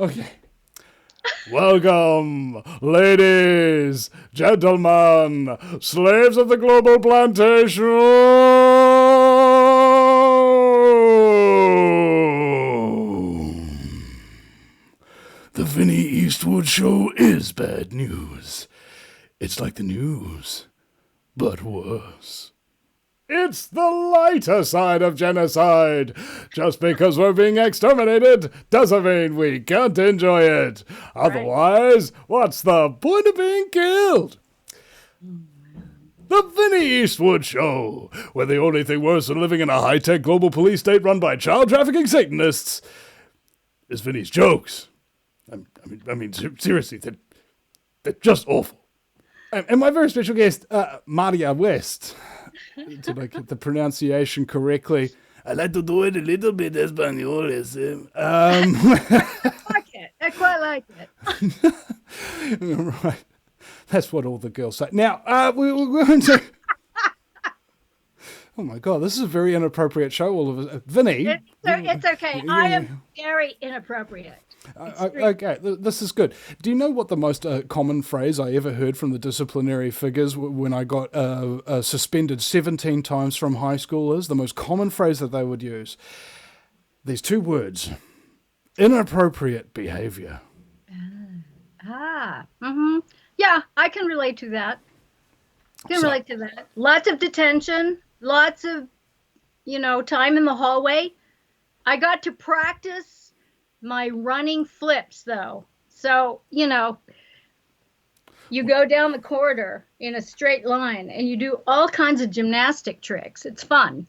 Okay. Welcome, ladies, gentlemen, slaves of the global plantation. The Vinny Eastwood Show is bad news. It's like the news, but worse. It's the lighter side of genocide. Just because we're being exterminated doesn't mean we can't enjoy it. Otherwise, what's the point of being killed? The Vinny Eastwood Show, where the only thing worse than living in a high-tech global police state run by child-trafficking Satanists is Vinny's jokes. I mean, seriously, they're just awful. And my very special guest, Marja West, to make the pronunciation correctly. I like to do it a little bit Espanol. I quite like it. Right. That's what all the girls say. Now, we're going to... Oh my God, this is a very inappropriate show, all of us. Vinny. It's okay. I am very inappropriate. Okay, this is good. Do you know what the most common phrase I ever heard from the disciplinary figures when I got suspended 17 times from high school is? The most common phrase that they would use. These two words. Inappropriate behavior. Yeah, I can relate to that. Lots of detention, lots of, time in the hallway. I got to practice my running flips, though. So, you go down the corridor in a straight line and you do all kinds of gymnastic tricks. It's fun.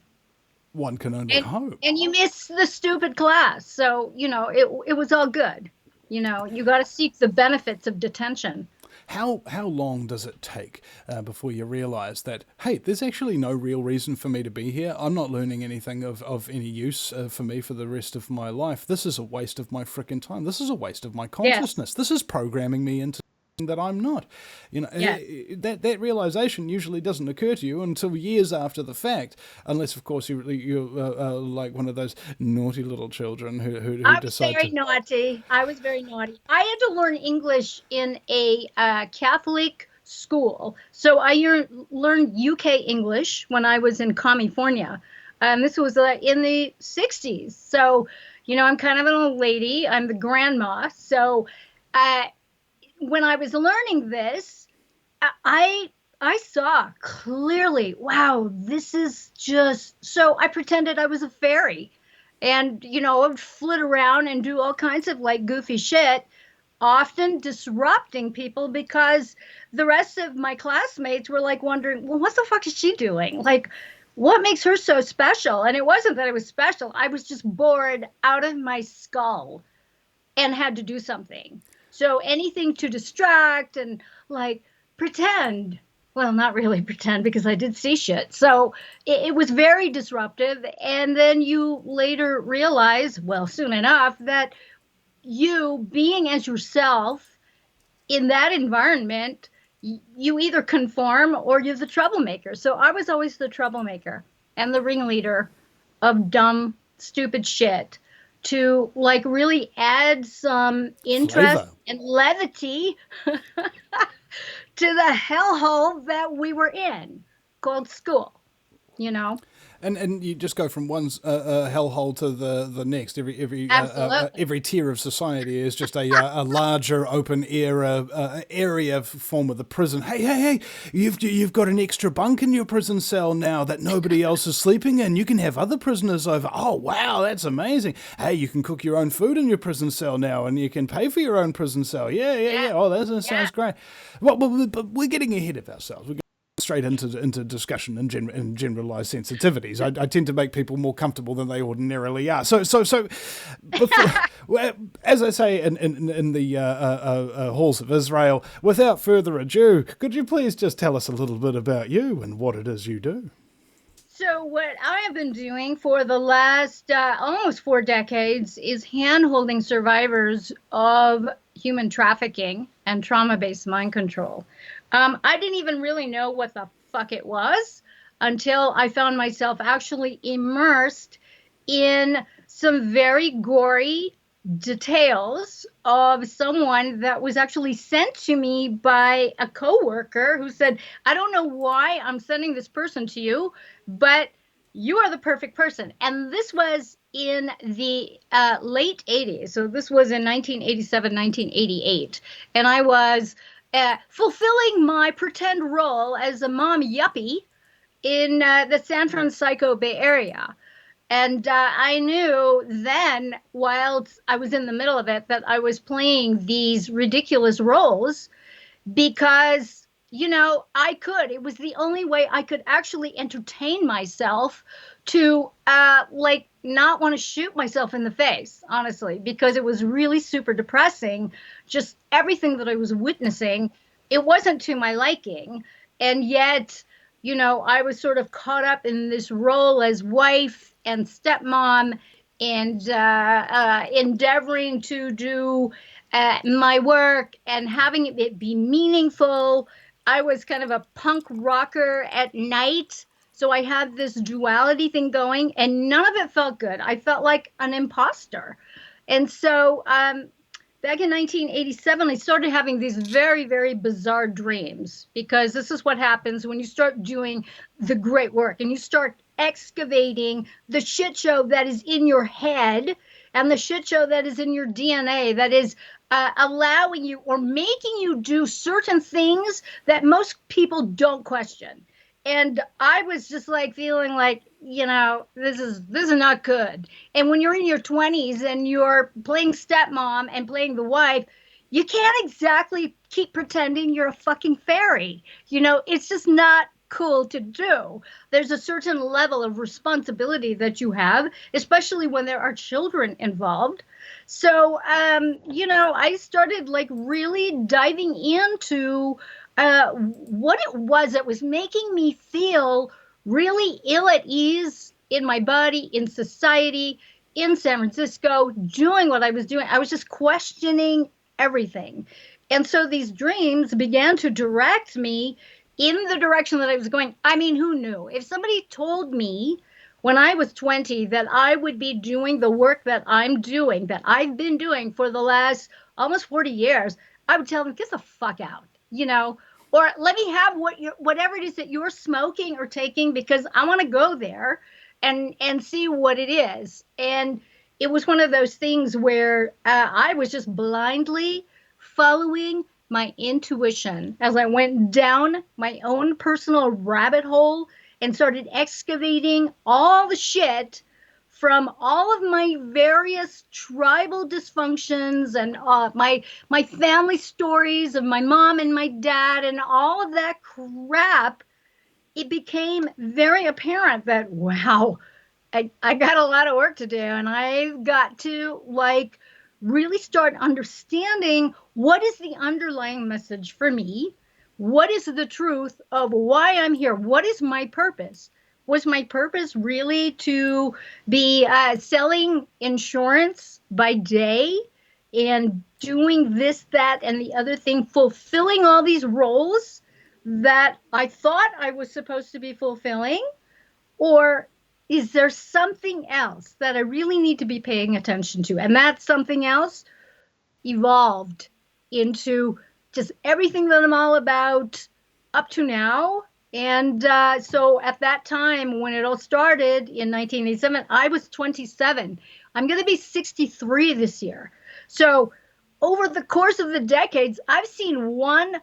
One can only hope. And you miss the stupid class. So, it was all good. You got to seek the benefits of detention. How long does it take before you realize that, hey, there's actually no real reason for me to be here? I'm not learning anything of any use for me for the rest of my life. This is a waste of my frickin' time. This is a waste of my consciousness. Yes. This is programming me into that I'm not. That realization usually doesn't occur to you until years after the fact, unless, of course, you're like one of those naughty little children who decide I was very naughty. I had to learn English in a Catholic school. So I learned UK English when I was in California. This was in the 60s. So, I'm kind of an old lady. I'm the grandma. So, when I was learning this, I saw clearly, wow, this is just, so I pretended I was a fairy and, I would flit around and do all kinds of goofy shit, often disrupting people because the rest of my classmates were wondering, well, what the fuck is she doing? What makes her so special? And it wasn't that I was special. I was just bored out of my skull and had to do something. So anything to distract and pretend. Well, not really pretend because I did see shit. So it was very disruptive. And then you later realize, well, soon enough, that you being as yourself in that environment, you either conform or you're the troublemaker. So I was always the troublemaker and the ringleader of dumb, stupid shit to really add some interest flavor and levity to the hellhole that we were in called school, And you just go from one hellhole to the next. Every tier of society is just a larger open area form of the prison. Hey! You've got an extra bunk in your prison cell now that nobody else is sleeping in. You can have other prisoners over. Oh wow, that's amazing. Hey, you can cook your own food in your prison cell now, and you can pay for your own prison cell. Yeah. Oh, that sounds great. Well, but we're getting ahead of ourselves. We're straight into discussion and generalized sensitivities. I tend to make people more comfortable than they ordinarily are. So before, well, as I say in the halls of Israel, without further ado, could you please just tell us a little bit about you and what it is you do? So what I have been doing for the last almost 4 decades is hand-holding survivors of human trafficking and trauma-based mind control. I didn't even really know what the fuck it was until I found myself actually immersed in some very gory details of someone that was actually sent to me by a coworker who said, I don't know why I'm sending this person to you, but you are the perfect person. And this was in the late 80s. So this was in 1987, 1988. And I was fulfilling my pretend role as a mom yuppie in the San Francisco Bay Area. And I knew then, while I was in the middle of it, that I was playing these ridiculous roles because, I could. It was the only way I could actually entertain myself to, not want to shoot myself in the face, honestly, because it was really super depressing. Just everything that I was witnessing, it wasn't to my liking. And yet, I was sort of caught up in this role as wife and stepmom and endeavoring to do my work and having it be meaningful. I was kind of a punk rocker at night. So I had this duality thing going, and none of it felt good. I felt like an imposter. And so back in 1987, I started having these very, very bizarre dreams, because this is what happens when you start doing the great work and you start excavating the shit show that is in your head and the shit show that is in your DNA, that is allowing you or making you do certain things that most people don't question. And I was just like feeling like, this is not good. And when you're in your 20s and you're playing stepmom and playing the wife, you can't exactly keep pretending you're a fucking fairy. It's just not cool to do. There's a certain level of responsibility that you have, especially when there are children involved. So, I started like really diving into what it was that was making me feel really ill at ease in my body, in society, in San Francisco, doing what I was doing. I was just questioning everything. And so these dreams began to direct me in the direction that I was going. I mean, who knew? If somebody told me when I was 20 that I would be doing the work that I'm doing, that I've been doing for the last almost 40 years, I would tell them, get the fuck out, or let me have whatever it is that you're smoking or taking, because I want to go there and see what it is. And it was one of those things where I was just blindly following my intuition as I went down my own personal rabbit hole and started excavating all the shit from all of my various tribal dysfunctions and my family stories of my mom and my dad and all of that crap. It became very apparent that, wow, I got a lot of work to do, and I've got to really start understanding what is the underlying message for me. What is the truth of why I'm here? What is my purpose? Was my purpose really to be selling insurance by day and doing this, that, and the other thing, fulfilling all these roles that I thought I was supposed to be fulfilling? Or is there something else that I really need to be paying attention to? And that something else evolved into just everything that I'm all about up to now. And so at that time, when it all started in 1987, I was 27. I'm going to be 63 this year. So over the course of the decades, I've seen one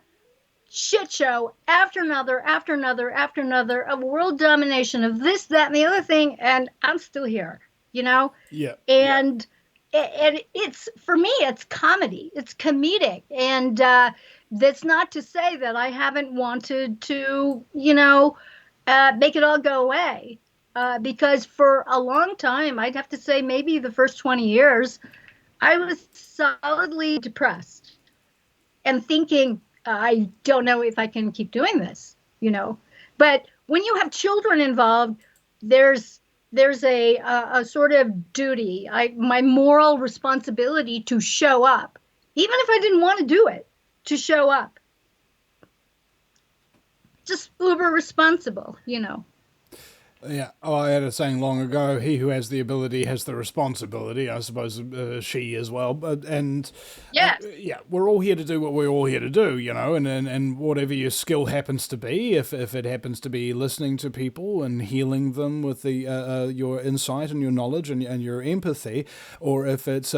shit show after another, after another, after another, of world domination of this, that, and the other thing, and I'm still here, Yeah. And it's, for me, it's comedy, it's comedic, and that's not to say that I haven't wanted to, make it all go away, because for a long time, I'd have to say maybe the first 20 years, I was solidly depressed and thinking, I don't know if I can keep doing this, But when you have children involved, there's a sort of duty, my moral responsibility to show up, even if I didn't want to do it, to show up. Just uber responsible. Yeah. Oh, I had a saying long ago, he who has the ability has the responsibility. I suppose she as well. And Yes. yeah, we're all here to do what we're all here to do, and whatever your skill happens to be, if it happens to be listening to people and healing them with your insight and your knowledge and your empathy, or if it's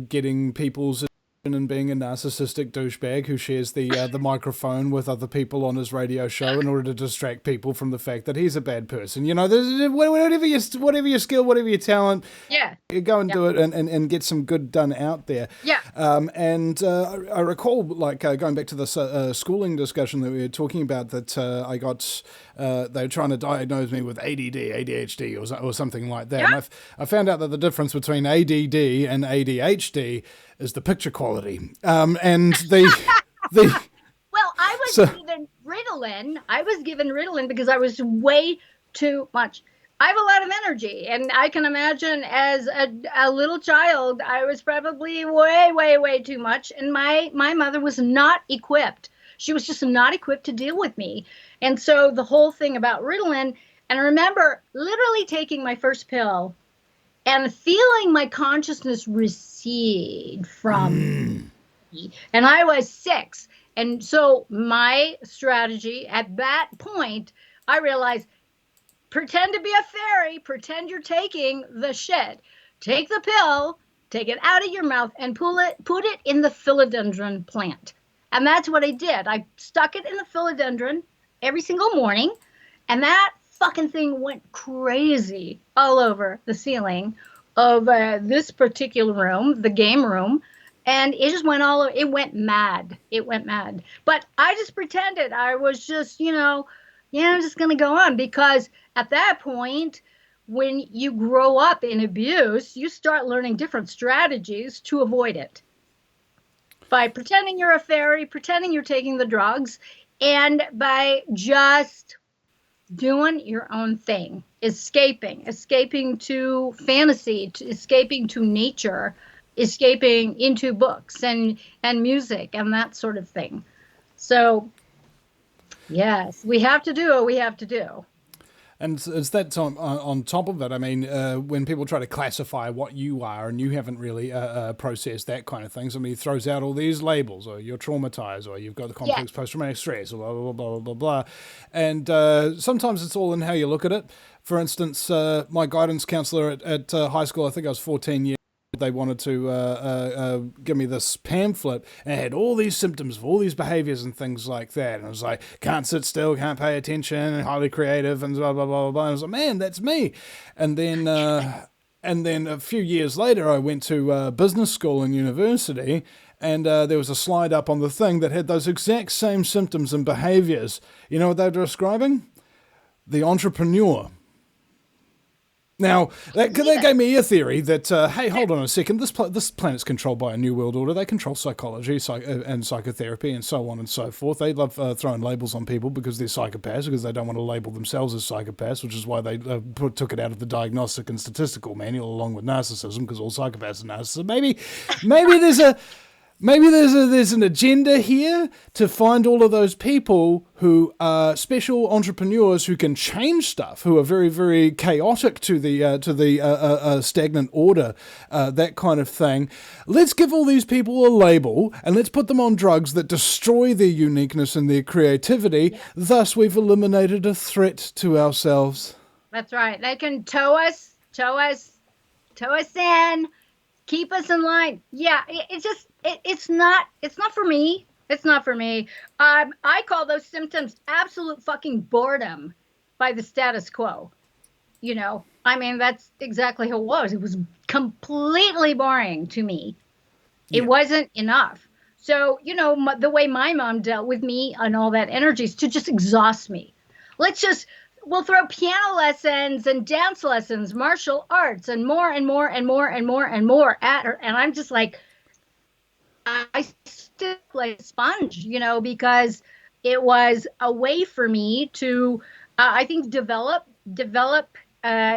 getting people's and being a narcissistic douchebag who shares the microphone with other people on his radio show in order to distract people from the fact that he's a bad person. Whatever your skill, whatever your talent, Yeah. you go and do it and get some good done out there. Yeah. I recall, going back to this schooling discussion that we were talking about, that I got, they were trying to diagnose me with ADD, ADHD, or something like that. Yeah. And I found out that the difference between ADD and ADHD is the picture quality. And the Well, I was given Ritalin. I was given Ritalin because I was way too much. I have a lot of energy, and I can imagine as a little child, I was probably way, way, way too much. And my mother was not equipped. She was just not equipped to deal with me. And so the whole thing about Ritalin, and I remember literally taking my first pill and feeling my consciousness recede from me. And I was 6. And so my strategy at that point, I realized, pretend to be a fairy, pretend you're taking the shit. Take the pill, take it out of your mouth, and put it in the philodendron plant. And that's what I did. I stuck it in the philodendron every single morning, and that fucking thing went crazy all over the ceiling of this particular room, the game room. And it just went it went mad. It went mad. But I just pretended I was just, I'm just going to go on, because at that point, when you grow up in abuse, you start learning different strategies to avoid it. By pretending you're a fairy, pretending you're taking the drugs, and by just doing your own thing, escaping to fantasy, escaping to nature, escaping into books and music and that sort of thing. So, yes, we have to do what we have to do. And is that on top of it? I mean, when people try to classify what you are and you haven't really processed that kind of thing, somebody throws out all these labels, or you're traumatized, or you've got the complex post-traumatic stress, or blah, blah, blah, blah, blah. And sometimes it's all in how you look at it. For instance, my guidance counselor at high school, I think I was 14 years, they wanted to give me this pamphlet, and it had all these symptoms of all these behaviors and things like that. And I was like, can't sit still, can't pay attention, and highly creative, and blah, blah, blah, blah. And I was like, man, that's me. And then a few years later, I went to business school and university, and there was a slide up on the thing that had those exact same symptoms and behaviors. You know what they were describing? The entrepreneur. Now, that gave me a theory that, hey, hold on a second, this planet's controlled by a new world order. They control psychology and psychotherapy and so on and so forth. They love throwing labels on people because they're psychopaths, because they don't want to label themselves as psychopaths, which is why they took it out of the diagnostic and statistical manual along with narcissism, because all psychopaths are narcissists. Maybe there's an agenda here to find all of those people who are special entrepreneurs who can change stuff, who are very, very chaotic to the stagnant order, that kind of thing. Let's give all these people a label, and let's put them on drugs that destroy their uniqueness and their creativity. Yeah. Thus, we've eliminated a threat to ourselves. That's right. They can tow us in, keep us in line. Yeah, it's not for me. It's not for me. I call those symptoms absolute fucking boredom by the status quo. I mean, that's exactly how it was. It was completely boring to me. It wasn't enough. So, the way my mom dealt with me and all that energy is to just exhaust me. We'll throw piano lessons and dance lessons, martial arts, and more and more and more and more and more at her. And I'm just like, I stick like a sponge, because it was a way for me to, I think, develop.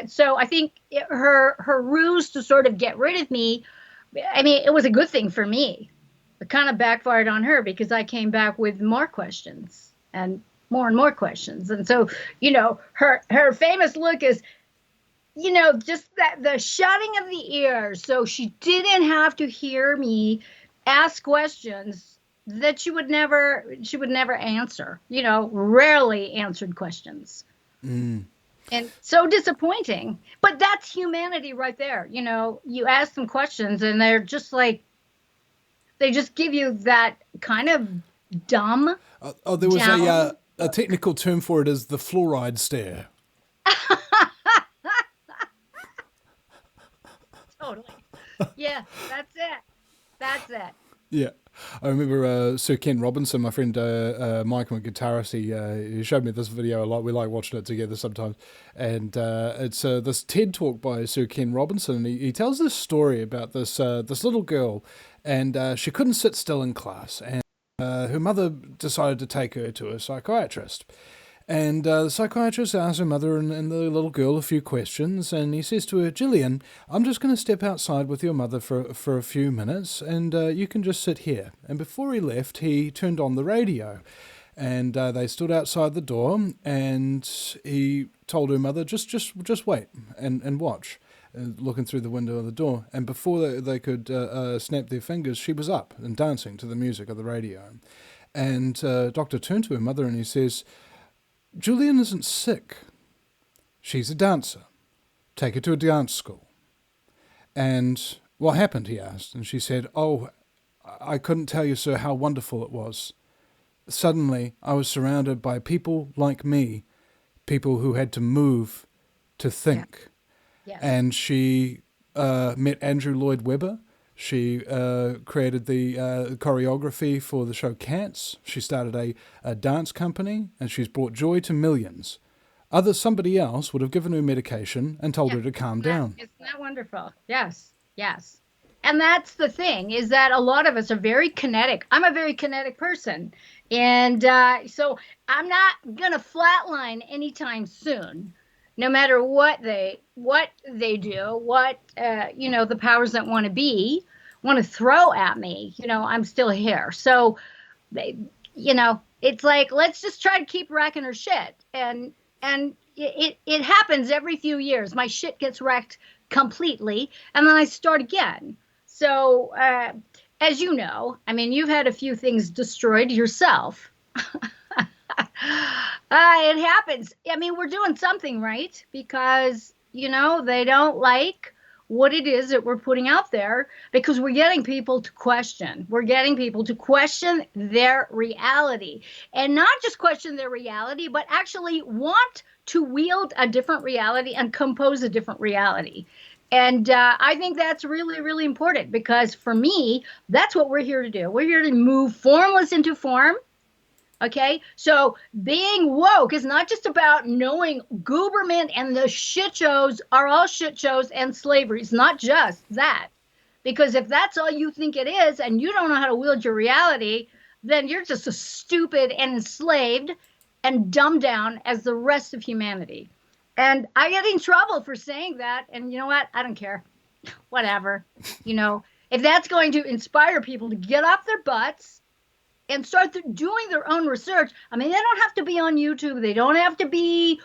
So I think her ruse to sort of get rid of me, I mean, it was a good thing for me. It kind of backfired on her because I came back with more questions. And more and more questions. And so, her famous look is, just that the shutting of the ears. So she didn't have to hear me ask questions that she would never answer, rarely answered questions. Mm. And so disappointing. But that's humanity right there. You ask them questions and they're just like, they just give you that kind of dumb. There was a technical term for it, as the fluoride stare. Totally. Yeah, that's it. That's it. Yeah. I remember Sir Ken Robinson, my friend Mike, my guitarist, he showed me this video a lot. We like watching it together sometimes. And it's this TED Talk by Sir Ken Robinson. And he tells this story about this little girl, and she couldn't sit still in class. And her mother decided to take her to a psychiatrist. And the psychiatrist asked her mother and the little girl a few questions, and he says to her, "Gillian, I'm just going to step outside with your mother for a few minutes, and you can just sit here." And before he left, he turned on the radio, and they stood outside the door, and he told her mother, just wait and watch, looking through the window of the door. And before they could snap their fingers, she was up and dancing to the music of the radio. And Doctor turned to her mother and he says, "Julian isn't sick. She's a dancer. Take her to a dance school." "And what happened?" he asked. And she said, "Oh, I couldn't tell you, sir, how wonderful it was. Suddenly, I was surrounded by people like me, people who had to move to think." Yeah. Yes. And she met Andrew Lloyd Webber. She created the choreography for the show Cats. She started a dance company, and she's brought joy to millions. Somebody else would have given her medication and told her to calm down. Isn't that wonderful? Yes, yes. And that's the thing, is that a lot of us are very kinetic. I'm a very kinetic person. And so I'm not going to flatline anytime soon, no matter what they do, the powers that want to throw at me, I'm still here. So it's like, let's just try to keep wrecking her shit. And it happens every few years. My shit gets wrecked completely, and then I start again. So, as you know, I mean, you've had a few things destroyed yourself. It happens. I mean, we're doing something right, because, they don't like what it is that we're putting out there, because we're getting people to question. We're getting people to question their reality, and not just question their reality, but actually want to wield a different reality and compose a different reality. And I think that's really, really important, because for me, that's what we're here to do. We're here to move formless into form. Okay, so being woke is not just about knowing Gooberman and the shit shows are all shit shows and slavery. It's not just that. Because if that's all you think it is, and you don't know how to wield your reality, then you're just as stupid and enslaved and dumbed down as the rest of humanity. And I get in trouble for saying that. And you know what? I don't care. Whatever. If that's going to inspire people to get off their butts and start doing their own research. I mean, they don't have to be on YouTube. They don't have to be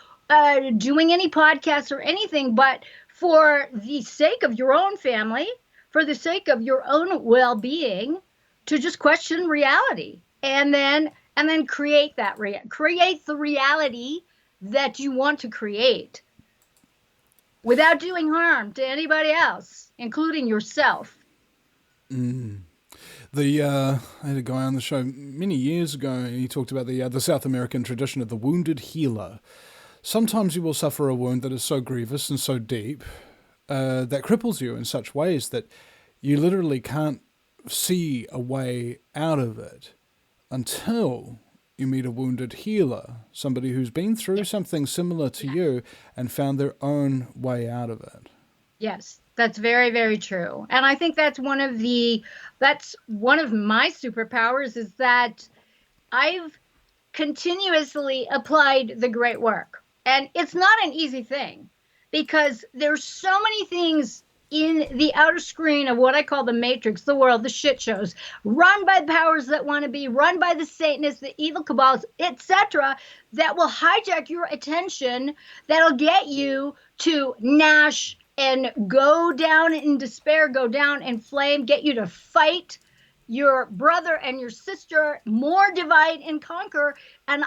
doing any podcasts or anything. But for the sake of your own family, for the sake of your own well-being, to just question reality, and then create create the reality that you want to create, without doing harm to anybody else, including yourself. Mm. I had a guy on the show many years ago, and he talked about the South American tradition of the wounded healer. Sometimes you will suffer a wound that is so grievous and so deep that cripples you in such ways that you literally can't see a way out of it until you meet a wounded healer, somebody who's been through something similar to you and found their own way out of it. Yes, that's very, very true. And I think that's one of my superpowers, is that I've continuously applied the great work. And it's not an easy thing, because there's so many things in the outer screen of what I call the matrix, the world, the shit shows, run by the powers that want to be, run by the Satanists, the evil cabals, etc., that will hijack your attention, that'll get you to gnash and go down in despair, go down in flame, get you to fight your brother and your sister, more divide and conquer. And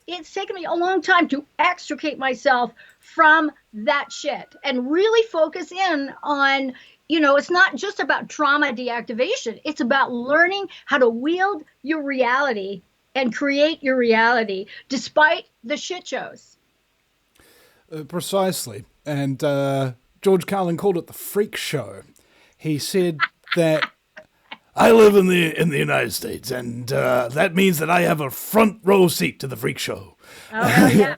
it's taken me a long time to extricate myself from that shit and really focus in on, it's not just about trauma deactivation. It's about learning how to wield your reality and create your reality despite the shit shows. Precisely. And George Carlin called it the freak show. He said that I live in the United States, and that means that I have a front row seat to the freak show. Oh, yeah.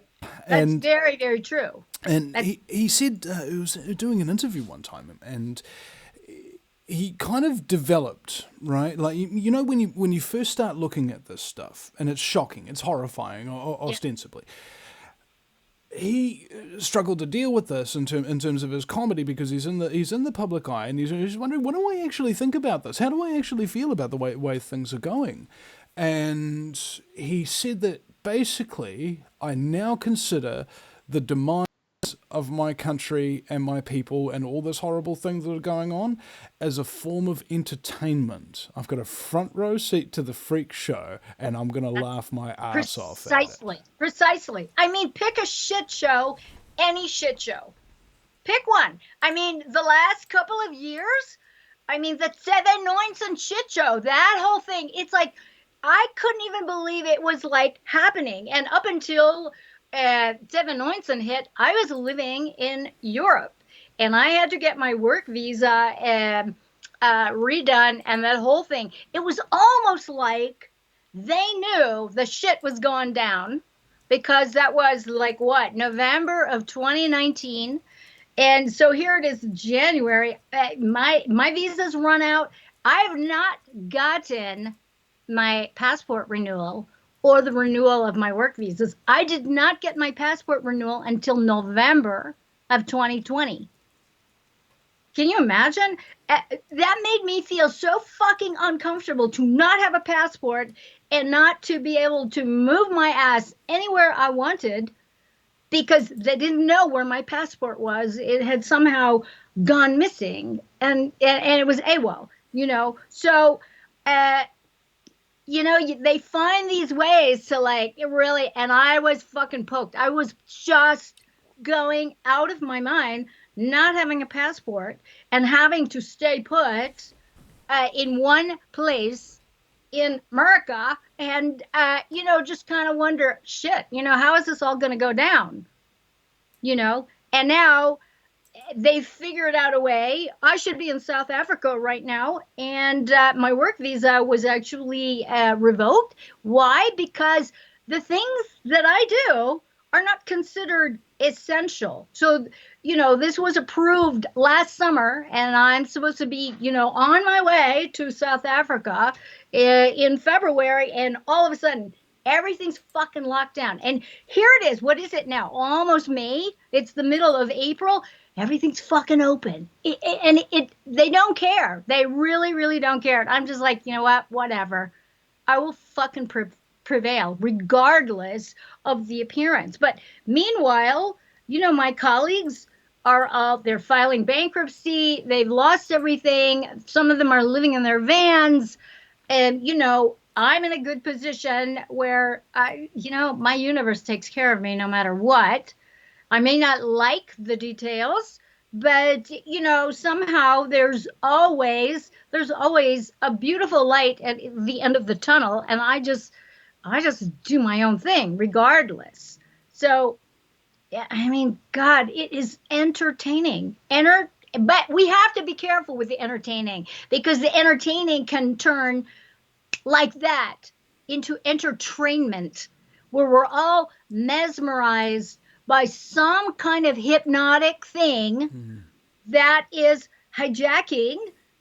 That's very, very true. And he said he was doing an interview one time, and he kind of developed, right? Like, when you first start looking at this stuff, and it's shocking, it's horrifying, ostensibly. He struggled to deal with this in terms of his comedy because he's in the public eye, and he's wondering, what do I actually think about this? How do I actually feel about the way things are going? And he said that basically, I now consider the demise of my country and my people and all this horrible things that are going on as a form of entertainment. I've got a front row seat to the freak show, and I'm going to laugh my ass off at it. Precisely. I mean, pick a shit show, any shit show. Pick one. I mean, the last couple of years, the Seven Noinson shit show, that whole thing, it's like, I couldn't even believe it was like happening. And up until Seven Noinson hit, I was living in Europe, and I had to get my work visa redone, and that whole thing. It was almost like they knew the shit was going down, because that was like November of 2019, and so here it is, January. My visa's run out. I've not gotten my passport renewal or the renewal of my work visas. I did not get my passport renewal until November of 2020. Can you imagine? That made me feel so fucking uncomfortable to not have a passport and not to be able to move my ass anywhere I wanted, because they didn't know where my passport was. It had somehow gone missing, and it was AWOL, So, they find these ways to really, and I was fucking poked. I was just going out of my mind, not having a passport and having to stay put in one place in America, and, just kind of wonder, shit, how is this all going to go down? And now they figured out a way. I should be in South Africa right now, and my work visa was actually revoked. Why? Because the things that I do are not considered essential. So, this was approved last summer, and I'm supposed to be, on my way to South Africa in February, and all of a sudden, everything's fucking locked down. And here it is. What is it now? Almost May. It's the middle of April. Everything's fucking open. They don't care. They really, really don't care. And I'm just like, you know what? Whatever. I will fucking prevail regardless of the appearance. But meanwhile, my colleagues they're filing bankruptcy. They've lost everything. Some of them are living in their vans. And, I'm in a good position where, my universe takes care of me no matter what. I may not like the details, but, somehow there's always a beautiful light at the end of the tunnel. And I just do my own thing regardless. So, God, it is entertaining. But we have to be careful with the entertaining, because the entertaining can turn like that into entertainment, where we're all mesmerized by some kind of hypnotic thing that is hijacking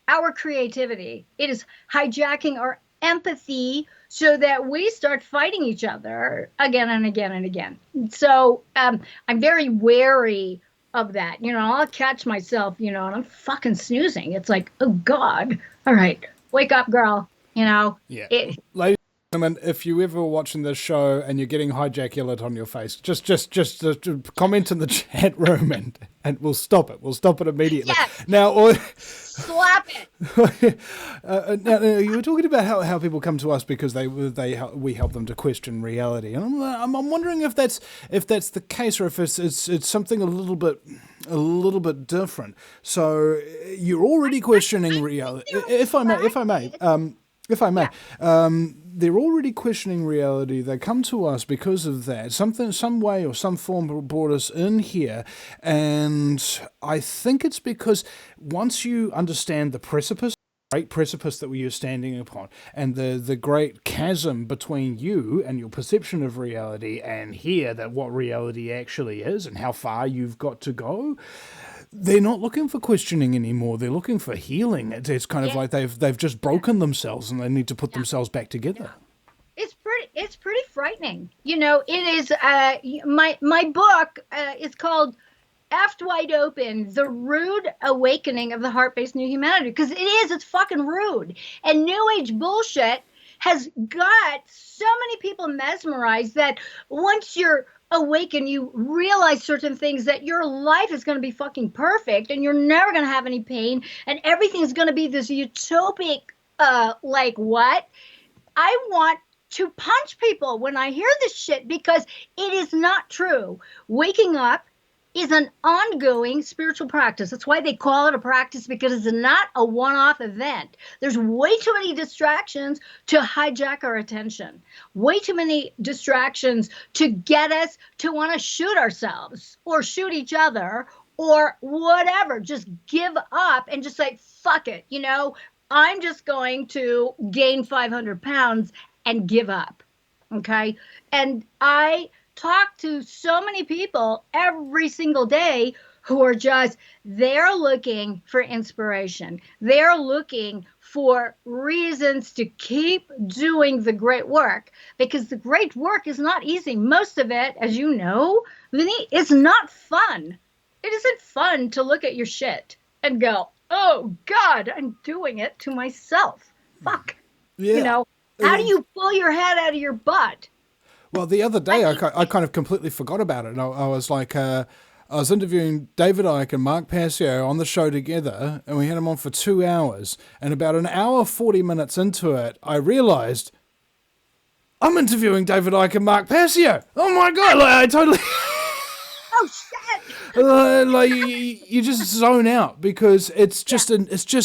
our creativity. It is hijacking our empathy, so that we start fighting each other again and again and again. So I'm very wary of that. I'll catch myself, and I'm fucking snoozing. It's like, oh God, all right, wake up, girl. Yeah. Ladies and gentlemen, if you ever watching this show and you're getting hijaculate on your face, just comment in the chat room and we'll stop it. We'll stop it immediately. Yes. Now, slap it. now, you were talking about how people come to us because we help them to question reality, and I'm wondering if that's the case, or if it's something a little bit different. So you're already questioning reality, if I may. They're already questioning reality. They come to us because of that. Some way or some form brought us in here. And I think it's because once you understand the great precipice that we are standing upon, and the great chasm between you and your perception of reality and here, that what reality actually is and how far you've got to go, they're not looking for questioning anymore. They're looking for healing. It's kind of like they've just broken themselves and they need to put themselves back together. It's pretty frightening. It is my book is called Effed Wide Open, The Rude Awakening of the Heart-Based New Humanity, because it's fucking rude. And New Age bullshit has got so many people mesmerized that once you're awaken, you realize certain things, that your life is going to be fucking perfect and you're never going to have any pain and everything's going to be this utopic, like what? I want to punch people when I hear this shit, because it is not true. Waking up is an ongoing spiritual practice. That's why they call it a practice, because it's not a one-off event. There's way too many distractions to hijack our attention. Way too many distractions to get us to want to shoot ourselves or shoot each other or whatever. Just give up and just say, fuck it. I'm just going to gain 500 pounds and give up. Okay. And I talk to so many people every single day who are they're looking for inspiration. They're looking for reasons to keep doing the great work, because the great work is not easy. Most of it, as you know, Vinny, is not fun. It isn't fun to look at your shit and go, oh God, I'm doing it to myself. Fuck. Yeah. How do you pull your head out of your butt? Well, the other day, I kind of completely forgot about it. And I was like, I was interviewing David Icke and Mark Passio on the show together, and we had them on for 2 hours. And about an hour, 40 minutes into it, I realized I'm interviewing David Icke and Mark Passio. Oh my God, I totally... Oh, shit! You just zone out, because it's just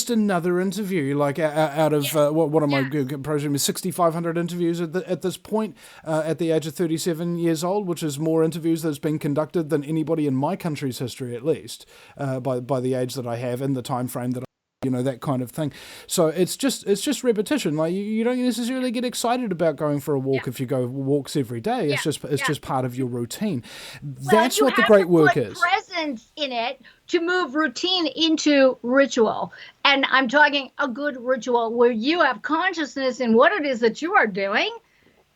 another interview. Like out of what am I approaching? 6,500 interviews at this point, at the age of 37 years old, which is more interviews that's been conducted than anybody in my country's history, at least, by the age that I have and the time frame that. That kind of thing. So it's just repetition. Like you don't necessarily get excited about going for a walk if you go walks every day. It's just part of your routine. That's what the great work is. Presence in it to move routine into ritual. And I'm talking a good ritual where you have consciousness in what it is that you are doing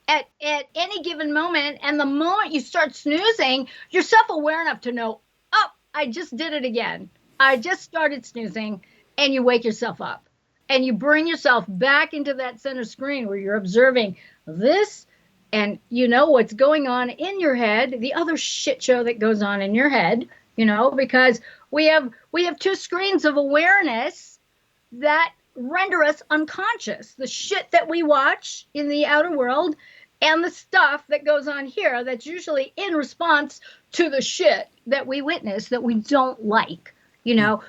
at any given moment. And the moment you start snoozing, you're self-aware enough to know, oh, I just did it again. I just started snoozing. And you wake yourself up and you bring yourself back into that center screen where you're observing this and what's going on in your head, the other shit show that goes on in your head, because we have 2 screens of awareness that render us unconscious. The shit that we watch in the outer world and the stuff that goes on here that's usually in response to the shit that we witness that we don't like.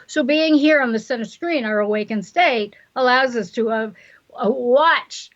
So being here on the center screen, our awakened state, allows us to watch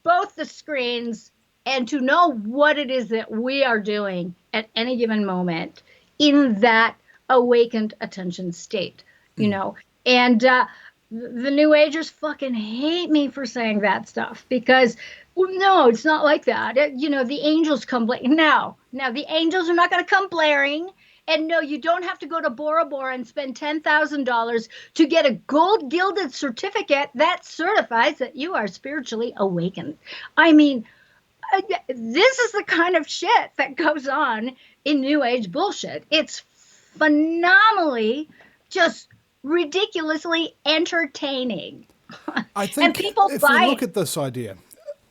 both the screens and to know what it is that we are doing at any given moment in that awakened attention state, And the New Agers fucking hate me for saying that stuff, because no, it's not like that. The angels come blaring. Now the angels are not going to come blaring. And no, you don't have to go to Bora Bora and spend $10,000 to get a gold gilded certificate that certifies that you are spiritually awakened. I mean, this is the kind of shit that goes on in New Age bullshit. It's phenomenally, just ridiculously entertaining. I think and people if buy we look at this idea,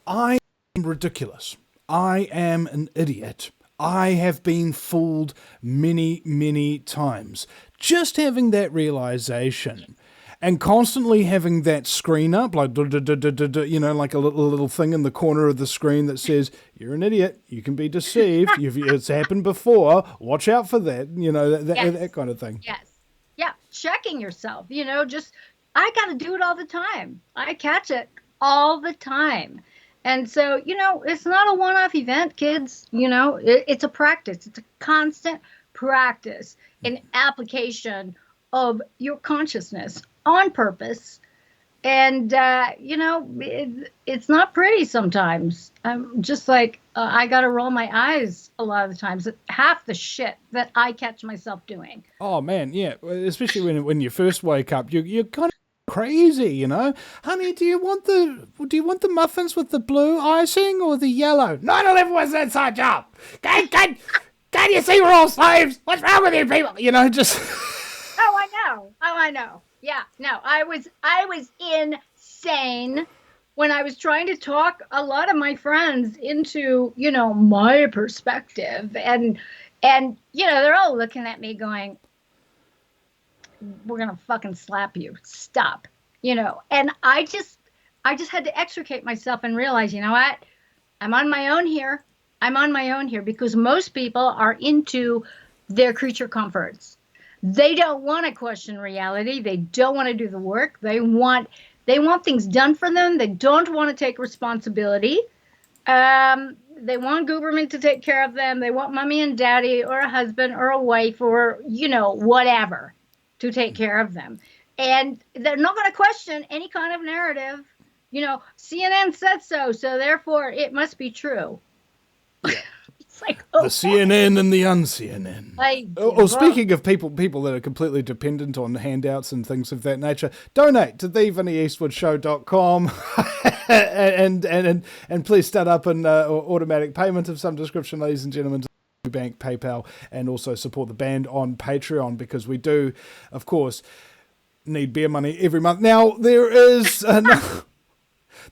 I am ridiculous. I am an idiot. I have been fooled many, many times. Just having that realization and constantly having that screen up, like, you know, like a little thing in the corner of the screen that says, you're an idiot, you can be deceived, it's happened before, watch out for that, you know, that kind of thing. Yes. Yeah, checking yourself, you know, I got to do it all the time. I catch it all the time. And so, you know, it's not a one-off event, kids. You know, it's a practice. It's a constant practice in application of your consciousness on purpose. And, you know, it's not pretty sometimes. I'm just like, I got to roll my eyes a lot of the times at half the shit that I catch myself doing. Oh, man, yeah. Especially when you first wake up, you're kind of crazy, you know. Honey, do you want the muffins with the blue icing or the yellow? 9/11 was an inside job. Can you see we're all slaves? What's wrong with you people? You know, just. Oh, I know. Yeah, no, I was insane when I was trying to talk a lot of my friends into, you know, my perspective, and you know, they're all looking at me going, we're gonna fucking slap you, stop, you know. And I just had to extricate myself and realize, you know what, I'm on my own here because most people are into their creature comforts. They don't want to question reality. They don't want to do the work. They want things done for them. They don't want to take responsibility. They want government to take care of them. They want mommy and daddy or a husband or a wife or, you know, whatever to take care of them. And they're not going to question any kind of narrative. You know, CNN said so, so therefore it must be true. Yeah. It's like, oh, the CNN and the un-CNN. Speaking of people that are completely dependent on handouts and things of that nature, donate to theVinnyEastwoodShow.com and please start up an automatic payment of some description, ladies and gentlemen, to Bank, PayPal, and also support the band on Patreon, because we do, of course, need beer money every month. Now, there is...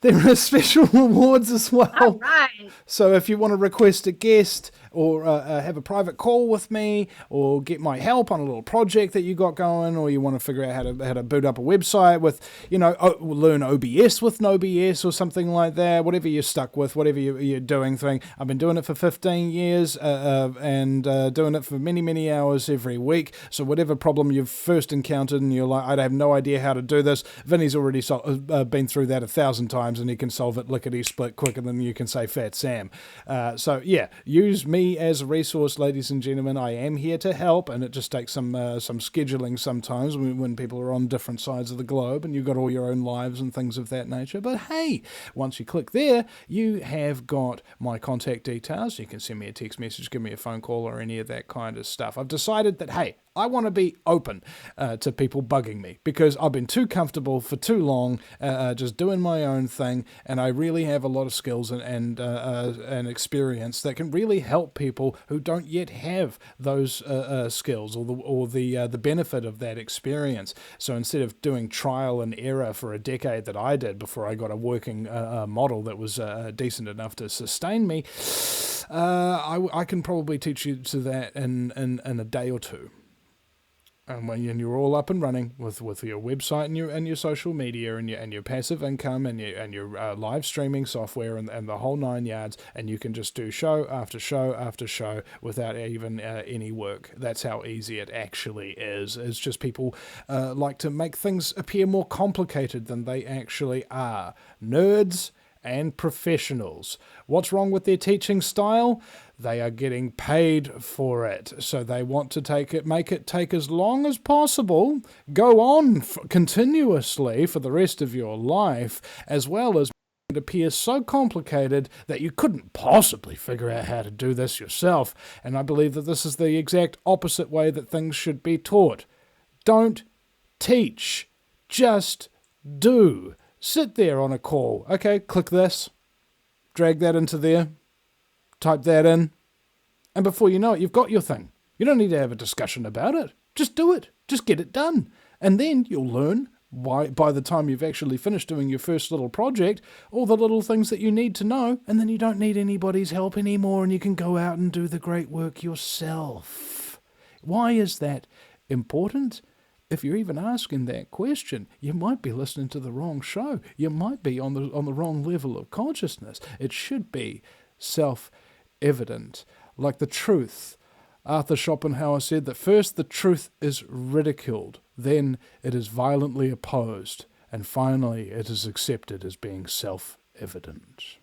There are special rewards as well. all right. So if you want to request a guest or have a private call with me or get my help on a little project that you got going, or you want to figure out how to boot up a website with, you know, learn OBS with no BS or something like that, whatever you're stuck with, whatever you're doing thing. I've been doing it for 15 years and doing it for many, many hours every week. So whatever problem you've first encountered and you're like, I have no idea how to do this, Vinny's already been through that 1,000 times and he can solve it lickety-split quicker than you can say Fat Sam. So yeah, use me as a resource, ladies and gentlemen. I am here to help, and it just takes some scheduling sometimes when people are on different sides of the globe and you've got all your own lives and things of that nature. But hey, once you click there, you have got my contact details. You can send me a text message, give me a phone call, or any of that kind of stuff. I've decided that, hey, I want to be open to people bugging me, because I've been too comfortable for too long just doing my own thing, and I really have a lot of skills and experience that can really help people who don't yet have those skills or the benefit of that experience. So instead of doing trial and error for a decade that I did before I got a working model that was decent enough to sustain me, I can probably teach you to that in a day or two. And when you're all up and running with your website and your social media and your passive income and your live streaming software and the whole 9 yards, and you can just do show after show after show without even any work. That's how easy it actually is. It's just people like to make things appear more complicated than they actually are. Nerds and professionals. What's wrong with their teaching style? They are getting paid for it, so they want to make it take as long as possible, go on continuously for the rest of your life, as well as it appears so complicated that you couldn't possibly figure out how to do this yourself. And I believe that this is the exact opposite way that things should be taught. Don't teach, just do. Sit there on a call. Okay, click this, drag that into there, type that in, and before you know it, you've got your thing. You don't need to have a discussion about it. Just do it. Just get it done. And then you'll learn why, by the time you've actually finished doing your first little project, all the little things that you need to know, and then you don't need anybody's help anymore, and you can go out and do the great work yourself. Why is that important? If you're even asking that question, you might be listening to the wrong show. You might be on the wrong level of consciousness. It should be self-evident, like the truth. Arthur Schopenhauer said that first the truth is ridiculed, then it is violently opposed, and finally it is accepted as being self-evident.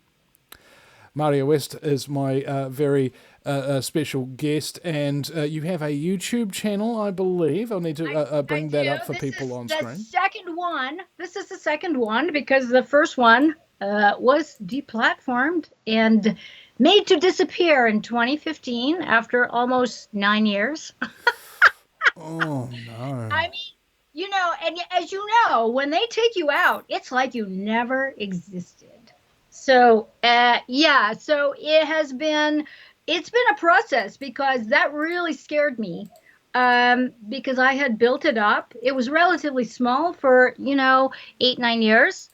Marja West is my very special guest, and you have a YouTube channel, I believe. I'll need to bring that up for people on screen. This is the second one, because the first one was deplatformed and made to disappear in 2015 after almost 9 years. Oh, no. I mean, and as you know, when they take you out, it's like you never existed. So, so it's been a process, because that really scared me, because I had built it up. It was relatively small for, 8-9 years.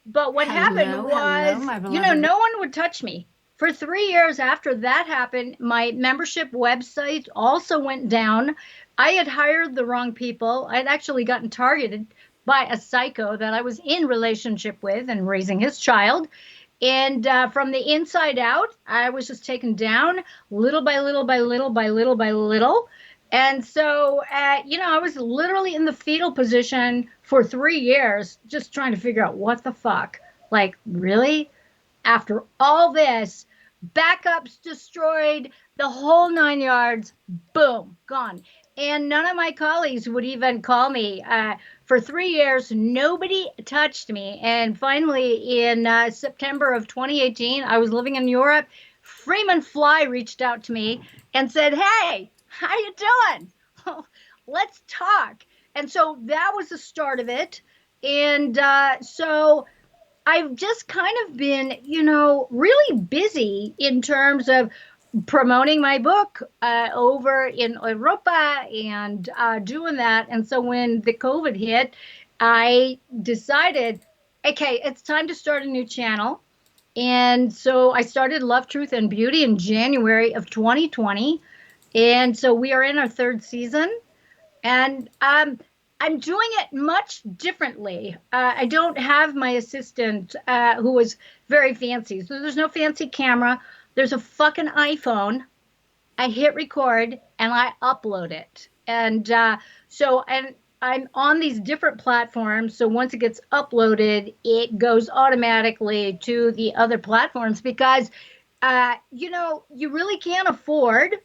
But what happened was, no one would touch me. For 3 years after that happened, my membership website also went down. I had hired the wrong people. I'd actually gotten targeted by a psycho that I was in relationship with and raising his child. And from the inside out, I was just taken down little by little by little by little by little. And so, I was literally in the fetal position for 3 years, just trying to figure out what the fuck. Like, really? After all this, backups destroyed, the whole 9 yards, boom, gone. And none of my colleagues would even call me. For 3 years, nobody touched me. And finally, in September of 2018, I was living in Europe. Freeman Fly reached out to me and said, "Hey, how you doing? Let's talk." And so that was the start of it. And so I've just kind of been, really busy in terms of promoting my book over in Europa and doing that. And so when the COVID hit, I decided, okay, it's time to start a new channel. And so I started Love, Truth, and Beauty in January of 2020. And so we are in our third season. And I'm doing it much differently. I don't have my assistant who is very fancy. So there's no fancy camera. There's a fucking iPhone. I hit record and I upload it. And and I'm on these different platforms. So once it gets uploaded, it goes automatically to the other platforms, because, you really can't afford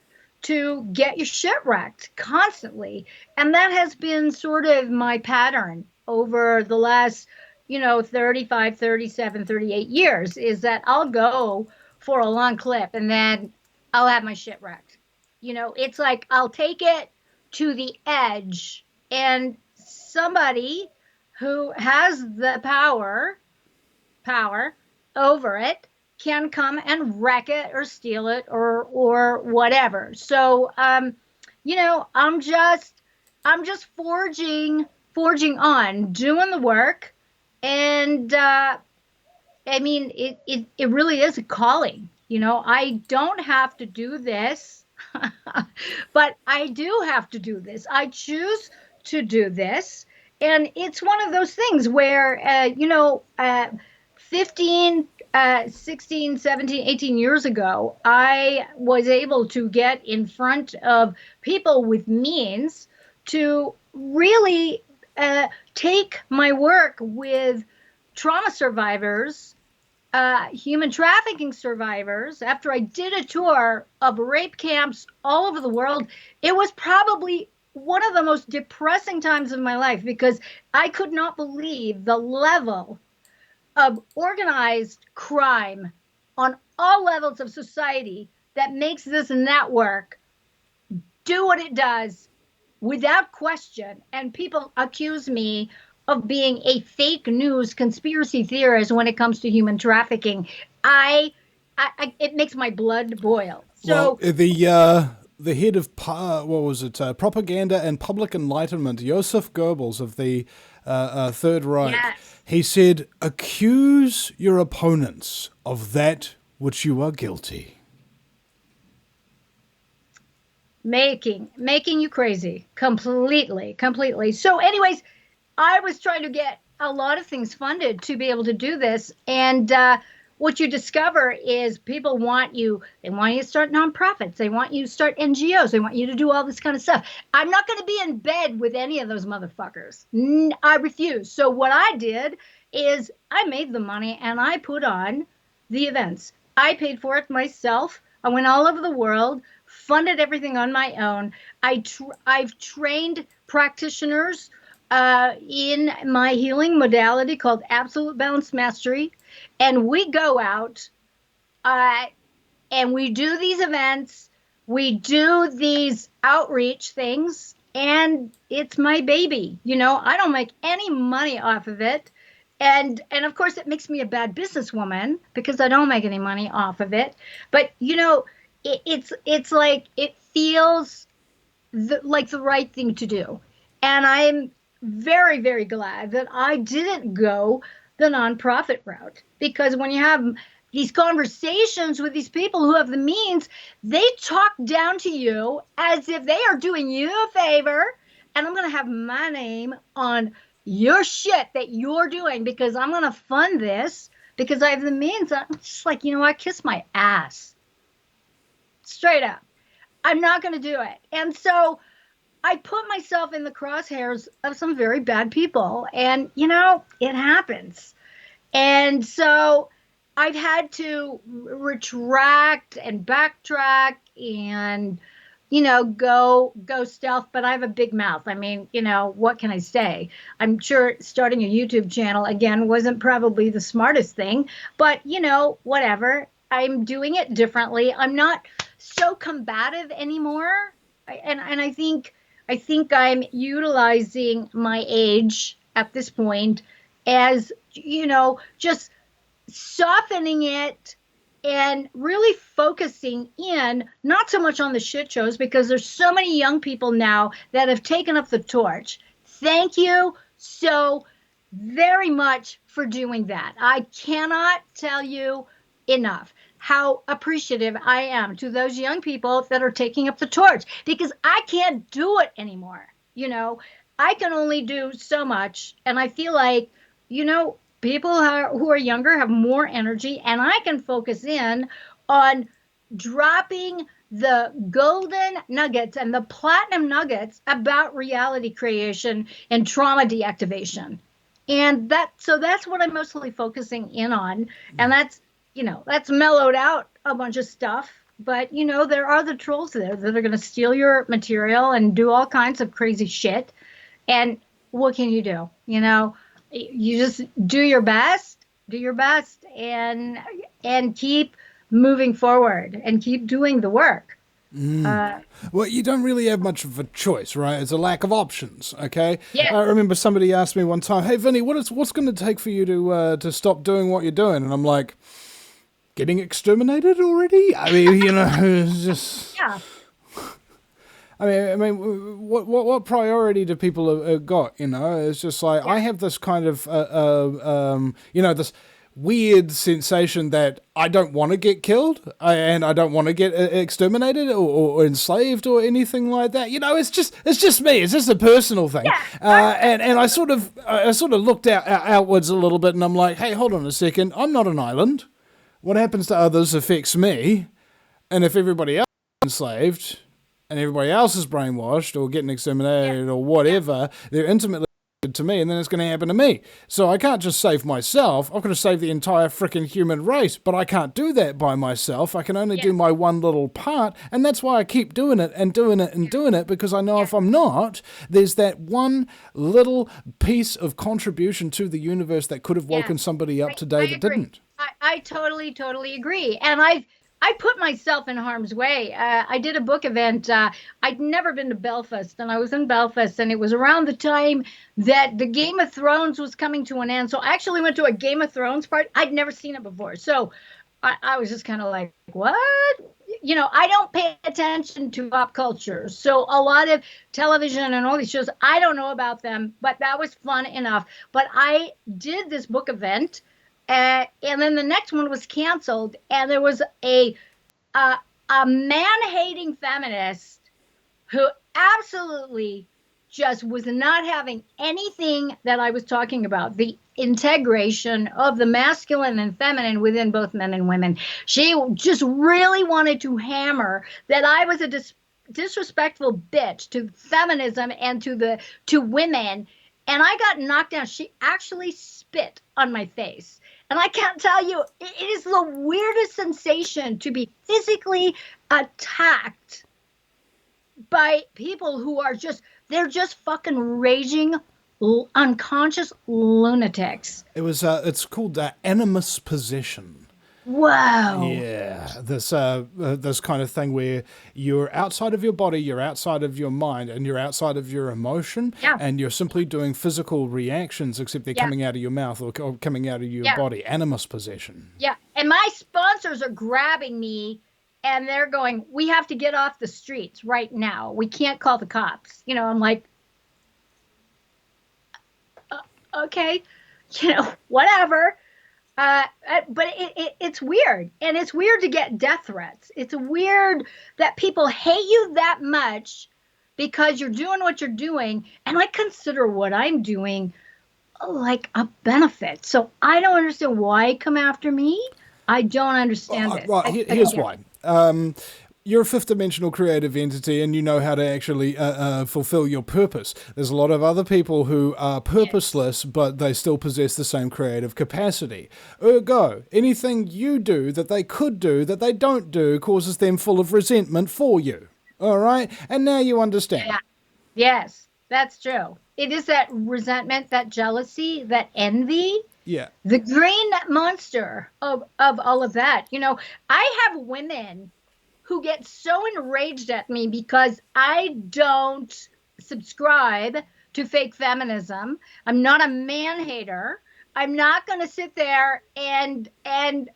to get your shit wrecked constantly. And that has been sort of my pattern over the last, 35, 37, 38 years, is that I'll go for a long clip and then I'll have my shit wrecked. It's like I'll take it to the edge, and somebody who has the power over it can come and wreck it or steal it or whatever. So, I'm just forging on, doing the work. And, it really is a calling. I don't have to do this, but I do have to do this. I choose to do this. And it's one of those things where, 15, 16, 17, 18 years ago, I was able to get in front of people with means to really take my work with trauma survivors, human trafficking survivors. After I did a tour of rape camps all over the world, it was probably one of the most depressing times of my life, because I could not believe the level of organized crime on all levels of society that makes this network do what it does without question. And people accuse me of being a fake news conspiracy theorist when it comes to human trafficking. It makes my blood boil. So well, the head of propaganda and public enlightenment, Joseph Goebbels of the Third Reich. Yes. He said, "Accuse your opponents of that which you are guilty." Making you crazy. Completely. So anyways, I was trying to get a lot of things funded to be able to do this. And what you discover is people want you, they want you to start nonprofits. They want you to start NGOs. They want you to do all this kind of stuff. I'm not going to be in bed with any of those motherfuckers. I refuse. So what I did is I made the money and I put on the events. I paid for it myself. I went all over the world, funded everything on my own. I've trained practitioners in my healing modality called Absolute Balance Mastery. And we go out and we do these events. We do these outreach things. And it's my baby. You know, I don't make any money off of it. And of course, it makes me a bad businesswoman because I don't make any money off of it. But, you know, it's like it feels like the right thing to do. And I'm very, very glad that I didn't go the nonprofit route, because when you have these conversations with these people who have the means, they talk down to you as if they are doing you a favor. And I'm going to have my name on your shit that you're doing because I'm going to fund this because I have the means. I'm just like, you know what? Kiss my ass. Straight up. I'm not going to do it. And so I put myself in the crosshairs of some very bad people. And, you know, it happens. And so I've had to retract and backtrack and, you know, go stealth, but I have a big mouth. I mean, you know, what can I say? I'm sure starting a YouTube channel, again, wasn't probably the smartest thing, but, you know, whatever. I'm doing it differently. I'm not so combative anymore. And I think I'm utilizing my age at this point as, you know, just softening it and really focusing in, not so much on the shit shows, because there's so many young people now that have taken up the torch. Thank you so very much for doing that. I cannot tell you enough how appreciative I am to those young people that are taking up the torch, because I can't do it anymore. You know, I can only do so much. And I feel like, you know, people who are younger have more energy, and I can focus in on dropping the golden nuggets and the platinum nuggets about reality creation and trauma deactivation. And that's what I'm mostly focusing in on. And that's, you know, that's mellowed out a bunch of stuff. But, you know, there are the trolls there that are going to steal your material and do all kinds of crazy shit. And what can you do? You know, you just do your best and keep moving forward and keep doing the work. Well, you don't really have much of a choice, right? It's a lack of options, okay? Yeah. I remember somebody asked me one time, "Hey, Vinny, what's going to take for you to stop doing what you're doing?" And I'm like, getting exterminated already? I mean, you know, it's just... Yeah. I mean, what priority do people have got? You know, it's just like, I have this kind of, you know, this weird sensation that I don't want to get killed and I don't want to get exterminated or enslaved or anything like that. You know, it's just me. It's just a personal thing. Yeah. And I sort of looked outwards a little bit, and I'm like, hey, hold on a second. I'm not an island. What happens to others affects me. And if everybody else is enslaved and everybody else is brainwashed or getting exterminated or whatever, they're intimately connected to me, and then it's going to happen to me. So I can't just save myself. I've got to save the entire freaking human race, but I can't do that by myself. I can only do my one little part, and that's why I keep doing it and doing it and doing it, because I know if I'm not, there's that one little piece of contribution to the universe that could have woken somebody up today that didn't. I totally agree. And I put myself in harm's way. I did a book event. I'd never been to Belfast, and I was in Belfast, and it was around the time that the Game of Thrones was coming to an end. So I actually went to a Game of Thrones party. I'd never seen it before. So I was just kind of like, what? I don't pay attention to pop culture. So a lot of television and all these shows, I don't know about them, but that was fun enough. But I did this book event, and then the next one was canceled, and there was a man-hating feminist who absolutely just was not having anything that I was talking about, the integration of the masculine and feminine within both men and women. She just really wanted to hammer that I was a disrespectful bitch to feminism and to women, and I got knocked down. She actually spit on my face. And I can't tell you, it is the weirdest sensation to be physically attacked by people who are they're just fucking raging, unconscious lunatics. It's called animus possession. Wow. Yeah, this kind of thing where you're outside of your body, you're outside of your mind, and you're outside of your emotion, and you're simply doing physical reactions, except they're coming out of your mouth or coming out of your body. Animus possession. Yeah, and my sponsors are grabbing me, and they're going, "We have to get off the streets right now. We can't call the cops." I'm like, okay, whatever. But it's weird, and it's weird to get death threats. It's weird that people hate you that much because you're doing what you're doing, and I consider what I'm doing like a benefit. So I don't understand why come after me. I don't understand it. Right, here's why. You're a fifth-dimensional creative entity, and you know how to actually fulfill your purpose. There's a lot of other people who are purposeless, but they still possess the same creative capacity. Ergo, anything you do that they could do that they don't do causes them full of resentment for you. All right? And now you understand. Yeah. Yes, that's true. It is that resentment, that jealousy, that envy. Yeah. The green monster of all of that. I have women who get so enraged at me because I don't subscribe to fake feminism. I'm not a man hater. I'm not going to sit there and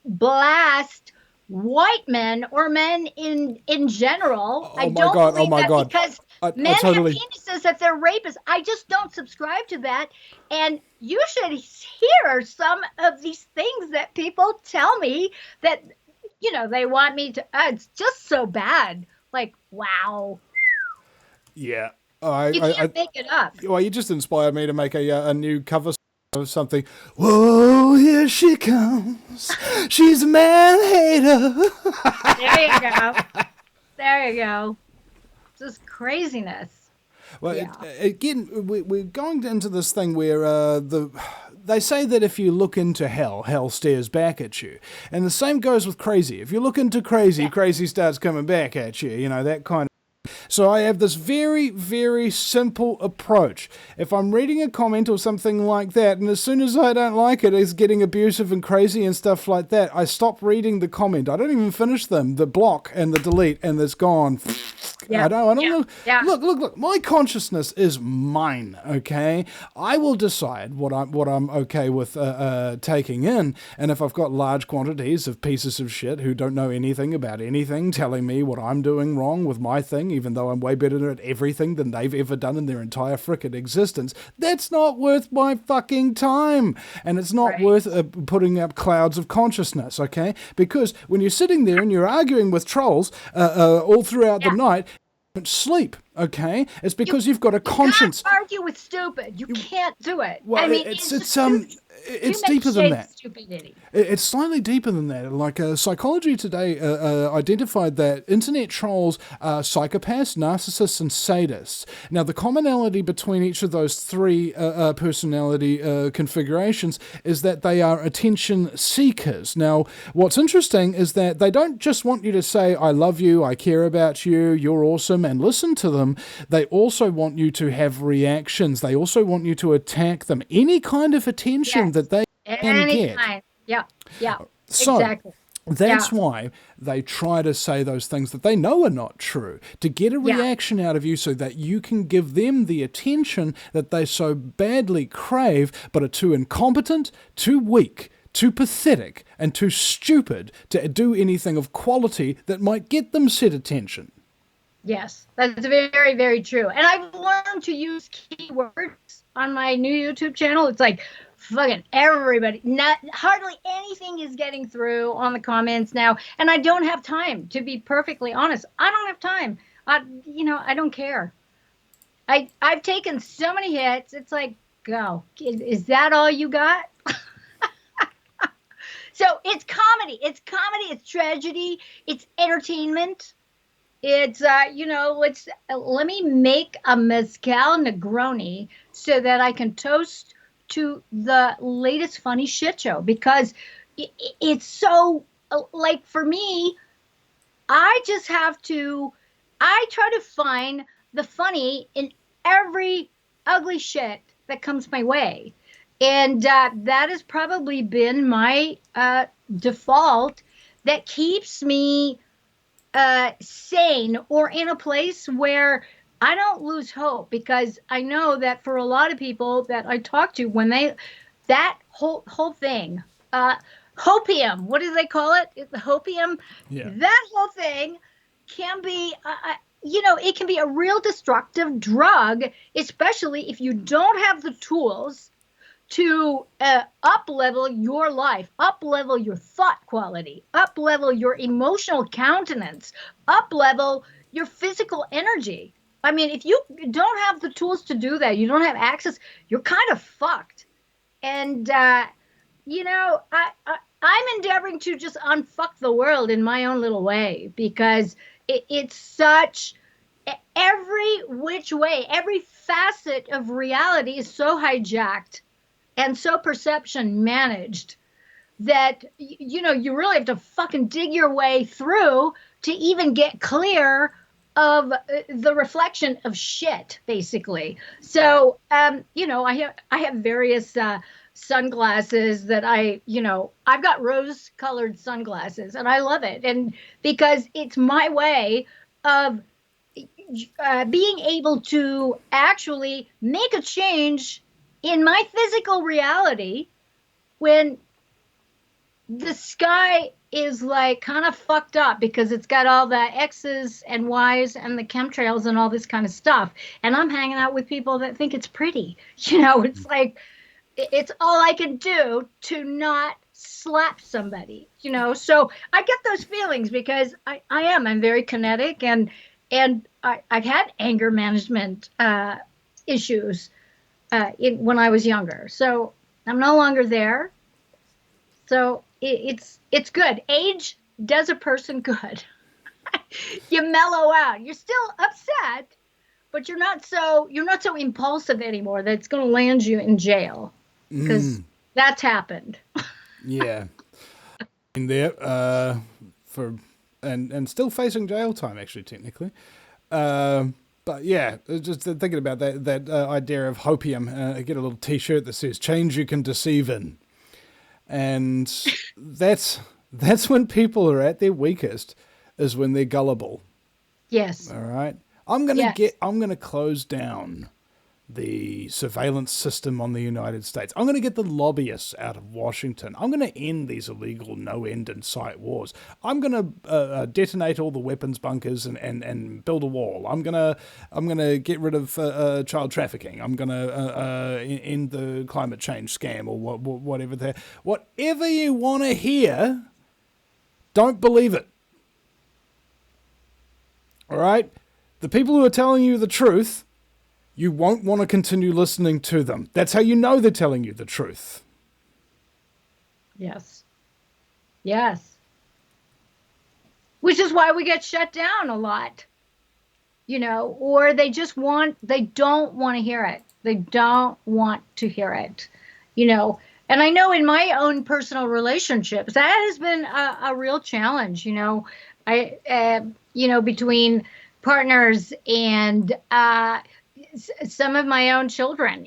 blast white men or men in general. I don't believe that because men have penises if they're rapists. I just don't subscribe to that. And you should hear some of these things that people tell me that they want me to. It's just so bad. Like, wow. Yeah. You can't make it up. Well, you just inspired me to make a new cover of something. Whoa, here she comes. She's a man-hater. There you go. There you go. Just craziness. Well, again, we're going into this thing where they say that if you look into hell stares back at you. And the same goes with crazy. If you look into crazy, crazy starts coming back at you, that kind of. So I have this very, very simple approach. If I'm reading a comment or something like that, and as soon as I don't like it, it's getting abusive and crazy and stuff like that, I stop reading the comment. I don't even finish them. The block and the delete, and it's gone. Yeah. I don't know. Yeah. Look. My consciousness is mine. Okay, I will decide what I'm okay with taking in, and if I've got large quantities of pieces of shit who don't know anything about anything telling me what I'm doing wrong with my thing, even though I'm way better at everything than they've ever done in their entire frickin' existence, that's not worth my fucking time, and it's not worth putting up clouds of consciousness. Okay, because when you're sitting there and you're arguing with trolls all throughout the night. Don't sleep, okay? It's because you've got a conscience. You can't argue with stupid. You can't do it. Well, it's deeper than that. Stupidity. It's slightly deeper than that. Like Psychology Today identified that internet trolls are psychopaths, narcissists, and sadists. Now, the commonality between each of those three personality configurations is that they are attention seekers. Now, what's interesting is that they don't just want you to say, I love you, I care about you, you're awesome, and listen to them. They also want you to have reactions. They also want you to attack them. Any kind of attention that they can get. Yeah, so, exactly. That's why they try to say those things that they know are not true, to get a reaction out of you so that you can give them the attention that they so badly crave, but are too incompetent, too weak too pathetic and too stupid to do anything of quality that might get them said attention. Yes, that's very, very true. And I've learned to use keywords on my new YouTube channel. It's like fucking everybody, hardly anything is getting through on the comments now. And I don't have time, to be perfectly honest. I don't have time. I don't care. I've taken so many hits. It's like, go. Is that all you got? So it's comedy. It's comedy. It's tragedy. It's entertainment. It's, let me make a mezcal Negroni so that I can toast to the latest funny shit show, because it's so, like, for me, I try to find the funny in every ugly shit that comes my way. And that has probably been my default that keeps me sane, or in a place where I don't lose hope, because I know that for a lot of people that I talk to, when that whole thing, Hopium, what do they call it? The Hopium, yeah. That whole thing can be, it can be a real destructive drug, especially if you don't have the tools to up-level your life, up-level your thought quality, up-level your emotional countenance, up-level your physical energy. I mean, if you don't have the tools to do that, you don't have access, you're kind of fucked. And, I'm endeavoring to just unfuck the world in my own little way, because it's such, every which way, every facet of reality is so hijacked and so perception managed that, you really have to fucking dig your way through to even get clear of the reflection of shit, basically. So, I have various sunglasses that I've got rose-colored sunglasses, and I love it. And because it's my way of being able to actually make a change in my physical reality when the sky is like kind of fucked up, because it's got all the X's and Y's and the chemtrails and all this kind of stuff. And I'm hanging out with people that think it's pretty. It's like, it's all I can do to not slap somebody, So I get those feelings because I'm very kinetic, and I've had anger management issues when I was younger. So I'm no longer there. So it's good. Age does a person good. You mellow out. You're still upset, but you're not so impulsive anymore that it's going to land you in jail, because that's happened. Yeah. In there for and still facing jail time, actually, technically. But yeah, just thinking about that idea of Hopium. I get a little T-shirt that says "Change you can deceive in," and that's when people are at their weakest, is when they're gullible. Yes. All right. I'm gonna close down the surveillance system on the United States. I'm going to get the lobbyists out of Washington. I'm going to end these illegal no-end-in-sight wars. I'm going to detonate all the weapons bunkers and build a wall. I'm going to get rid of child trafficking. I'm going to end the climate change scam, or whatever you want to hear. Don't believe it. All right? The people who are telling you the truth, you won't want to continue listening to them. That's how you know they're telling you the truth. Yes. Yes. Which is why we get shut down a lot. Or they don't want to hear it. They don't want to hear it. And I know in my own personal relationships, that has been a real challenge, between partners and some of my own children.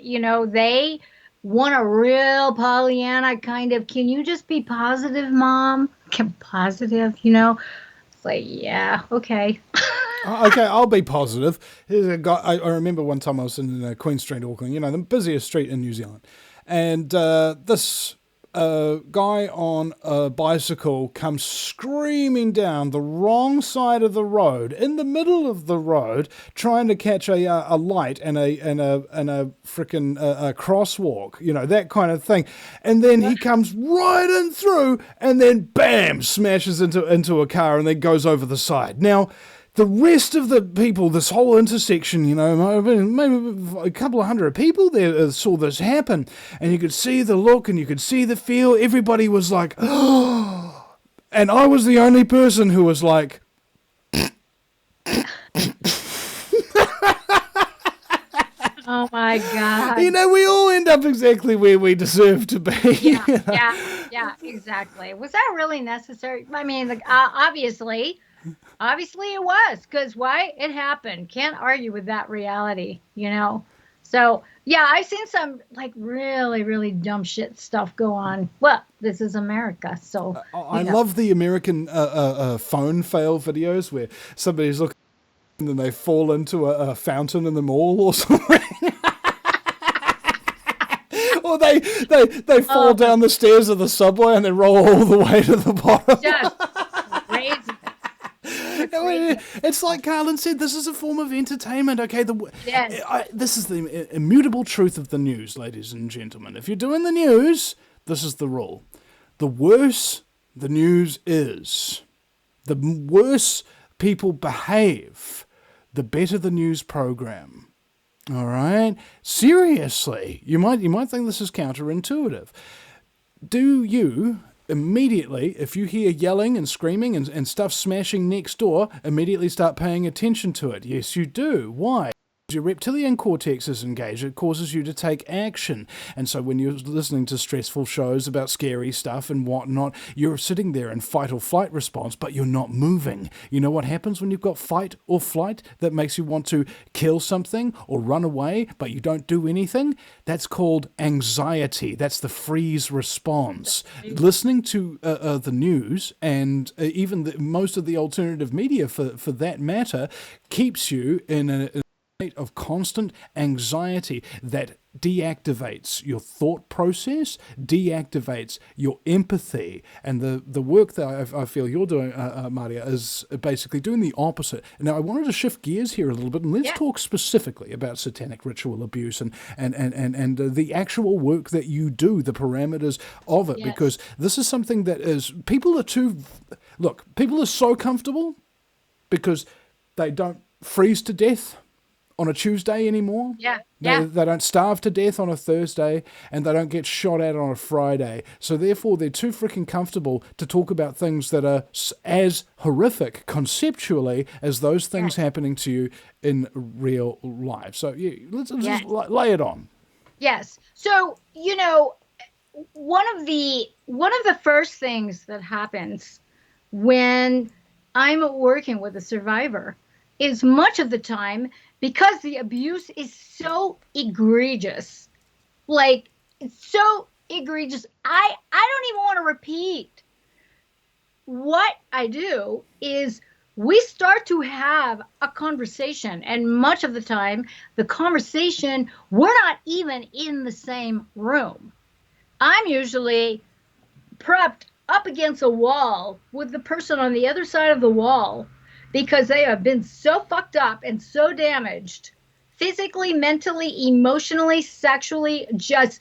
They want a real Pollyanna kind of, can you just be positive, Mom? Positive, It's like, yeah, okay. Okay, I'll be positive. Here's a guy. I remember one time I was in Queen Street, Auckland, the busiest street in New Zealand. And this a guy on a bicycle comes screaming down the wrong side of the road, in the middle of the road, trying to catch a light and a frickin' crosswalk, you know, that kind of thing. And then he comes right in through, and then bam, smashes into a car and then goes over the side. Now, the rest of the people, this whole intersection, you know, maybe a couple of hundred people there saw this happen. And you could see the look and you could see the feel. Everybody was like, oh. And I was the only person who was like, oh my God. You know, we all end up exactly where we deserve to be. Yeah, exactly. Was that really necessary? I mean, obviously it was, because why? It happened. Can't argue with that reality, you know? So, yeah, I've seen some, like, really, really dumb shit stuff go on. Well, this is America, so. I love the American phone fail videos where somebody's looking and then they fall into a fountain in the mall or something. Or they fall down the stairs of the subway and they roll all the way to the bottom. Just crazy. It's like Carlin said, this is a form of entertainment, okay? Yes. This is the immutable truth of the news, ladies and gentlemen. If you're doing the news, this is the rule. The worse the news is, the worse people behave, the better the news program. All right? Seriously, you might think this is counterintuitive. Do you immediately, if you hear yelling and screaming and stuff smashing next door, immediately start paying attention to it? Yes, you do. Why? Your reptilian cortex is engaged. It causes you to take action. And so when you're listening to stressful shows about scary stuff and whatnot, you're sitting there in fight or flight response, but you're not moving. You know what happens when you've got fight or flight that makes you want to kill something or run away, but you don't do anything? That's called anxiety. That's the freeze response. Listening to the news and even most of the alternative media, for that matter, keeps you in a state of constant anxiety that deactivates your thought process, deactivates your empathy. And the work that I feel you're doing, Marja, is basically doing the opposite. Now, I wanted to shift gears here a little bit, and let's talk specifically about satanic ritual abuse and the actual work that you do, the parameters of it, because this is something that is, people are so comfortable because they don't freeze to death on a Tuesday anymore. They don't starve to death on a Thursday, and they don't get shot at on a Friday. So therefore, they're too freaking comfortable to talk about things that are as horrific conceptually as those things happening to you in real life. So let's just lay it on. Yes. So, you know, one of the first things that happens when I'm working with a survivor is much of the time, because the abuse is so egregious, like, it's so egregious, I don't even want to repeat. What I do is we start to have a conversation, and much of the time, the conversation, we're not even in the same room. I'm usually propped up against a wall with the person on the other side of the wall, because they have been so fucked up and so damaged, physically, mentally, emotionally, sexually, just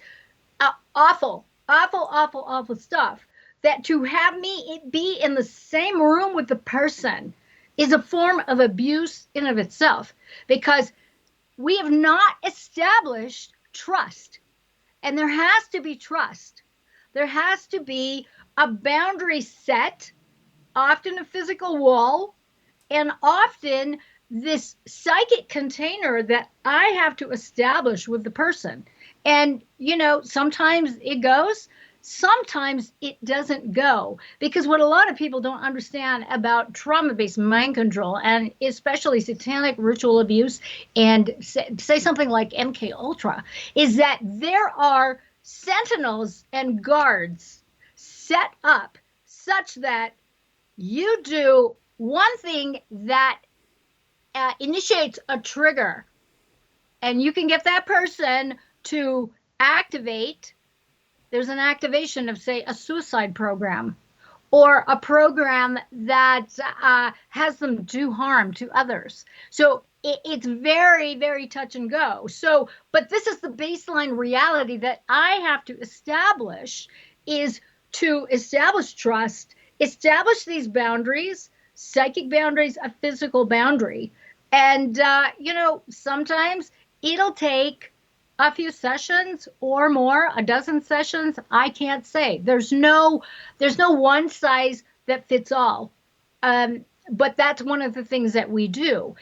awful stuff, that to have me be in the same room with the person is a form of abuse in of itself, because we have not established trust. And there has to be trust. There has to be a boundary set, often a physical wall, and often this psychic container that I have to establish with the person. And, you know, sometimes it goes, sometimes it doesn't go. Because what a lot of people don't understand about trauma-based mind control, and especially satanic ritual abuse, and say something like MK Ultra, is that there are sentinels and guards set up such that you do one thing that initiates a trigger, and you can get that person to activate there's an activation of, say, a suicide program or a program that has them do harm to others. So it's very, very touch and go. So, but this is the baseline reality that I have to establish, is to establish trust, establish these boundaries, psychic boundaries, a physical boundary. And, sometimes it'll take a few sessions or more, a dozen sessions. I can't say. There's no one size that fits all. But that's one of the things that we do.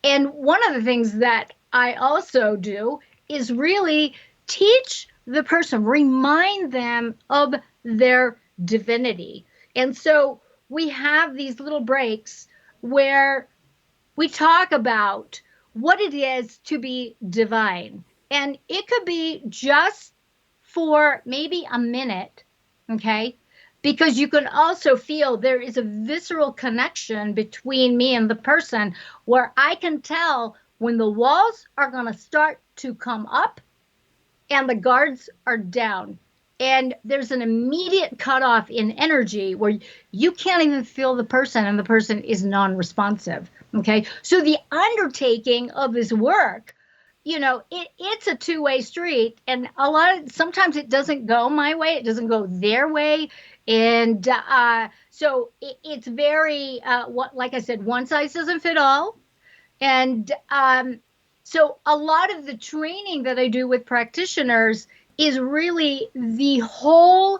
And one of the things that I also do is really teach the person, remind them of their divinity. And so we have these little breaks where we talk about what it is to be divine. And it could be just for maybe a minute, okay? Because you can also feel there is a visceral connection between me and the person, where I can tell when the walls are going to start to come up and the guards are down. And there's an immediate cutoff in energy where you can't even feel the person and the person is non-responsive. Okay. So the undertaking of this work, it's a two-way street, and sometimes it doesn't go my way. It doesn't go their way. And so it's very, like I said, one size doesn't fit all. And so a lot of the training that I do with practitioners is really the whole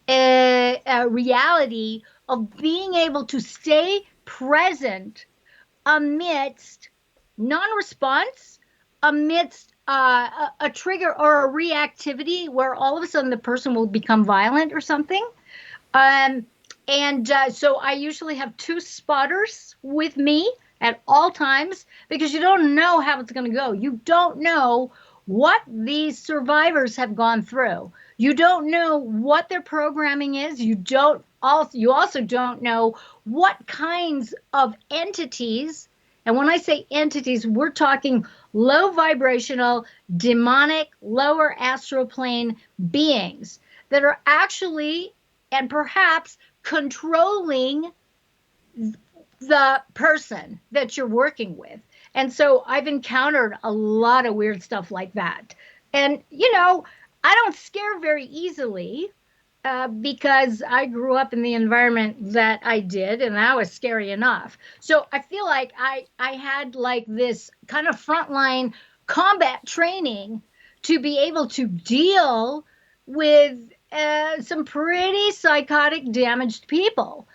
reality of being able to stay present amidst non-response, amidst a trigger or a reactivity where all of a sudden the person will become violent or something. So I usually have 2 spotters with me at all times, because you don't know how it's going to go. You don't know what these survivors have gone through. You don't know what their programming is. You also don't know what kinds of entities, and when I say entities, we're talking low vibrational, demonic, lower astral plane beings that are actually and perhaps controlling the person that you're working with. And so I've encountered a lot of weird stuff like that. And, I don't scare very easily because I grew up in the environment that I did, and that was scary enough. So I feel like I had like this kind of frontline combat training to be able to deal with some pretty psychotic, damaged people.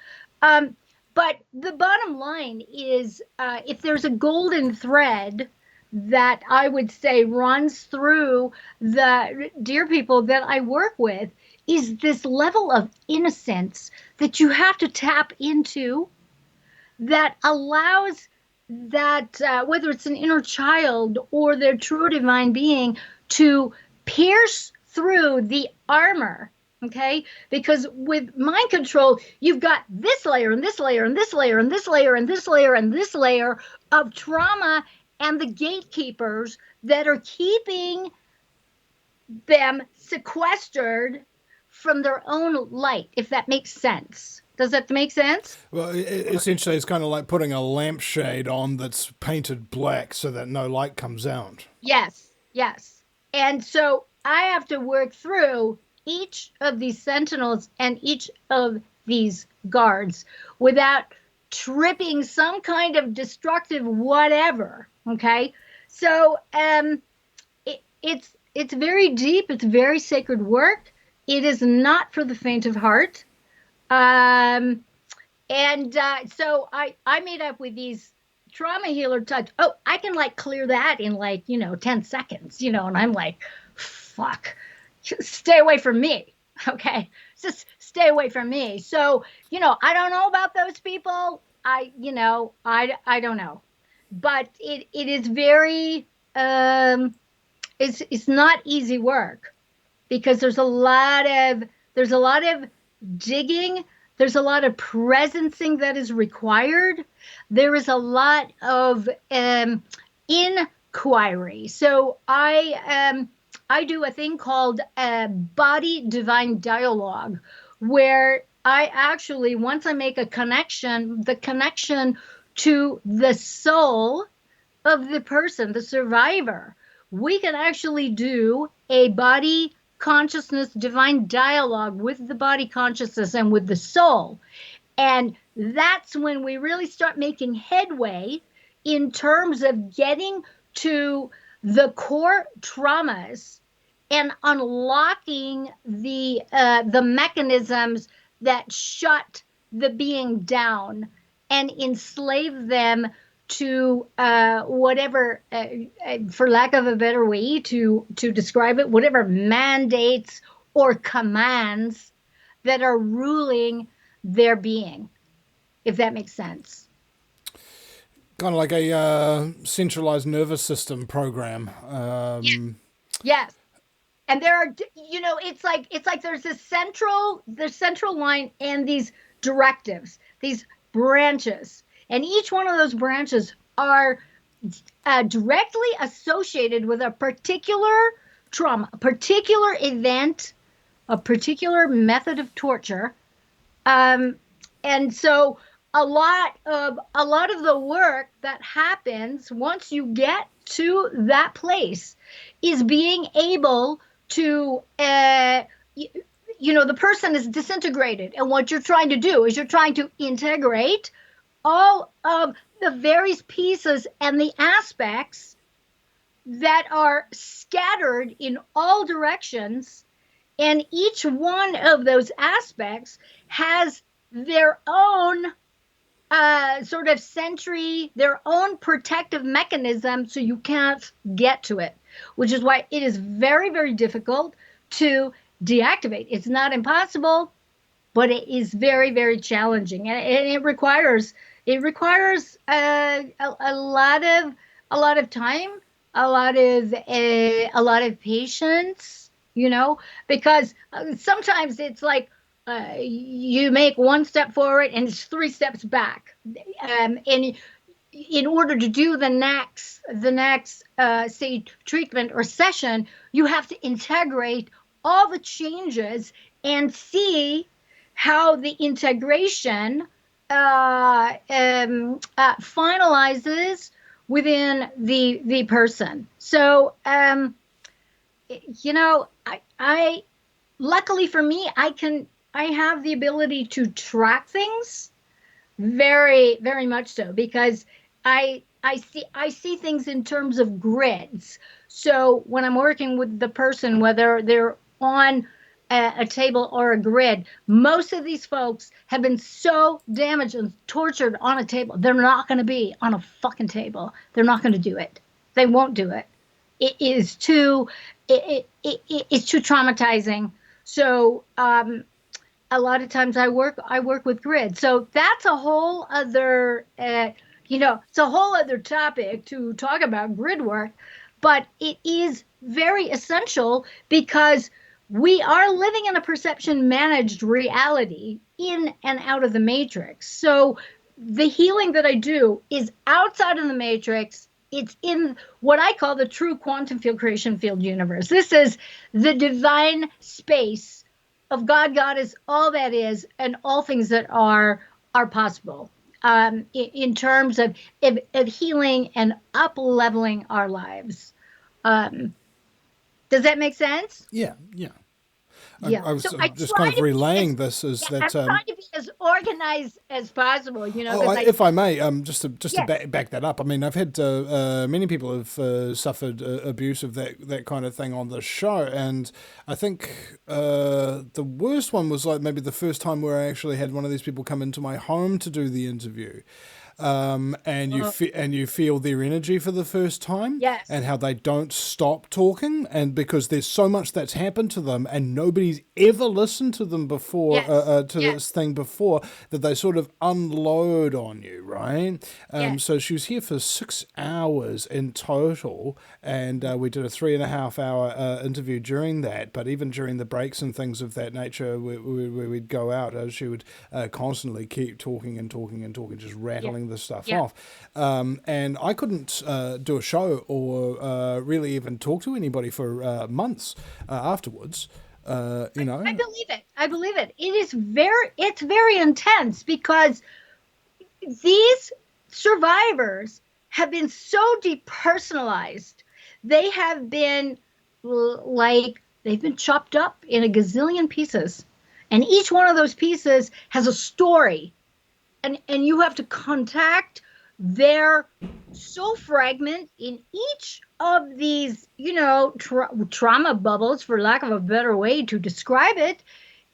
But the bottom line is, if there's a golden thread that I would say runs through the dear people that I work with, is this level of innocence that you have to tap into, that allows that, whether it's an inner child or their true divine being, to pierce through the armor. Okay, because with mind control, you've got this layer and this layer and this layer and this layer and this layer and this layer of trauma and the gatekeepers that are keeping them sequestered from their own light, if that makes sense. Does that make sense? Well, essentially, it's kind of like putting a lampshade on that's painted black so that no light comes out. Yes, yes. And so I have to work through each of these sentinels and each of these guards without tripping some kind of destructive whatever. Okay, so it's very deep. It's very sacred work. It is not for the faint of heart. So I made up with these trauma healer types. Oh, I can clear that in 10 seconds, and I'm like, fuck. Stay away from me. Okay. Just stay away from me. So, I don't know about those people. I don't know, but it is very, it's not easy work, because there's a lot of digging. There's a lot of presencing that is required. There is a lot of inquiry. So I do a thing called a body divine dialogue, where I actually, once I make a connection, the connection to the soul of the person, the survivor, we can actually do a body consciousness divine dialogue with the body consciousness and with the soul. And that's when we really start making headway in terms of getting to the core traumas and unlocking the mechanisms that shut the being down and enslave them to whatever, for lack of a better way to describe it, whatever mandates or commands that are ruling their being, if that makes sense. Kind of like a centralized nervous system program. Yes. And there are, it's like there's the central line and these directives, these branches, and each one of those branches are directly associated with a particular trauma, a particular event, a particular method of torture. And so a lot of the work that happens once you get to that place is being able to, the person is disintegrated. And what you're trying to do is you're trying to integrate all of the various pieces and the aspects that are scattered in all directions. And each one of those aspects has their own sort of sentry, their own protective mechanism, so you can't get to it, which is why it is very, very difficult to deactivate. It's not impossible, but it is very, very challenging, and it requires a lot of time, a lot of patience, because sometimes it's like you make one step forward and it's 3 steps back, and in order to do the next say treatment or session, you have to integrate all the changes and see how the integration finalizes within the person. So I luckily for me, I have the ability to track things very, very much so, because I see things in terms of grids. So when I'm working with the person, whether they're on a table or a grid, most of these folks have been so damaged and tortured on a table, they're not going to be on a fucking table. They're not going to do it. They won't do it. It's too traumatizing. So a lot of times I work with grid. So that's a whole other it's a whole other topic to talk about, grid work, but it is very essential because we are living in a perception managed reality in and out of the matrix. So the healing that I do is outside of the matrix. It's in what I call the true quantum field creation field universe. This is the divine space of God, Goddess, all that is, and all things that are possible in terms of healing and up-leveling our lives. Does that make sense? Yeah. I was So just kind of relaying this as that. I'm trying to be as organized as possible, if I may, just to back that up. I mean, I've had many people have suffered abuse of that kind of thing on the show, and I think the worst one was like maybe the first time where I actually had one of these people come into my home to do the interview. And you feel their energy for the first time, yes, and how they don't stop talking, and because there's so much that's happened to them, and nobody's ever listened to them before, this thing before, that they sort of unload on you, right? So she was here for 6 hours in total, and we did a 3.5 hour interview during that. But even during the breaks and things of that nature, where we'd go out, she would constantly keep talking and talking and talking, just rattling fighting this stuff off. And I couldn't do a show or really even talk to anybody for months afterwards. I believe it. I believe it. It's very intense because these survivors have been so depersonalized. They have been they've been chopped up in a gazillion pieces. And each one of those pieces has a story. And you have to contact their soul fragment in each of these, trauma bubbles, for lack of a better way to describe it,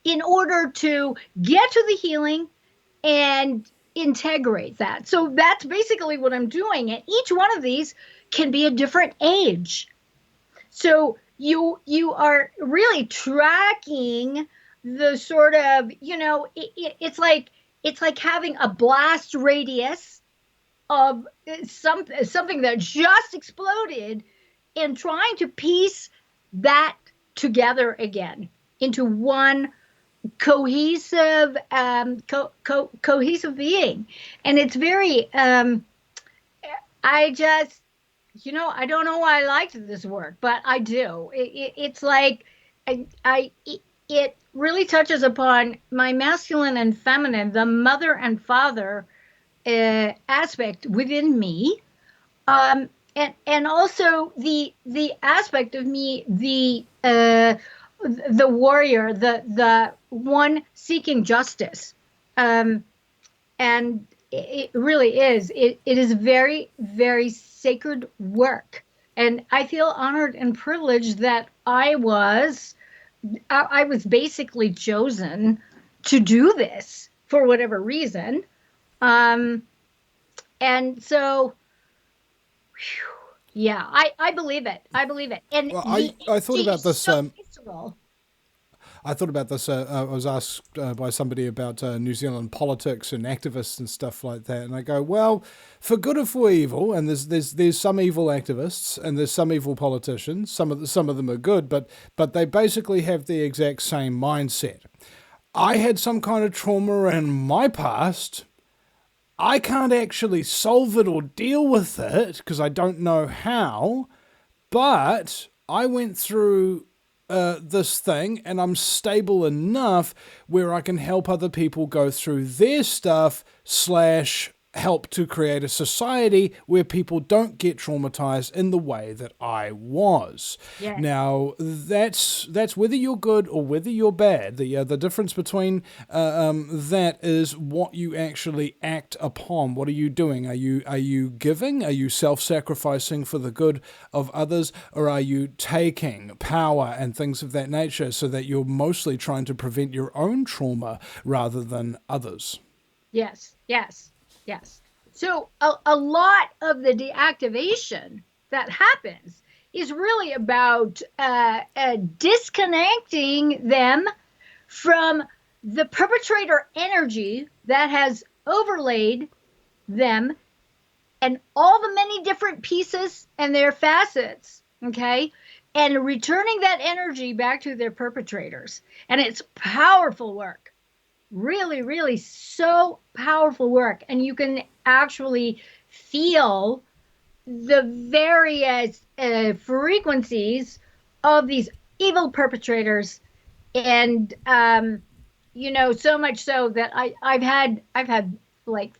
in order to get to the healing and integrate that. So that's basically what I'm doing. And each one of these can be a different age. So you are really tracking the sort of, it's like having a blast radius of something that just exploded and trying to piece that together again into one cohesive cohesive being. And it's very I just I don't know why I liked this work, but I do. It's like it really touches upon my masculine and feminine, the mother and father aspect within me, and also the aspect of me, the warrior, the one seeking justice, and it really is. It is very, very sacred work, and I feel honored and privileged that I was basically chosen to do this for whatever reason. And so, yeah, I believe it. I believe it. And well, I thought about this. I thought about this. I was asked by somebody about New Zealand politics and activists and stuff like that, and I go, well, for good or for evil, and there's some evil activists and there's some evil politicians. Some of them are good, but they basically have the exact same mindset. I had some kind of trauma in my past. I can't actually solve it or deal with it because I don't know how, but I went through this thing and I'm stable enough where I can help other people go through their stuff / help to create a society where people don't get traumatized in the way that I was. Yes. Now, that's whether you're good or whether you're bad. The difference between that is what you actually act upon. What are you doing? Are you giving? Are you self-sacrificing for the good of others? Or are you taking power and things of that nature so that you're mostly trying to prevent your own trauma rather than others? Yes, yes. Yes. So a lot of the deactivation that happens is really about disconnecting them from the perpetrator energy that has overlaid them and all the many different pieces and their facets, okay? And returning that energy back to their perpetrators. And it's powerful work. Really, really so powerful work. And you can actually feel the various frequencies of these evil perpetrators. And, so much so that I've had like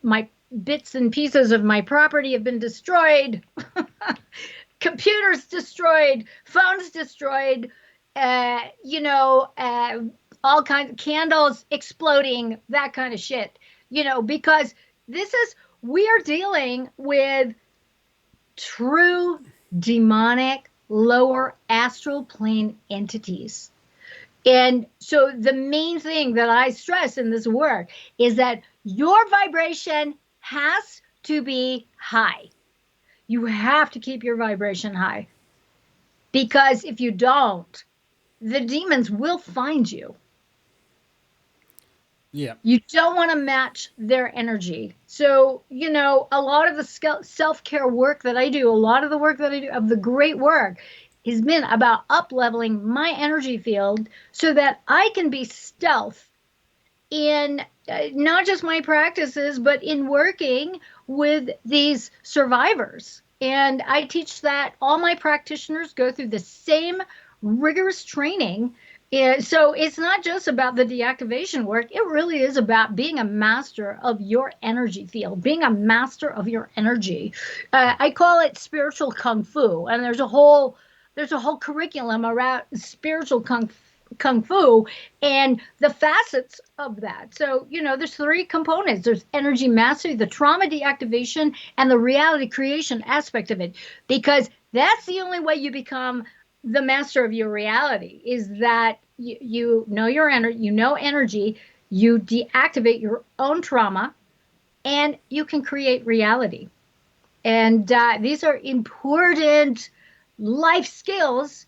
my bits and pieces of my property have been destroyed, computers destroyed, phones destroyed, all kinds of candles exploding, that kind of shit, because we are dealing with true demonic lower astral plane entities. And so the main thing that I stress in this work is that your vibration has to be high. You have to keep your vibration high, because if you don't, the demons will find you. Yeah. You don't want to match their energy. So, a lot of the self-care work that I do, a lot of the work that I do, of the great work, has been about up-leveling my energy field so that I can be stealth in not just my practices, but in working with these survivors. And I teach that all my practitioners go through the same rigorous training. So it's not just about the deactivation work. It really is about being a master of your energy field, being a master of your energy. I call it spiritual kung fu, and there's a whole curriculum around spiritual kung fu and the facets of that. So, there's three components. There's energy mastery, the trauma deactivation, and the reality creation aspect of it, because that's the only way you become the master of your reality, is that you know your energy, energy, you deactivate your own trauma, and you can create reality. And these are important life skills.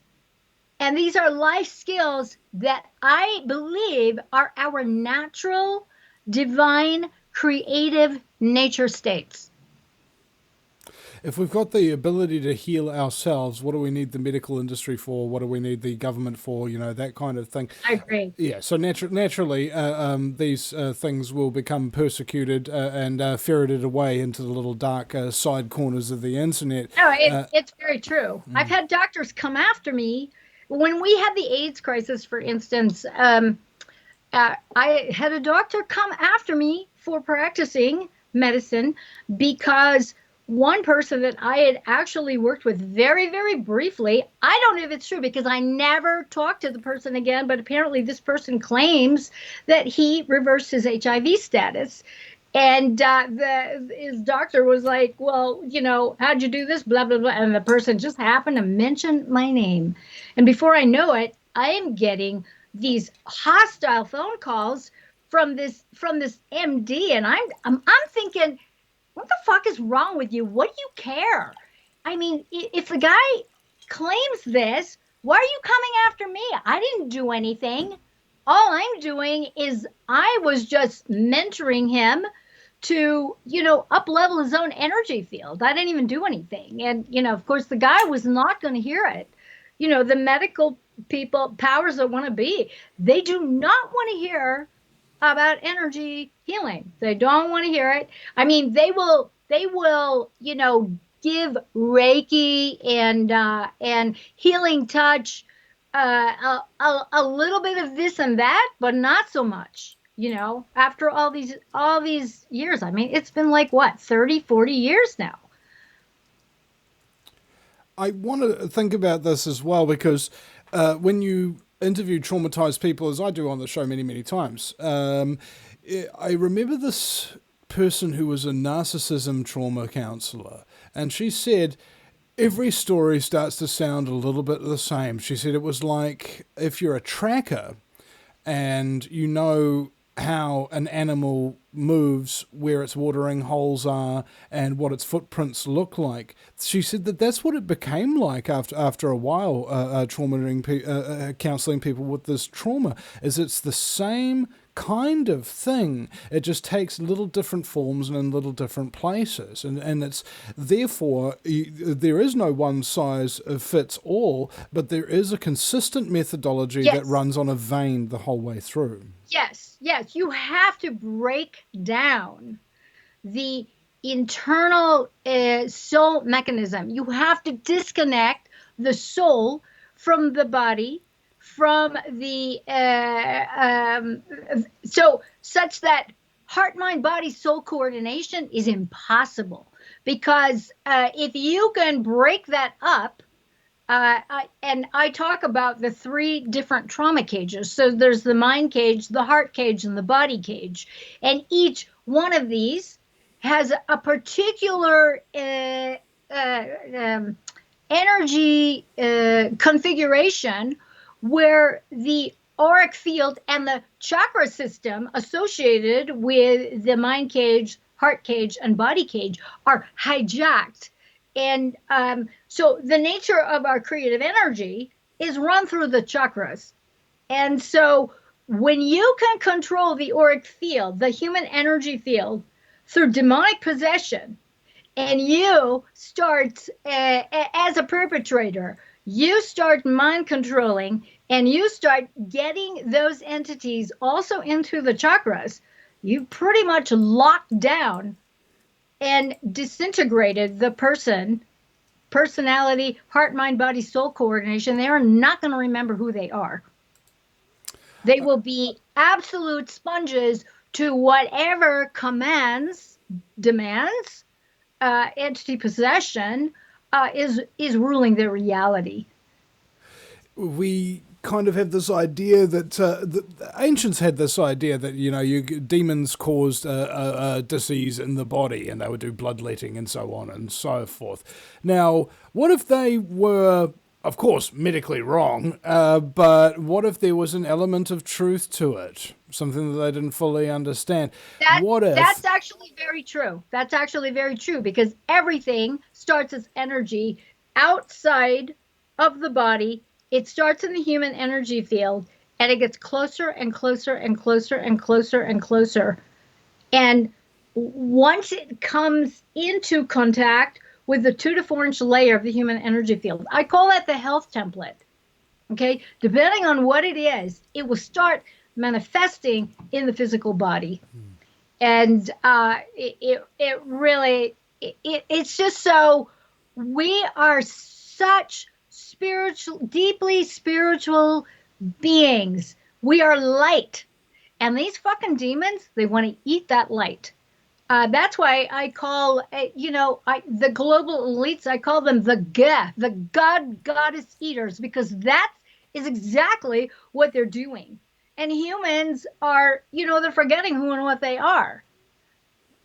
And these are life skills that I believe are our natural, divine, creative nature states. If we've got the ability to heal ourselves, what do we need the medical industry for? What do we need the government for? That kind of thing. I agree. Yeah, so naturally, these things will become persecuted and ferreted away into the little dark side corners of the internet. No, it's very true. I've had doctors come after me. When we had the AIDS crisis, for instance, I had a doctor come after me for practicing medicine because one person that I had actually worked with very, very briefly, I don't know if it's true because I never talked to the person again, but apparently this person claims that he reversed his HIV status. And his doctor was like, well, how'd you do this? Blah, blah, blah. And the person just happened to mention my name. And before I know it, I am getting these hostile phone calls from this MD. And I'm thinking, what the fuck is wrong with you? What do you care? I mean, if the guy claims this, why are you coming after me? I didn't do anything. All I'm doing is I was just mentoring him to, up level his own energy field. I didn't even do anything. And, of course, the guy was not going to hear it. The medical people, powers that want to be, they do not want to hear about energy healing. They don't want to hear it. I mean, they will, give Reiki and healing touch, a little bit of this and that, but not so much, after all these years. I mean, it's been like what, 30, 40 years now. I want to think about this as well, because when you interview traumatized people, as I do on the show many, many times, I remember this person who was a narcissism trauma counselor, and she said every story starts to sound a little bit the same. She said it was like if you're a tracker and you know how an animal moves, where its watering holes are, and what its footprints look like. She said that's what it became like after a while, counseling people with this trauma, is it's the same kind of thing. It just takes little different forms and in little different places. And it's therefore, there is no one size fits all, but there is a consistent methodology that runs on a vein the whole way through. Yes. You have to break down the internal soul mechanism. You have to disconnect the soul from the body, from the such that heart, mind, body, soul coordination is impossible. Because if you can break that up, and I talk about the three different trauma cages. So there's the mind cage, the heart cage, and the body cage. And each one of these has a particular energy configuration where the auric field and the chakra system associated with the mind cage, heart cage, and body cage are hijacked. And so the nature of our creative energy is run through the chakras. And so when you can control the auric field, the human energy field, through demonic possession, and you start, as a perpetrator, you start mind controlling and you start getting those entities also into the chakras, you pretty much locked down and disintegrated the personality, heart, mind, body, soul coordination. They are not going to remember who they are. They will be absolute sponges to whatever commands, demands, entity possession is ruling their reality. We kind of have this idea that the ancients had this idea that, you know, demons caused a disease in the body, and they would do bloodletting and so on and so forth. Now, what if they were, of course, medically wrong, but what if there was an element of truth to it? Something that they didn't fully understand. That's actually very true. That's actually very true, because everything starts as energy outside of the body. It starts in the human energy field, and it gets closer and closer and closer and closer and closer. And once it comes into contact with the 2 to 4 inch layer of the human energy field, I call that the health template. Okay, depending on what it is, it will start manifesting in the physical body. And it really, it's just so, we are such deeply spiritual beings. We are light. And these fucking demons, they want to eat that light. That's why I call, the global elites, I call them the goddess eaters, because that is exactly what they're doing. And humans are, they're forgetting who and what they are.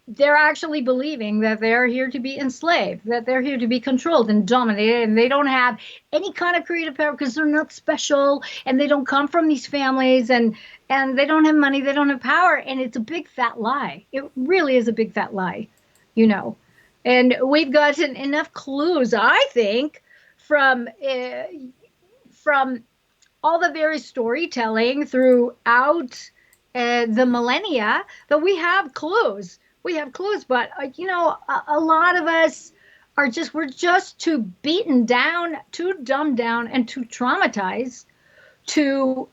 They're actually believing that they're here to be enslaved, that they're here to be controlled and dominated, and they don't have any kind of creative power because they're not special, and they don't come from these families, and they don't have money, they don't have power, and it's a big fat lie. It really is a big fat lie, And we've gotten enough clues, I think, from all the various storytelling throughout the millennia, that we have clues. We have clues, but a lot of us we're just too beaten down, too dumbed down, and too traumatized to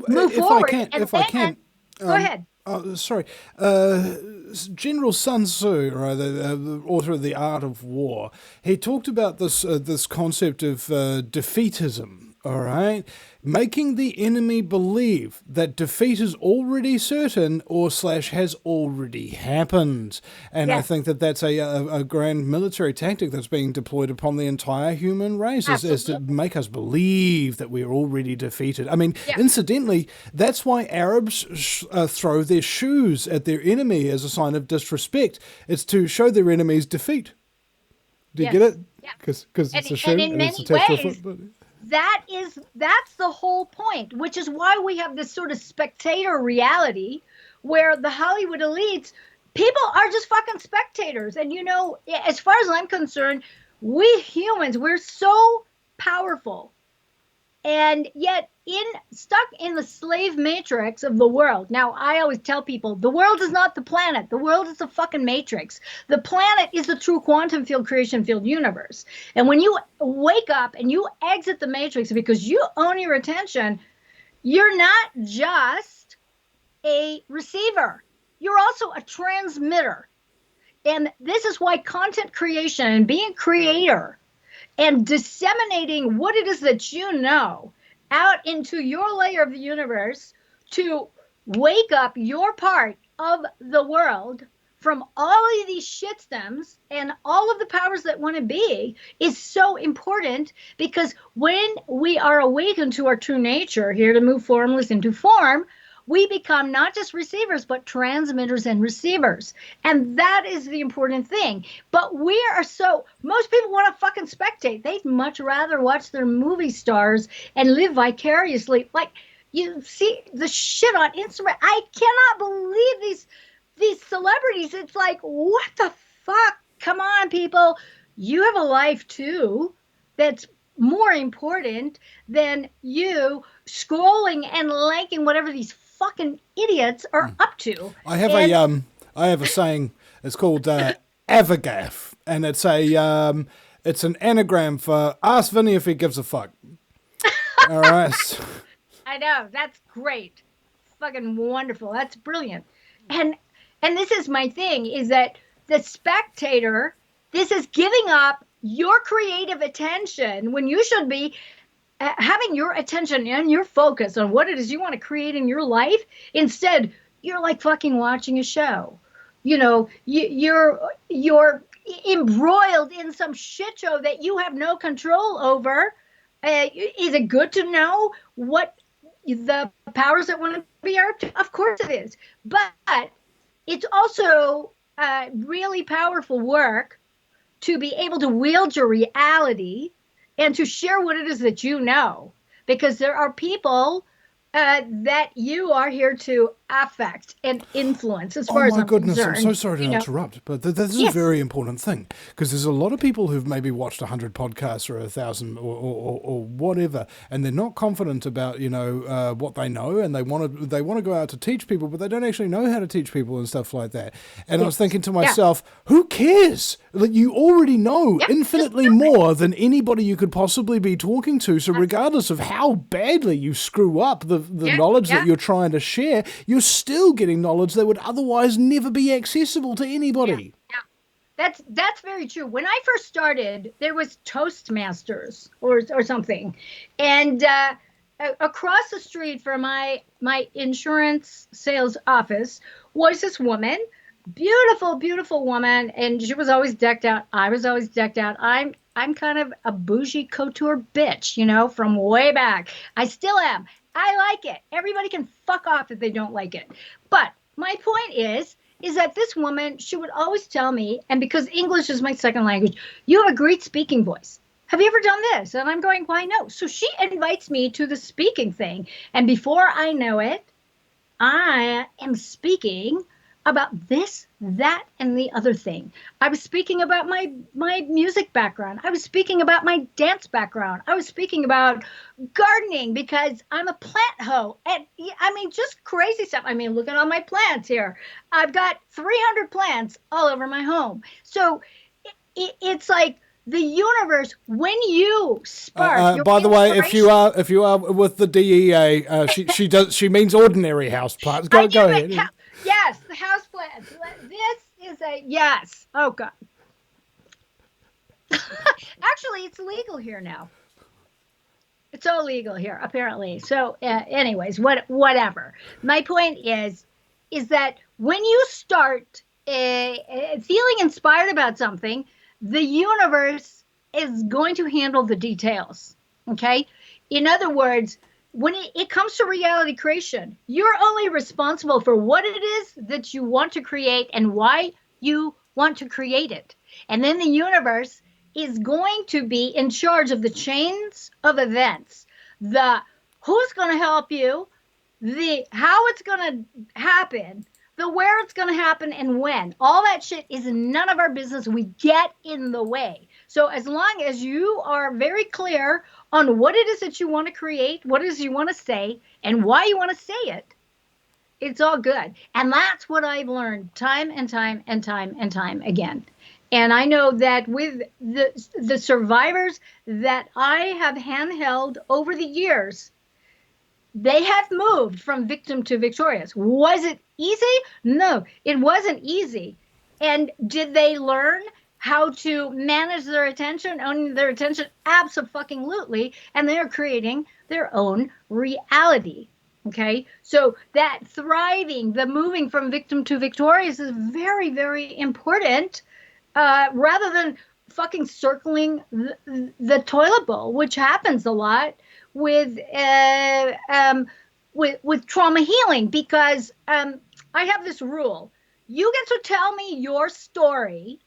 move forward. Go ahead. Sorry. General Sun Tzu, right, the author of The Art of War, he talked about this concept of defeatism. All right, making the enemy believe that defeat is already certain or / has already happened. And I think that's a grand military tactic that's being deployed upon the entire human race, is to make us believe that we're already defeated. I mean, incidentally, that's why Arabs throw their shoes at their enemy as a sign of disrespect. It's to show their enemies defeat. Do you get it? Because it's a shoe and it's attached to a foot. But that's the whole point, which is why we have this sort of spectator reality where the Hollywood elites, people are just fucking spectators. And as far as I'm concerned, we humans, we're so powerful, and yet stuck in the slave matrix of the world. Now, I always tell people, the world is not the planet. The world is the fucking matrix. The planet is the true quantum field, creation field universe. And when you wake up and you exit the matrix because you own your attention, you're not just a receiver. You're also a transmitter. And this is why content creation and being a creator and disseminating what it is that you know out into your layer of the universe to wake up your part of the world from all of these shit stems and all of the powers that want to be is so important, because when we are awakened to our true nature, here to move formless into form, we become not just receivers, but transmitters and receivers. And that is the important thing. But most people want to fucking spectate. They'd much rather watch their movie stars and live vicariously. Like, you see the shit on Instagram. I cannot believe these celebrities. It's like, what the fuck? Come on, people. You have a life too that's more important than you scrolling and liking whatever these fucking idiots are up to. I have a saying. It's called avagaff, and it's an anagram for ask Vinny if he gives a fuck. All right. I know. That's great. Fucking wonderful. That's brilliant. And this is my thing, is that the spectator, this is giving up your creative attention when you should be having your attention and your focus on what it is you want to create in your life. Instead, you're like fucking watching a show. You know, you're embroiled in some shit show that you have no control over. Is it good to know what the powers that want to be are up to? Of course it is. But it's also really powerful work to be able to wield your reality and to share what it is that you know. Because there are people that you are here to affect and influence, as far as I'm concerned. Oh my goodness, I'm so sorry to interrupt, but this is a very important thing, because there's a lot of people who've maybe watched 100 podcasts or 1,000 or whatever, and they're not confident about, what they know, and they want to go out to teach people, but they don't actually know how to teach people and stuff like that. And I was thinking to myself, who cares? Like, you already know infinitely more than anybody you could possibly be talking to, so regardless of how badly you screw up the knowledge that you're trying to share, you're still getting knowledge that would otherwise never be accessible to anybody. That's very true. When I first started, there was Toastmasters or something, and across the street from my insurance sales office was this woman, beautiful woman, and she was always decked out. I was always decked out. I'm kind of a bougie couture bitch, from way back. I still am. I like it. Everybody can fuck off if they don't like it. But my point is that this woman, she would always tell me, and because English is my second language, you have a great speaking voice. Have you ever done this? And I'm going, why no? So she invites me to the speaking thing. And before I know it, I am speaking about this, that, and the other thing. I was speaking about my music background. I was speaking about my dance background. I was speaking about gardening because I'm a plant hoe. And I mean, just crazy stuff. I mean, look at all my plants here. I've got 300 plants all over my home. So it's like the universe, when you spark. By the way, if you are with the DEA, she means ordinary house plants. Go ahead. Yes, the house plants. This is a yes. Oh God. Actually, it's legal here now. It's all legal here, apparently. So, anyways, whatever. My point is that when you start feeling inspired about something, the universe is going to handle the details. Okay. In other words, when it comes to reality creation, you're only responsible for what it is that you want to create and why you want to create it. And then the universe is going to be in charge of the chains of events, the who's going to help you, the how it's going to happen, the where it's going to happen and when. All that shit is none of our business. We get in the way. So as long as you are very clear on what it is that you want to create, what it is you want to say, and why you want to say it, it's all good. And that's what I've learned time and time and time and time again. And I know that with the survivors that I have handheld over the years, they have moved from victim to victorious. Was it easy? No, it wasn't easy. And did they learn how to manage their attention, own their attention? Absolutely. And they're creating their own reality. Okay. So that thriving, the moving from victim to victorious is very, very important, rather than fucking circling the toilet bowl, which happens a lot with trauma healing, because I have this rule. You get to tell me your story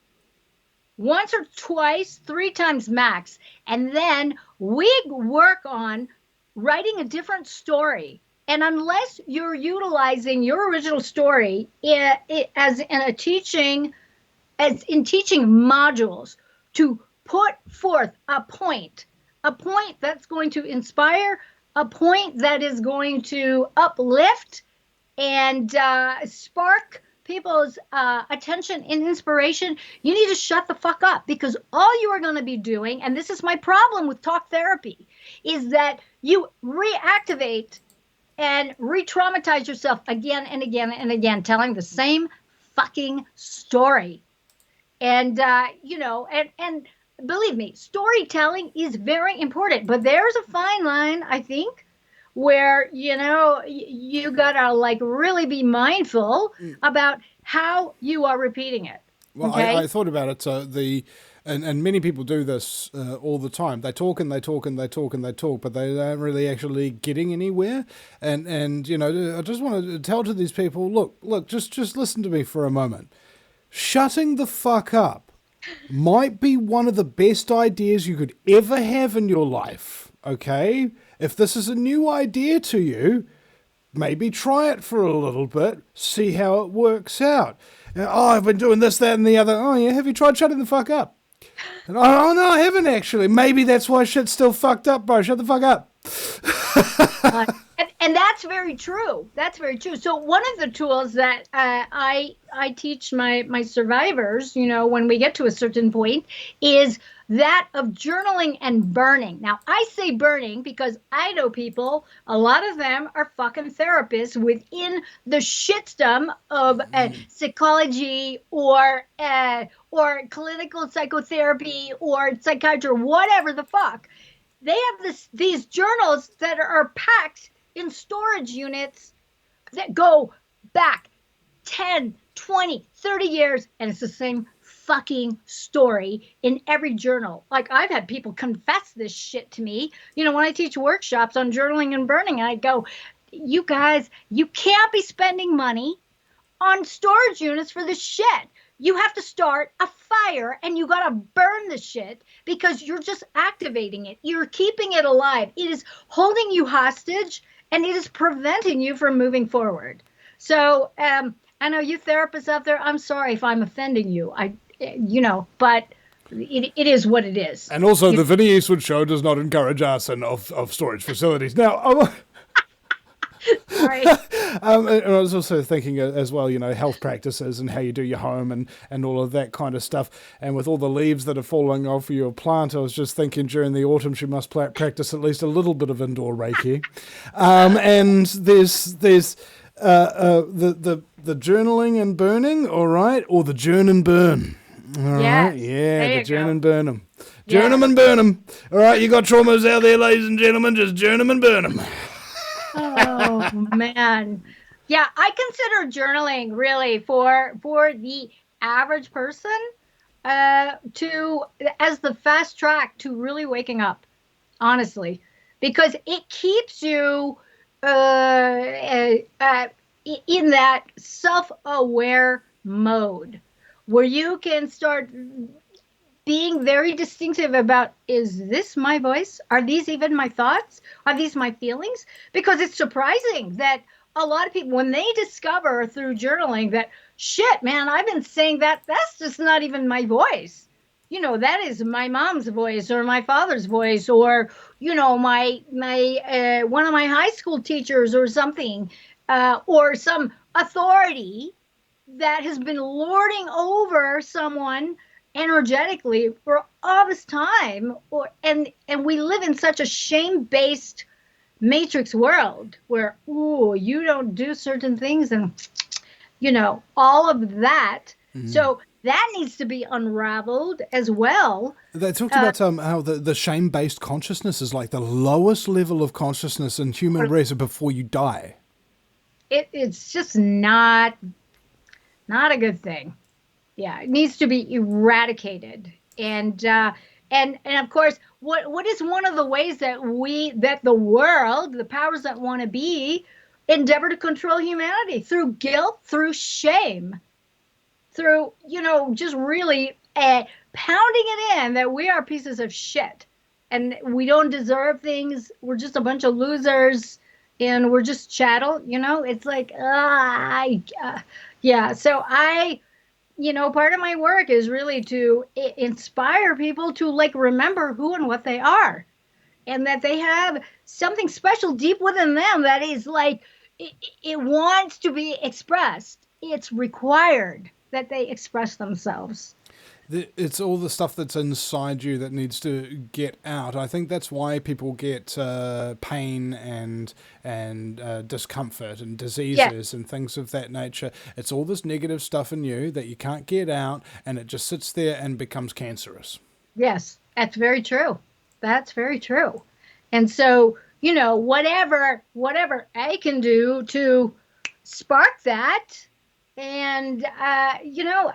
once or twice, 3 times max, and then we work on writing a different story. And unless you're utilizing your original story as in teaching modules to put forth a point that's going to inspire, a point that is going to uplift and spark people's attention and inspiration, you need to shut the fuck up, because all you are going to be doing, and this is my problem with talk therapy, is that you reactivate and re-traumatize yourself again and again and again, telling the same fucking story. And, and believe me, storytelling is very important, but there's a fine line, I think, where, you gotta like really be mindful about how you are repeating it. Well, okay? I thought about it. And many people do this all the time. They talk and they talk and they talk and they talk, but they aren't really actually getting anywhere. And I just want to tell to these people, look, just listen to me for a moment. Shutting the fuck up might be one of the best ideas you could ever have in your life, okay? If this is a new idea to you, maybe try it for a little bit, see how it works out. Oh, I've been doing this, that, and the other. Oh, yeah, have you tried shutting the fuck up? And, oh, no, I haven't actually. Maybe that's why shit's still fucked up, bro. Shut the fuck up. And that's very true. That's very true. So one of the tools that I teach my survivors, when we get to a certain point, is that of journaling and burning. Now, I say burning because I know people, a lot of them are fucking therapists within the shitstorm of psychology or clinical psychotherapy or psychiatry, whatever the fuck. They have these journals that are packed in storage units that go back 10, 20, 30 years, and it's the same fucking story in every journal. Like, I've had people confess this shit to me. When I teach workshops on journaling and burning, I go, you guys, you can't be spending money on storage units for this shit. You have to start a fire and you got to burn the shit, because you're just activating it. You're keeping it alive. It is holding you hostage, and it is preventing you from moving forward. So I know you therapists out there, I'm sorry if I'm offending you. But it is what it is. And also, the Vinny Eastwood show does not encourage arson of storage facilities. Now, Right. And I was also thinking as well, health practices and how you do your home and all of that kind of stuff. And with all the leaves that are falling off your plant, I was just thinking during the autumn she must practice at least a little bit of indoor Reiki. And there's the journaling and burning, all right, or the journ and burn. All right, yeah, the journ and burn them. Journ them and burn them. All right, you got traumas out there, ladies and gentlemen, just journ them and burn them. Oh, man. Yeah, I consider journaling really for the average person as the fast track to really waking up, honestly, because it keeps you in that self-aware mode where you can start being very distinctive about, is this my voice? Are these even my thoughts? Are these my feelings? Because it's surprising that a lot of people, when they discover through journaling that, shit, man, I've been saying that's just not even my voice. That is my mom's voice or my father's voice, or, my one of my high school teachers or something, or some authority that has been lording over someone energetically for all this time, and we live in such a shame-based matrix world where, you don't do certain things, and all of that. So that needs to be unraveled as well. They talked about how the shame-based consciousness is like the lowest level of consciousness in human race before you die. It's just not a good thing. Yeah, it needs to be eradicated. And of course, what is one of the ways that the world, the powers that want to be, endeavor to control humanity? Through guilt, through shame, through, just really pounding it in that we are pieces of shit and we don't deserve things. We're just a bunch of losers and we're just chattel, It's like, yeah. So part of my work is really to inspire people to remember who and what they are, and that they have something special deep within them that is it wants to be expressed. it's required that they express themselves. It's all the stuff that's inside you that needs to get out. I think that's why people get pain and discomfort and diseases and things of that nature. It's all this negative stuff in you that you can't get out, and it just sits there and becomes cancerous. Yes, that's very true. That's very true. And so, you know, whatever I can do to spark that, and you know,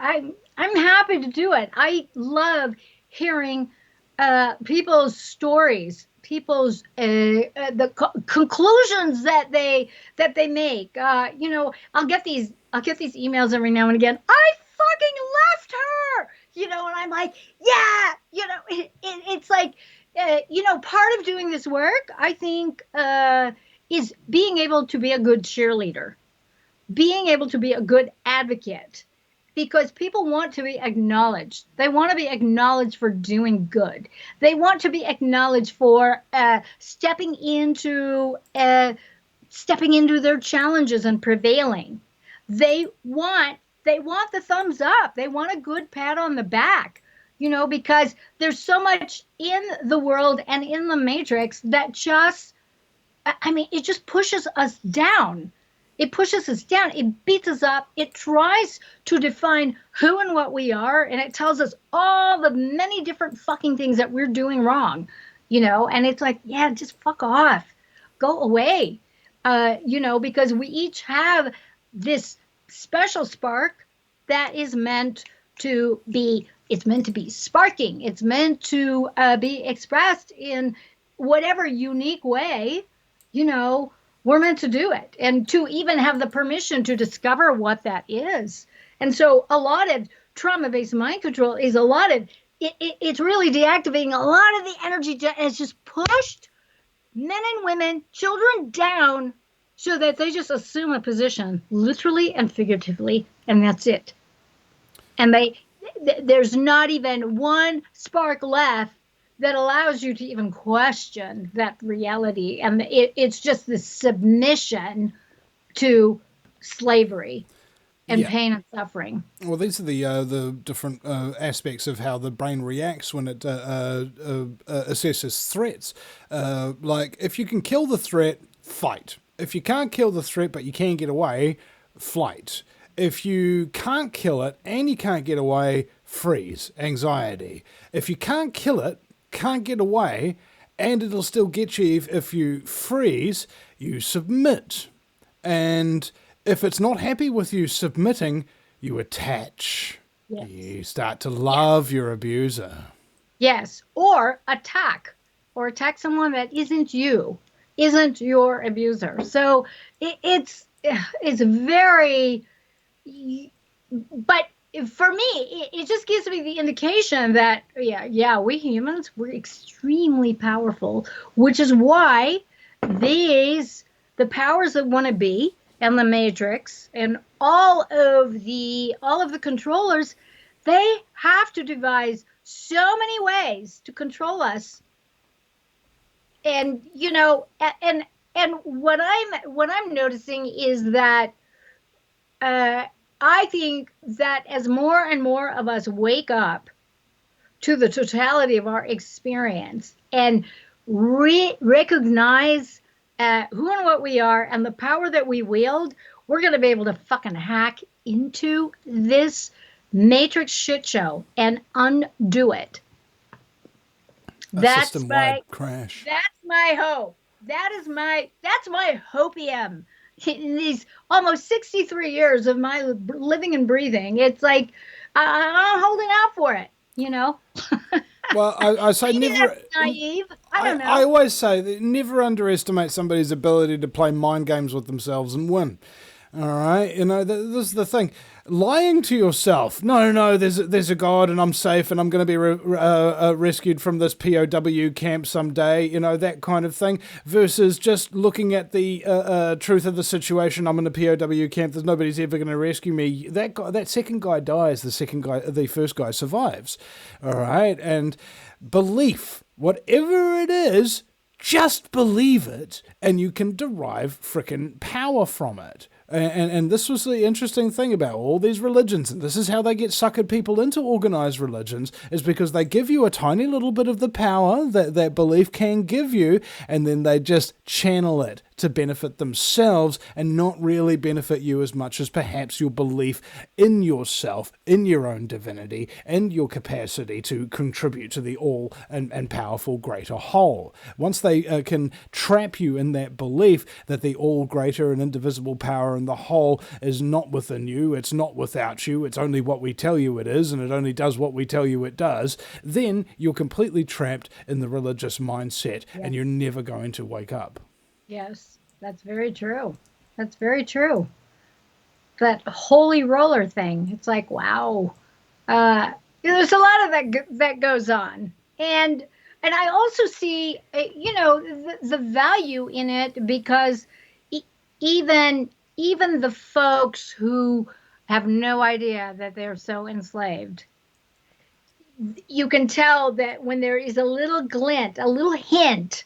I'm happy to do it. I love hearing people's stories, people's conclusions that they make. You know, I'll get these emails every now and again. I fucking left her, you know, and I'm like, yeah, you know, it's like, you know, part of doing this work, I think, is being able to be a good cheerleader, being able to be a good advocate, because people want to be acknowledged. They want to be acknowledged for doing good. They want to be acknowledged for stepping into their challenges and prevailing. They want the thumbs up. They want a good pat on the back, you know, because there's so much in the world and in the matrix that just, I mean, it just pushes us down. It pushes us down. It beats us up. It tries to define who and what we are. And it tells us all the many different fucking things that we're doing wrong, you know, and it's like, yeah, just fuck off. Go away, you know, because we each have this special spark that is meant to be, it's meant to be sparking. It's meant to be expressed in whatever unique way, you know, we're meant to do it, and to even have the permission to discover what that is. And so a lot of trauma-based mind control is a lot of, it's really deactivating a lot of the energy that has just pushed men and women, children down, so that they just assume a position, literally and figuratively, and that's it. And there's not even one spark left that allows you to even question that reality. And it's just the submission to slavery and pain and suffering. Well, these are the different aspects of how the brain reacts when it assesses threats. Like, if you can kill the threat, fight. If you can't kill the threat but you can get away, flight. If you can't kill it and you can't get away, freeze, anxiety. If you can't kill it, can't get away, and it'll still get you if you freeze, you submit. And if it's not happy with you submitting, you attach. Yes. You start to love your abuser. Yes, or attack someone that isn't you, isn't your abuser. So it's very, but for me, it just gives me the indication that, we humans, we're extremely powerful, which is why the powers that want to be, and the matrix, and all of the controllers, they have to devise so many ways to control us. And, you know, and what I'm noticing is that, I think that as more and more of us wake up to the totality of our experience and recognize who and what we are and the power that we wield, we're going to be able to fucking hack into this matrix shit show and undo it. That's system-wide crash. That's my hope. That's my hopium. In these almost 63 years of my living and breathing, it's like I'm holding out for it, you know. Well, I say never. Naive. I don't know. I always say that never underestimate somebody's ability to play mind games with themselves and win. All right, you know, this is the thing. Lying to yourself, no, there's a God and I'm safe and I'm going to be rescued from this POW camp someday, you know, that kind of thing, versus just looking at the truth of the situation. I'm in a POW camp. There's nobody's ever going to rescue me. That second guy dies. The first guy survives. All right, and belief, whatever it is, just believe it, and you can derive frickin' power from it. And this was the interesting thing about all these religions, and this is how they get suckered people into organized religions, is because they give you a tiny little bit of the power that that belief can give you, and then they just channel it to benefit themselves and not really benefit you as much as perhaps your belief in yourself, in your own divinity, and your capacity to contribute to the all and powerful greater whole. Once they can trap you in that belief that the all greater and indivisible power in the whole is not within you, it's not without you, it's only what we tell you it is, and it only does what we tell you it does, then you're completely trapped in the religious mindset, and you're never going to wake up. Yes, that's very true. That's very true. That holy roller thing. It's like, wow. There's a lot of that goes on. And I also see, the value in it, because even the folks who have no idea that they're so enslaved, you can tell that when there is a little glint, a little hint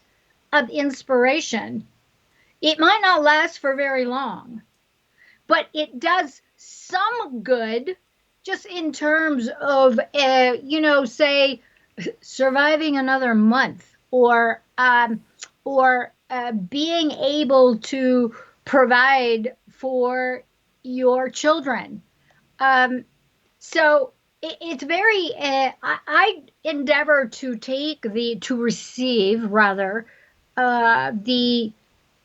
of inspiration, it might not last for very long, but it does some good, just in terms of, say, surviving another month, or being able to provide for your children. So it's very, I endeavor to receive rather, the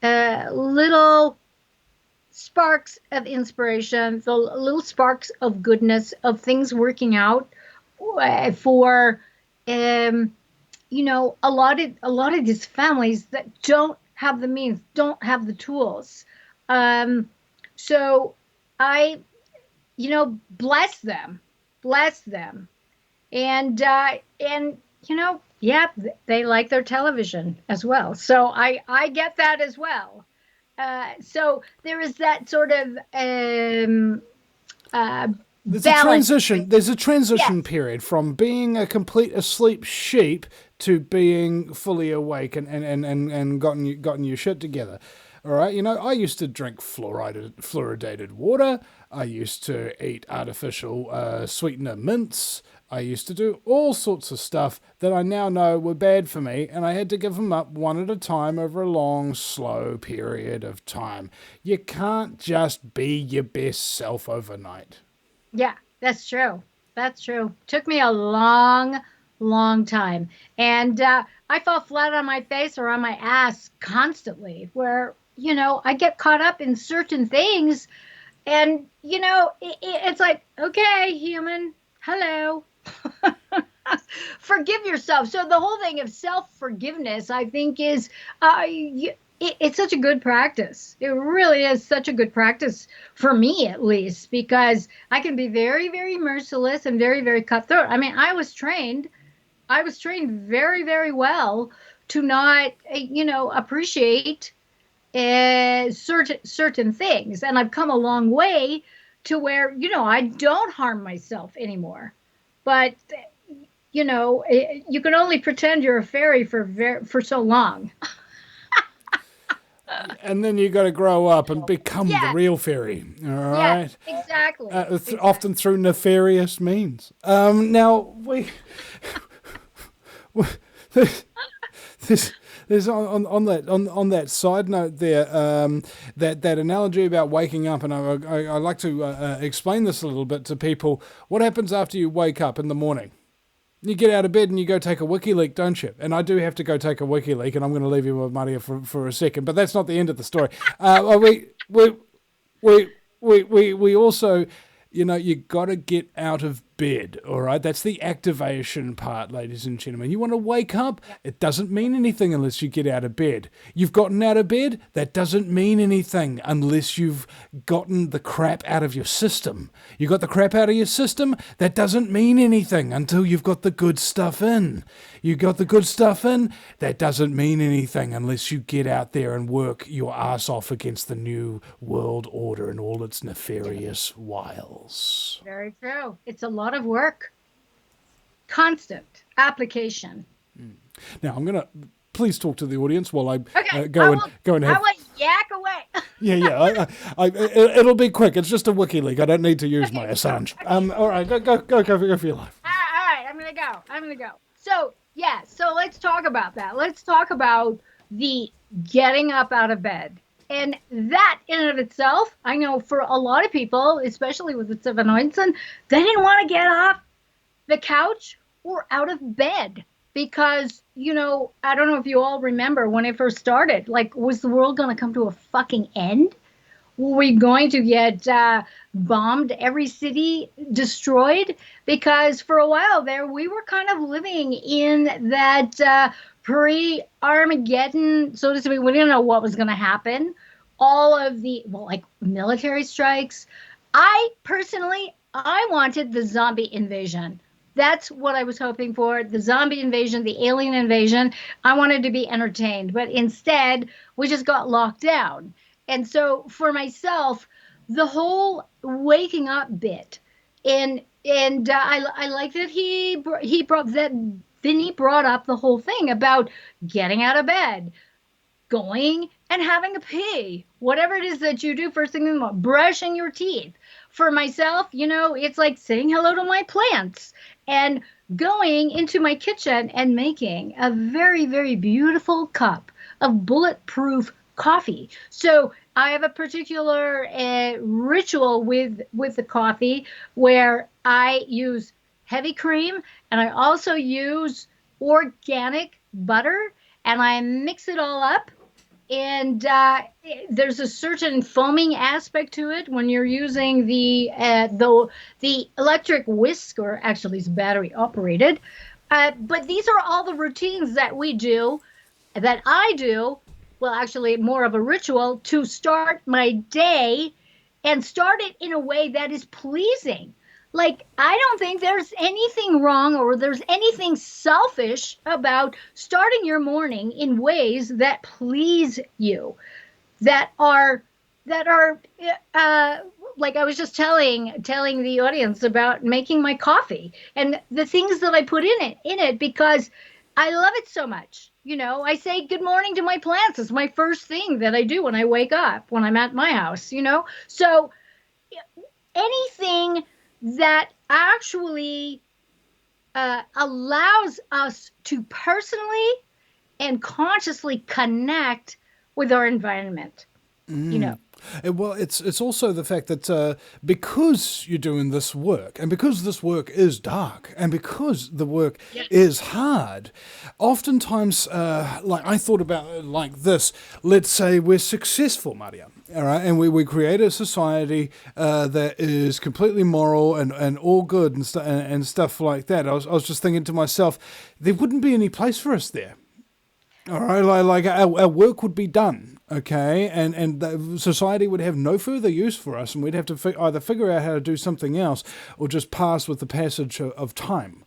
little sparks of inspiration, the little sparks of goodness, of things working out for, a lot of these families that don't have the means, don't have the tools. So I, bless them, and they like their television as well. So I get that as well. So there is that sort of there's balance. There's a transition period from being a complete asleep sheep to being fully awake and gotten your shit together. All right, I used to drink fluoridated water. I used to eat artificial sweetener mints. I used to do all sorts of stuff that I now know were bad for me, and I had to give them up one at a time over a long, slow period of time. You can't just be your best self overnight. Yeah, that's true. That's true. Took me a long, long time. And I fall flat on my face or on my ass constantly, where, I get caught up in certain things. And, it's like, okay, human, hello. Forgive yourself. So the whole thing of self-forgiveness, I think, is it's such a good practice. It really is such a good practice for me, at least, because I can be very, very merciless and very, very cutthroat. I mean, I was trained very, very well to not, appreciate certain things. And I've come a long way to where, I don't harm myself anymore. But, you can only pretend you're a fairy for so long. And then you got to grow up and become the real fairy. All right. Yeah, exactly. Often through nefarious means. Now there's on that side note there, that analogy about waking up, and I like to explain this a little bit to people. What happens after you wake up in the morning? You get out of bed and you go take a wiki leak, don't you? And I do have to go take a wiki leak, and I'm going to leave you with Marja for a second, but that's not the end of the story. We also, you got to get out of bed, all right? That's the activation part, ladies and gentlemen. You want to wake up? It doesn't mean anything unless you get out of bed. You've gotten out of bed? That doesn't mean anything unless you've gotten the crap out of your system. You got the crap out of your system? That doesn't mean anything until you've got the good stuff in. You got the good stuff in? That doesn't mean anything unless you get out there and work your ass off against the new world order and all its nefarious wiles. Very true. It's a lot of work. Constant application. Now, I'm going to please talk to the audience while I Okay, go and have. I will yak away. Yeah. It'll be quick. It's just a WikiLeaks. I don't need to use my Assange. All right, go for your life. All right, I'm gonna go. So yeah, so let's talk about that. Let's talk about the getting up out of bed. And that in and of itself, I know for a lot of people, especially with the Seven Oinson, they didn't want to get off the couch or out of bed because, I don't know if you all remember when it first started, like, was the world going to come to a fucking end? Were we going to get bombed, every city destroyed? Because for a while there, we were kind of living in that pre-Armageddon, so to speak. We didn't know what was going to happen. All of the, military strikes. I wanted the zombie invasion. That's what I was hoping for. The zombie invasion, the alien invasion. I wanted to be entertained. But instead, we just got locked down. And so for myself, the whole waking up bit, and I like that Vinny brought up the whole thing about getting out of bed, going and having a pee, whatever it is that you do first thing in the morning, brushing your teeth. For myself, it's like saying hello to my plants and going into my kitchen and making a very, very beautiful cup of bulletproof coffee. So I have a particular ritual with the coffee where I use heavy cream and I also use organic butter and I mix it all up. And there's a certain foaming aspect to it when you're using the electric whisk, or actually it's battery operated. But these are all the routines that I do. Well, actually more of a ritual to start my day and start it in a way that is pleasing. Like, I don't think there's anything wrong or there's anything selfish about starting your morning in ways that please you, that are like I was just telling the audience about making my coffee and the things that I put in it because I love it so much. I say good morning to my plants. It's my first thing that I do when I wake up, when I'm at my house, So anything that actually allows us to personally and consciously connect with our environment, Well, it's also the fact that because you're doing this work, and because this work is dark, and because the work is hard, oftentimes, like I thought about it like this, let's say we're successful, Marja, all right, and we create a society that is completely moral and all good and stuff like that. I was just thinking to myself, there wouldn't be any place for us there. All right, like our work would be done, okay, and the society would have no further use for us, and we'd have to either figure out how to do something else or just pass with the passage of time,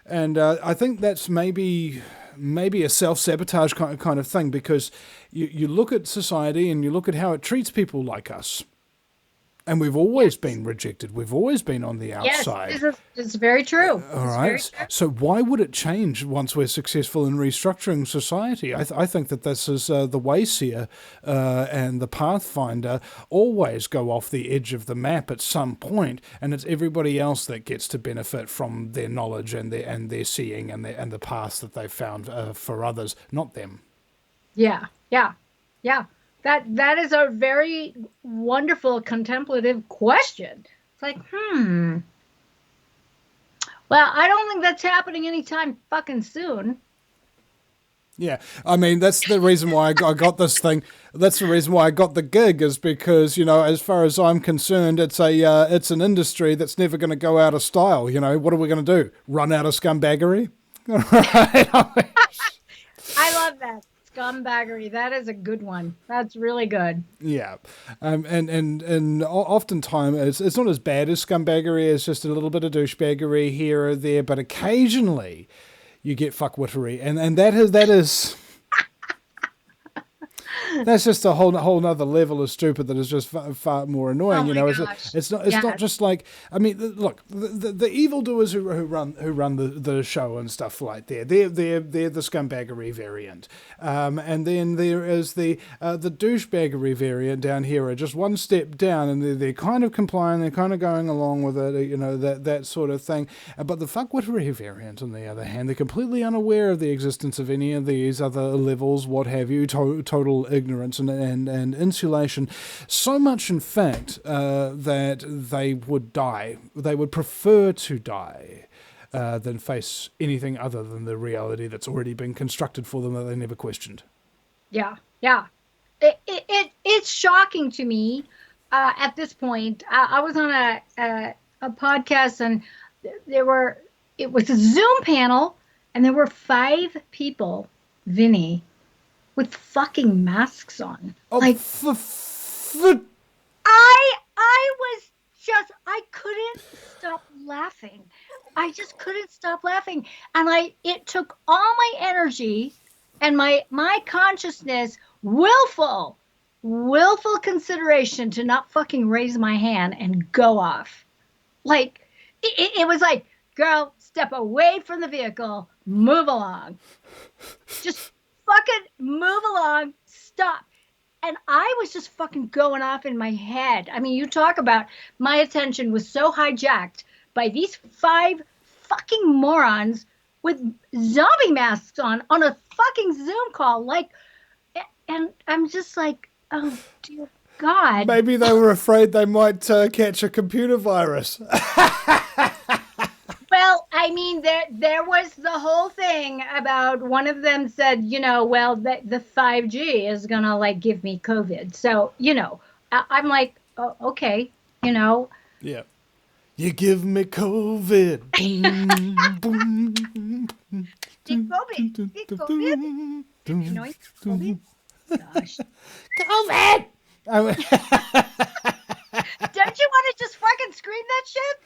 And I think that's maybe a self-sabotage kind of thing, because you look at society and you look at how it treats people like us. And we've always been rejected. We've always been on the outside. Yes, it's very true. All right. So why would it change once we're successful in restructuring society? I think that this is the Wayseer and the Pathfinder always go off the edge of the map at some point, and it's everybody else that gets to benefit from their knowledge and their seeing and the paths that they've found for others, not them. Yeah. That is a very wonderful contemplative question. It's like, Well, I don't think that's happening anytime fucking soon. Yeah, I mean, that's the reason why I got this thing. That's the reason why I got the gig, is because, as far as I'm concerned, it's an industry that's never going to go out of style. What are we going to do? Run out of scumbaggery? Right? I love that. Scumbaggery. That is a good one. That's really good. Yeah. And oftentimes it's not as bad as scumbaggery. It's just a little bit of douchebaggery here or there, but occasionally you get fuckwittery. And that is that's just a whole nother level of stupid that is just far more annoying. Oh, you know, gosh. it's not just like, I mean, look, the evildoers who run the show and stuff like that, they're the scumbaggery variant, and then there is the douchebaggery variant down here, are just one step down, and they're kind of complying, they're kind of going along with it, you know, that sort of thing. But the fuckwittery variant, on the other hand, they're completely unaware of the existence of any of these other levels, what have you, total ignorance and insulation. So much, in fact, that they would die. They would prefer to die than face anything other than the reality that's already been constructed for them that they never questioned. Yeah. It's shocking to me at this point. I was on a podcast, and it was a Zoom panel, and there were 5 people, Vinny, with fucking masks on. Oh, like, I couldn't stop laughing. I just couldn't stop laughing. And it took all my energy and my consciousness, willful consideration to not fucking raise my hand and go off. Like, it was like, girl, step away from the vehicle, move along. Just fucking move along, stop. And I was just fucking going off in my head. I mean, you talk about my attention was so hijacked by these 5 fucking morons with zombie masks on a fucking Zoom call. Like, and I'm just like, oh, dear God. Maybe they were afraid they might catch a computer virus. Well, I mean, there was the whole thing about, one of them said, you know, well, the 5G is going to, like, give me COVID. So, you know, I'm like, oh, okay, you know. Yeah. You give me COVID. Boom, boom. Did COVID? Did you know COVID? Gosh. COVID! Don't you want to just fucking scream that shit?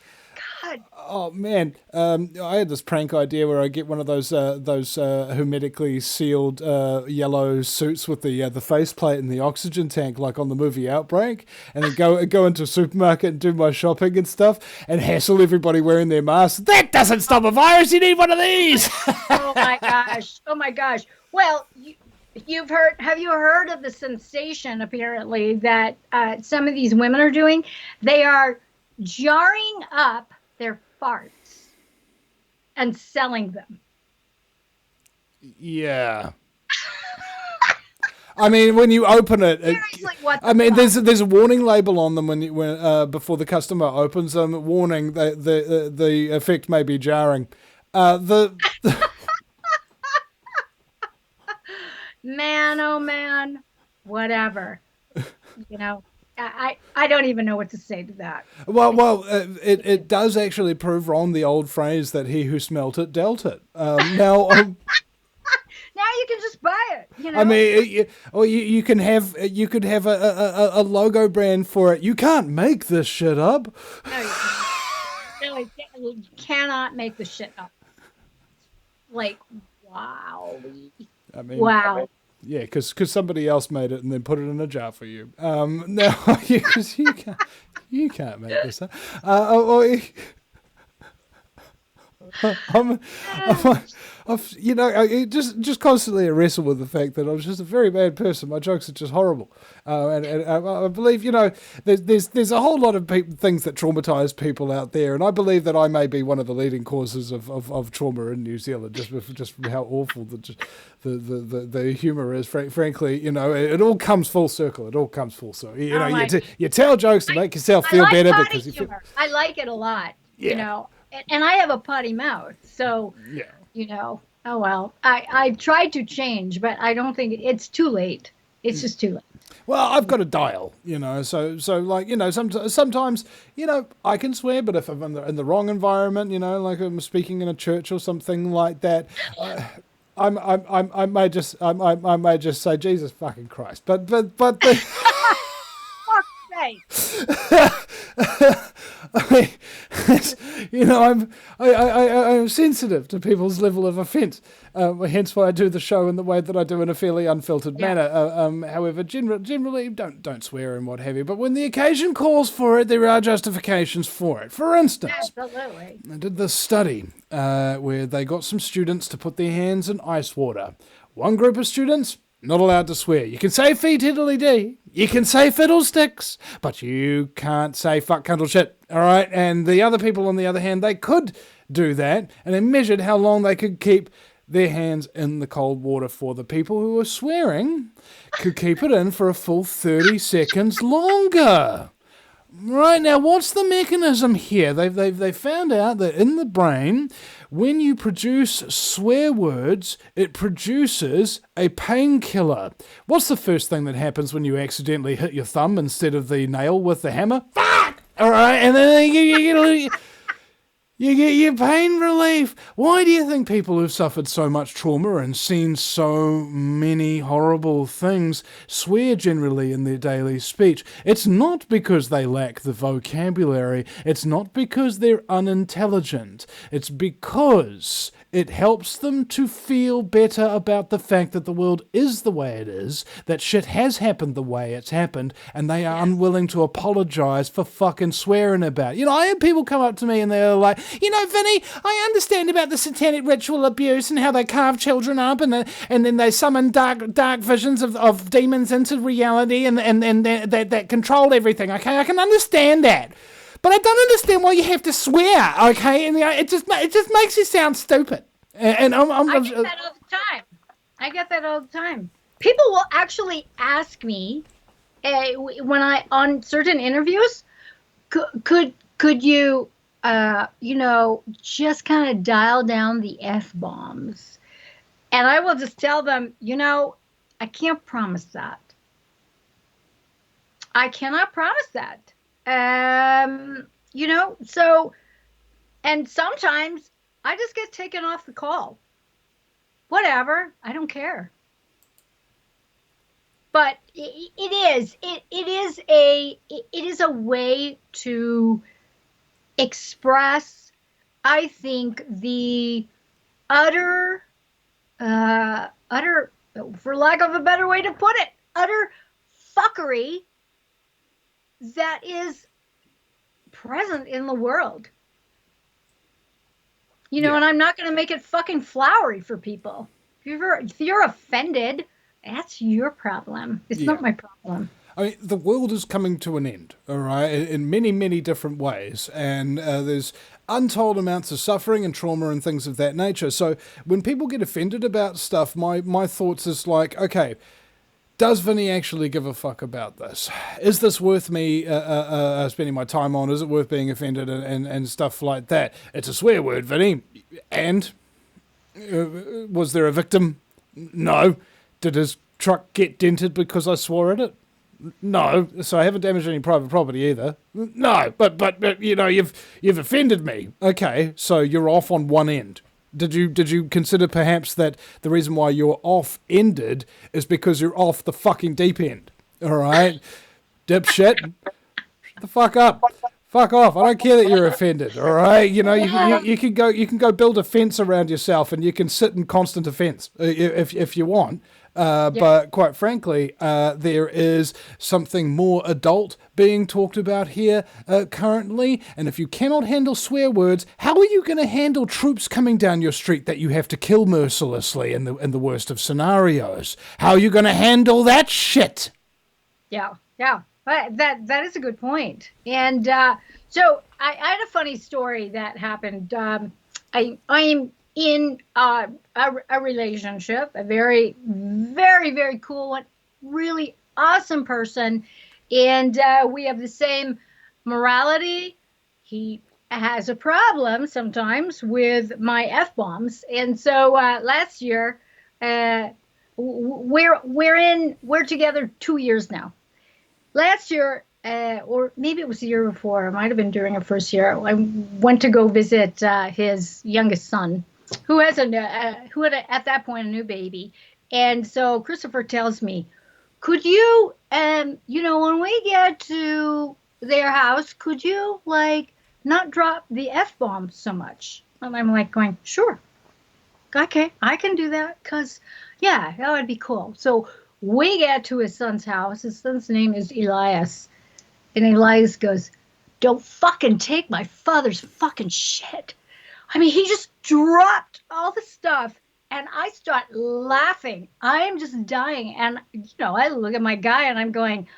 God. Oh man, I had this prank idea where I get one of those hermetically sealed yellow suits with the faceplate and the oxygen tank, like on the movie Outbreak, and then go into a supermarket and do my shopping and stuff, and hassle everybody wearing their masks. That doesn't stop a virus. You need one of these. Oh my gosh. Well, have you heard of the sensation, apparently, that some of these women are doing? They are jarring up their farts and selling them. Yeah. I mean, when you open it, there's a warning label on them when before the customer opens them. Warning: the effect may be jarring. Man, oh man, whatever. You know. I don't even know what to say to that. Well, it does actually prove wrong the old phrase that he who smelt it dealt it. Now, now you can just buy it. You know? I mean, you could have a logo brand for it. You can't make this shit up. No, you cannot make this shit up. Like, wow. I mean, wow. Yeah, because somebody else made it and then put it in a jar for you. No, you can't make this up. I just constantly wrestle with the fact that I'm just a very bad person. My jokes are just horrible, and I believe there's a whole lot of things that traumatize people out there, and I believe that I may be one of the leading causes of trauma in New Zealand, just how awful the humour is. Frankly, it all comes full circle. You tell jokes to make yourself feel better because you feel. I like it a lot. Yeah. And I have a potty mouth, so, oh well. I tried to change, but I don't think it's too late. It's just too late. Well, I've got a dial, so like, sometimes, I can swear, but if I'm in the wrong environment, like I'm speaking in a church or something like that, I may just say, Jesus fucking Christ, but I'm sensitive to people's level of offence. Hence why I do the show in the way that I do, in a fairly unfiltered manner. However, generally, don't swear and what have you. But when the occasion calls for it, there are justifications for it. For instance, absolutely. I did this study where they got some students to put their hands in ice water. One group of students, not allowed to swear. You can say fee tiddly dee, you can say fiddlesticks, but you can't say fuck cunt or shit, all right? And the other people, on the other hand, they could do that, and they measured how long they could keep their hands in the cold water for. The people who were swearing could keep it in for a full 30 seconds longer. Right, now what's the mechanism here? They found out that in the brain, when you produce swear words, it produces a painkiller. What's the first thing that happens when you accidentally hit your thumb instead of the nail with the hammer? Fuck! Alright, and then you get your pain relief. Why do you think people who've suffered so much trauma and seen so many horrible things swear generally in their daily speech? It's not because they lack the vocabulary. It's not because they're unintelligent. It's because it helps them to feel better about the fact that the world is the way it is, that shit has happened the way it's happened, and they are unwilling to apologize for fucking swearing about it. You know, I have people come up to me and they're like, you know, Vinny, I understand about the satanic ritual abuse and how they carve children up and then they summon dark visions of demons into reality and that control everything, okay? I can understand that. But I don't understand why you have to swear, okay? And it just makes you sound stupid. And I get that all the time. I get that all the time. People will actually ask me when I on certain interviews, could you just kind of dial down the F-bombs? And I will just tell them, I can't promise that. I cannot promise that. So, and sometimes I just get taken off the call. Whatever, I don't care. But it is a way to express, I think, the utter, for lack of a better way to put it, utter fuckery that is present in the world. And I'm not going to make it fucking flowery for people. If you're offended, that's your problem. It's not my problem. I mean, the world is coming to an end, all right, in many, many different ways. And there's untold amounts of suffering and trauma and things of that nature. So when people get offended about stuff, my thoughts is like, okay, does Vinny actually give a fuck about this? Is this worth me spending my time on? Is it worth being offended and stuff like that? It's a swear word, Vinny. And was there a victim? No. Did his truck get dented because I swore at it? No. So I haven't damaged any private property either. No. But you've offended me. Okay, so you're off on one end. Did you consider perhaps that the reason why you're off-ended is because you're off the fucking deep end? All right, dipshit, shut the fuck up, fuck off. I don't care that you're offended. All right, you can go build a fence around yourself and you can sit in constant offense if you want. But quite frankly, there is something more adult being talked about here currently. And if you cannot handle swear words, how are you going to handle troops coming down your street that you have to kill mercilessly in the worst of scenarios? How are you going to handle that shit? Yeah. That is a good point. And so I had a funny story that happened. I am in a relationship, a very, very, very cool one, really awesome person. And we have the same morality. He has a problem sometimes with my F-bombs. And so last year, we're together 2 years now. Last year, or maybe it was the year before, it might have been during our first year, I went to go visit his youngest son, who had at that point a new baby. And so Christopher tells me, could you, when we get to their house, could you not drop the F-bomb so much? And I'm like going, sure. Okay, I can do that because, yeah, that would be cool. So we get to his son's house. His son's name is Elias. And Elias goes, don't fucking take my father's fucking shit. I mean, he just dropped all the stuff. And I start laughing. I am just dying. And, I look at my guy and I'm going,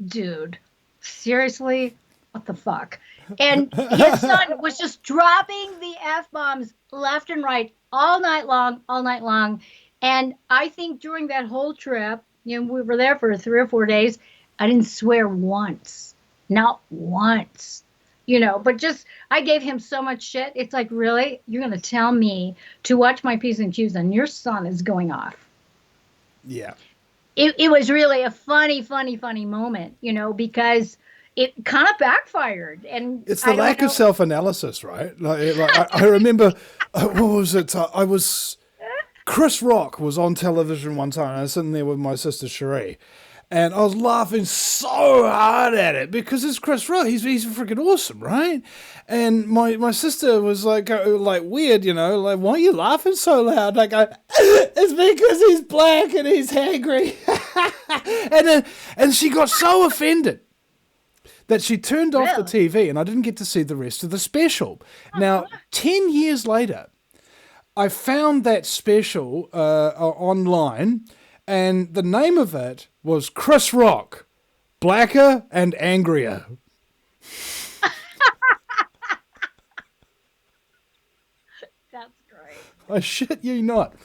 dude, seriously? What the fuck? And his son was just dropping the F-bombs left and right all night long, all night long. And I think during that whole trip, we were there for 3 or 4 days. I didn't swear once, not once, but just, I gave him so much shit. It's like, really? You're going to tell me to watch my P's and Q's and your son is going off. Yeah. It was really a funny moment, because it kind of backfired. And it's the lack of self-analysis, right? I remember, what was it? Chris Rock was on television one time. I was sitting there with my sister Cherie, and I was laughing so hard at it because it's Chris Rock. He's freaking awesome, right? And my sister was like weird, like, why are you laughing so loud? Like, it's because he's black and he's hangry. and she got so offended that she turned off the TV, and I didn't get to see the rest of the special. Now, 10 years later, I found that special online, and the name of it was Chris Rock, Blacker and Angrier. That's great. I shit you not.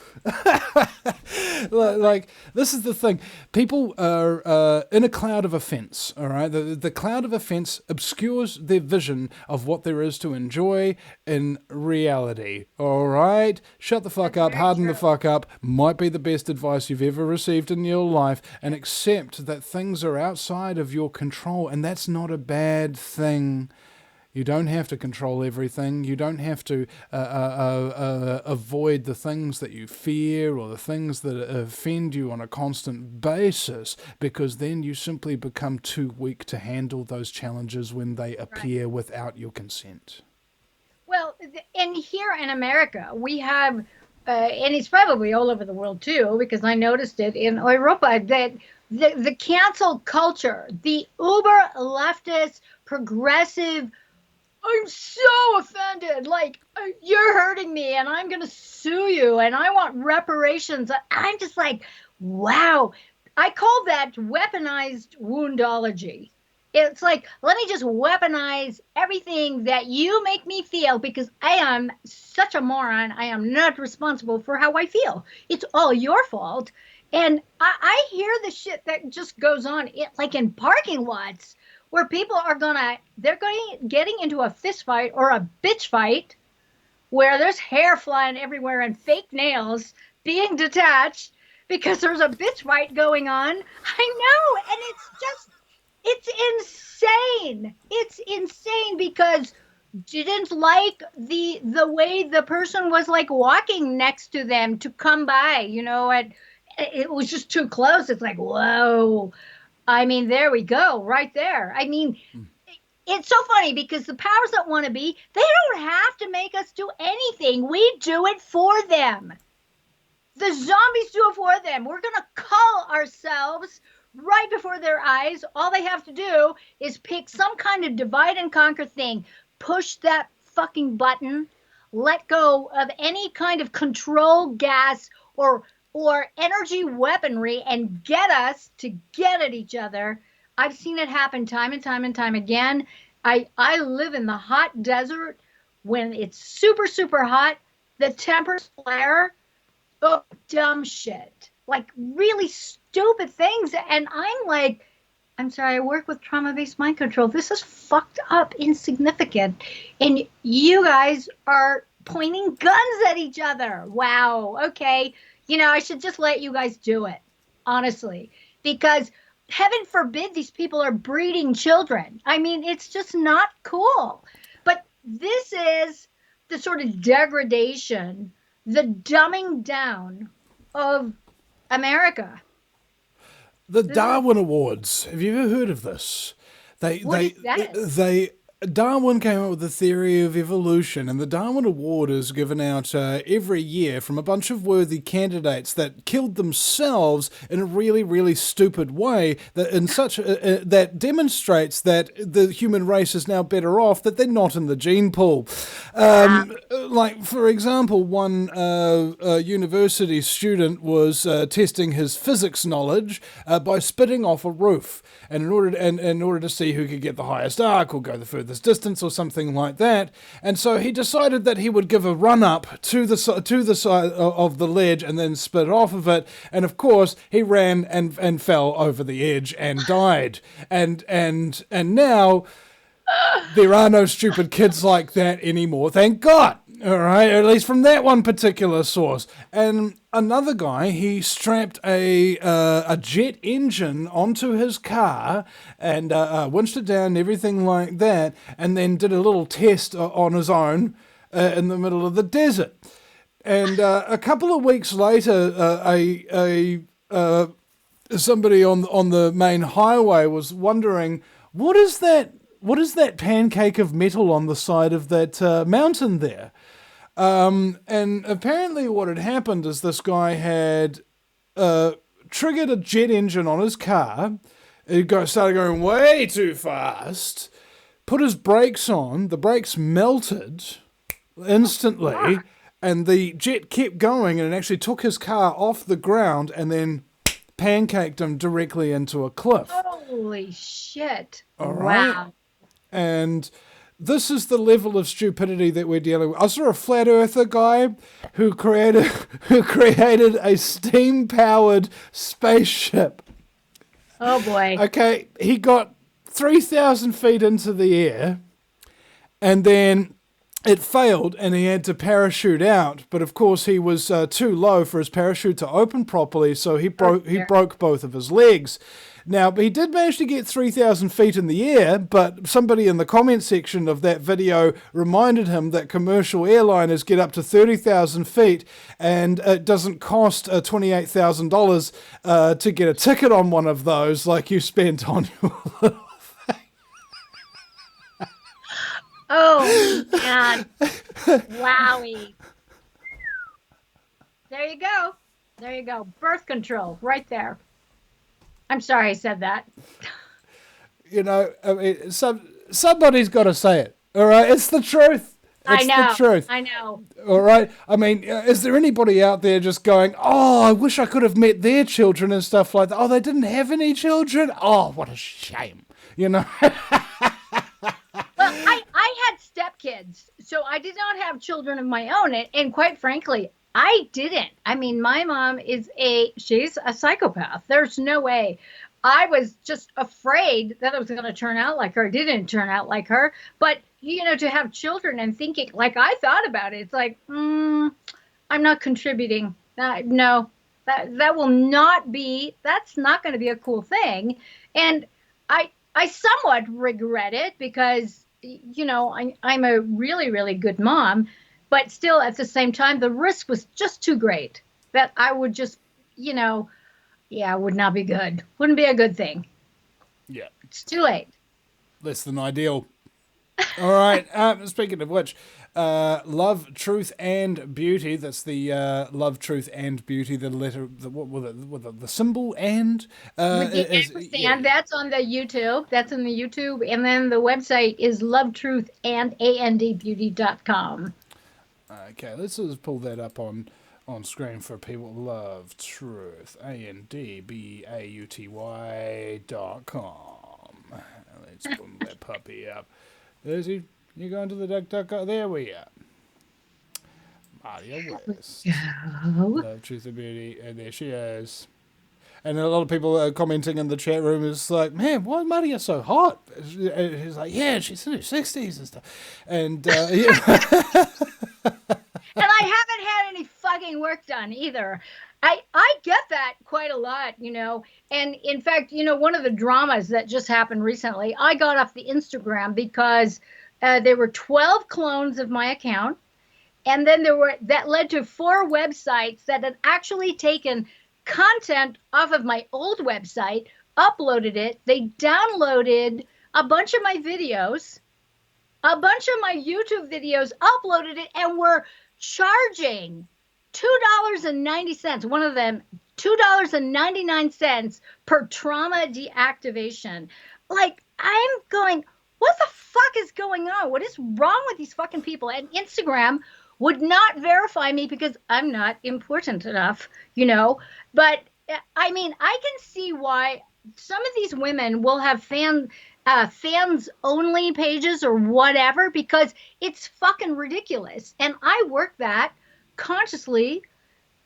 Like, this is the thing. People are in a cloud of offense, all right? The cloud of offense obscures their vision of what there is to enjoy in reality, all right? Shut the fuck up, harden the fuck up, might be the best advice you've ever received in your life, and accept that things are outside of your control, and that's not a bad thing. You don't have to control everything. You don't have to avoid the things that you fear or the things that offend you on a constant basis, because then you simply become too weak to handle those challenges when they appear without your consent. Well, and here in America, we have, and it's probably all over the world too, because I noticed it in Europa, that the cancel culture, the uber leftist, progressive, I'm so offended. Like, you're hurting me and I'm going to sue you and I want reparations. I'm just like, wow. I call that weaponized woundology. It's like, let me just weaponize everything that you make me feel because I am such a moron. I am not responsible for how I feel. It's all your fault. And I hear the shit that just goes on, like in parking lots, where people are getting into a fist fight or a bitch fight where there's hair flying everywhere and fake nails being detached because there's a bitch fight going on. I know. And it's insane. It's insane because didn't like the way the person was like walking next to them to come by, and it was just too close. It's like, whoa. I mean, there we go, right there. I mean, it's so funny because the powers that want to be, they don't have to make us do anything. We do it for them. The zombies do it for them. We're going to cull ourselves right before their eyes. All they have to do is pick some kind of divide and conquer thing, push that fucking button, let go of any kind of control gas or energy weaponry and get us to get at each other. I've seen it happen time and time and time again. I live in the hot desert when it's super, super hot. The tempers flare. Oh, dumb shit. Like really stupid things. And I'm like, I'm sorry, I work with trauma-based mind control. This is fucked up, insignificant. And you guys are pointing guns at each other. Wow. Okay. I should just let you guys do it, honestly, because heaven forbid these people are breeding children. I mean, it's just not cool. But this is the sort of degradation, the dumbing down of America. The Darwin Awards. Have you ever heard of this? They Darwin came up with the theory of evolution, and the Darwin Award is given out every year from a bunch of worthy candidates that killed themselves in a really, really stupid way that that demonstrates that the human race is now better off that they're not in the gene pool. Like, for example, one university student was testing his physics knowledge by spitting off a roof, and in order to see who could get the highest arc or go the furthest distance or something like that. And so he decided that he would give a run up to the side of the ledge and then spit off of it. And of course he ran and fell over the edge and died. And now there are no stupid kids like that anymore, thank God. All right, at least from that one particular source. And another guy, he strapped a jet engine onto his car and winched it down and everything like that, and then did a little test on his own in the middle of the desert. And a couple of weeks later, somebody on the main highway was wondering, what is that pancake of metal on the side of that mountain there? And apparently what had happened is this guy had triggered a jet engine on his car. It started going way too fast, put his brakes on, the brakes melted instantly, and the jet kept going, and it actually took his car off the ground and then pancaked him directly into a cliff. Holy shit. All right? Wow. And this is the level of stupidity that we're dealing with. I saw a flat earther guy who created a steam-powered spaceship. Oh, boy. Okay, he got 3,000 feet into the air, and then it failed, and he had to parachute out. But of course, he was too low for his parachute to open properly, so he broke both of his legs. Now, he did manage to get 3,000 feet in the air, but somebody in the comment section of that video reminded him that commercial airliners get up to 30,000 feet, and it doesn't cost $28,000 to get a ticket on one of those like you spent on your little thing. Oh, man. Wowie. There you go. There you go. Birth control right there. I'm sorry I said that. You know, I mean, somebody's got to say it. All right, it's the truth. It's the truth. I know. All right. I mean, is there anybody out there just going, "Oh, I wish I could have met their children and stuff like that"? Oh, they didn't have any children. Oh, what a shame. You know. Well, I had stepkids, so I did not have children of my own, and quite frankly, I didn't. I mean, my mom she's a psychopath. There's no way. I was just afraid that it was going to turn out like her. It didn't turn out like her. But, you know, to have children and thinking, like I thought about it, it's like, I'm not contributing. No, that will not be, that's not going to be a cool thing. And I somewhat regret it because, you know, I'm a really, really good mom. But still, at the same time, the risk was just too great that I would just, you know, it would not be good. Wouldn't be a good thing. Yeah. It's too late. Less than ideal. All right. Speaking of which, Love, Truth, and Beauty. That's the Love, Truth, and Beauty. The letter, the symbol and. With the ampersand, that's on the YouTube. That's on the YouTube. And then the website is LoveTruth&Beauty.com. Okay, let's just pull that up on screen for people. Love, Truth, ANDBAUTY.com. Let's pull that puppy up. There's you going to the DuckDuckGo? There we are. Marja West. Love, Truth, and Beauty. And there she is. And a lot of people are commenting in the chat room is like, man, why is Marja so hot? He's like, yeah, she's in her 60s and stuff. And, yeah. And I haven't had any fucking work done either. I get that quite a lot, you know. And in fact, you know, one of the dramas that just happened recently, I got off the Instagram because there were 12 clones of my account. And then that led to 4 websites that had actually taken content off of my old website, uploaded it. They downloaded a bunch of my videos a bunch of my YouTube videos, uploaded it, and were charging $2.90. One of them, $2.99 per trauma deactivation. Like, I'm going, what the fuck is going on? What is wrong with these fucking people? And Instagram would not verify me because I'm not important enough, But I mean, I can see why some of these women will have fans only pages or whatever, because it's fucking ridiculous. And I work that consciously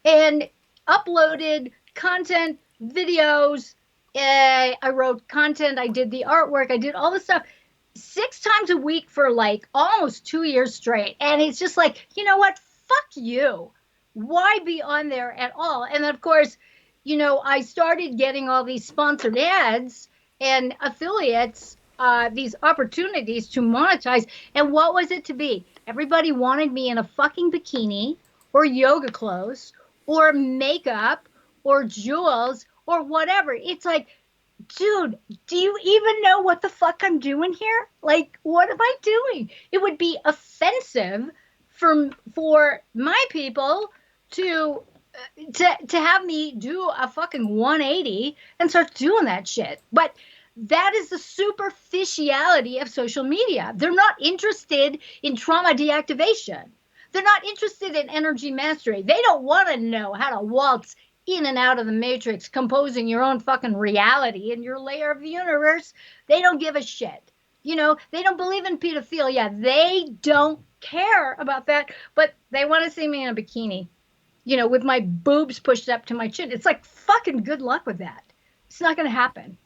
and uploaded content, videos. I wrote content. I did the artwork. I did all this stuff 6 times a week for like almost 2 years straight. And it's just like, you know what? Fuck you. Why be on there at all? And then, of course, I started getting all these sponsored ads and affiliates, these opportunities to monetize. And what was it to be? Everybody wanted me in a fucking bikini or yoga clothes or makeup or jewels or whatever. It's like, dude, do you even know what the fuck I'm doing here? Like, what am I doing? It would be offensive for my people to have me do a fucking 180 and start doing that shit. But that is the superficiality of social media. They're not interested in trauma deactivation. They're not interested in energy mastery. They don't want to know how to waltz in and out of the matrix, composing your own fucking reality in your layer of the universe. They don't give a shit. They don't believe in pedophilia. They don't care about that, but they want to see me in a bikini, with my boobs pushed up to my chin. It's like, fucking good luck with that. It's not going to happen,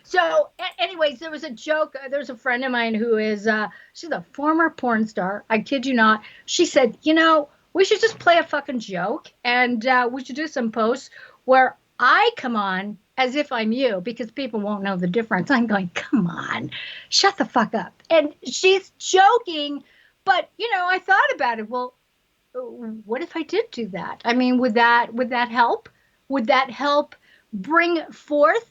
So anyways, there was a joke. There's a friend of mine who is, she's a former porn star. I kid you not. She said, we should just play a fucking joke, and we should do some posts where I come on as if I'm you, because people won't know the difference. I'm going, come on, shut the fuck up. And she's joking, but, I thought about it. Well, what if I did do that? I mean, would that help? Would that help bring forth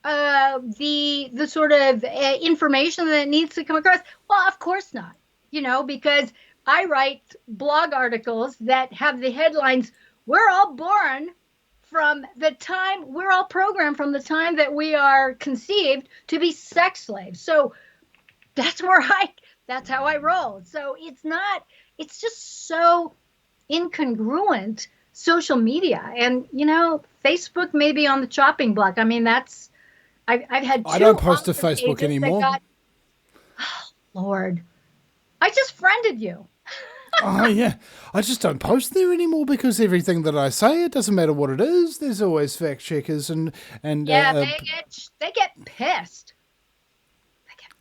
the sort of information that needs to come across? Well, of course not, because I write blog articles that have the headlines, we're all born from the time, we're all programmed from the time that we are conceived to be sex slaves. So that's how I roll. So it's just so incongruent, social media. And, Facebook may be on the chopping block. I mean, I've had 2 I don't post to Facebook anymore. Oh, Lord. I just friended you. Oh, yeah. I just don't post there anymore because everything that I say, it doesn't matter what it is. There's always fact checkers and yeah, they get pissed. They get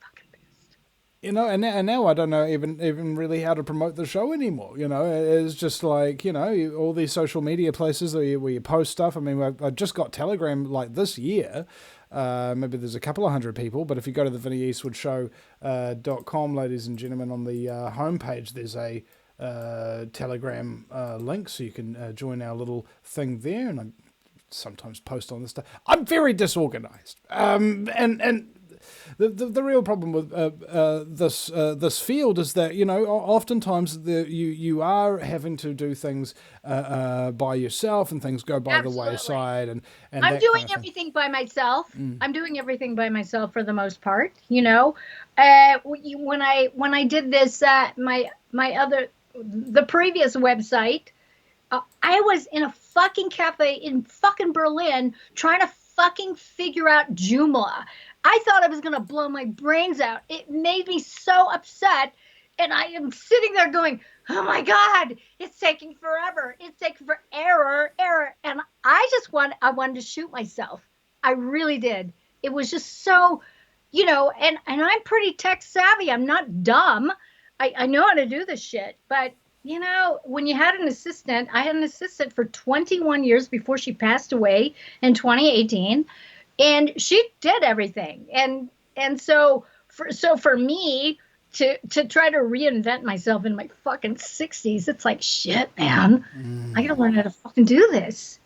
fucking pissed. And now I don't know even really how to promote the show anymore. It's just like, all these social media places where you post stuff. I mean, I just got Telegram like this year. Maybe there's a couple of 100 people, but if you go to the VinnyEastwoodShow.com, ladies and gentlemen, on the homepage, there's a Telegram link, so you can join our little thing there, and I sometimes post on this stuff. I'm very disorganized, and the real problem with this field is that oftentimes you are having to do things by yourself, and things go by Absolutely. the wayside, and I'm doing everything by myself. I'm doing everything by myself for the most part. When I did this, the previous website, I was in a fucking cafe in fucking Berlin trying to fucking figure out Joomla. I thought I was going to blow my brains out. It made me so upset. And I am sitting there going, oh my God, it's taking forever. It's taking for error. And I wanted to shoot myself. I really did. It was just so, and I'm pretty tech savvy. I'm not dumb. I know how to do this shit. But, when you had an assistant, I had an assistant for 21 years before she passed away in 2018. And she did everything. And so for me to try to reinvent myself in my fucking 60s, it's like, shit, man, I gotta learn how to fucking do this,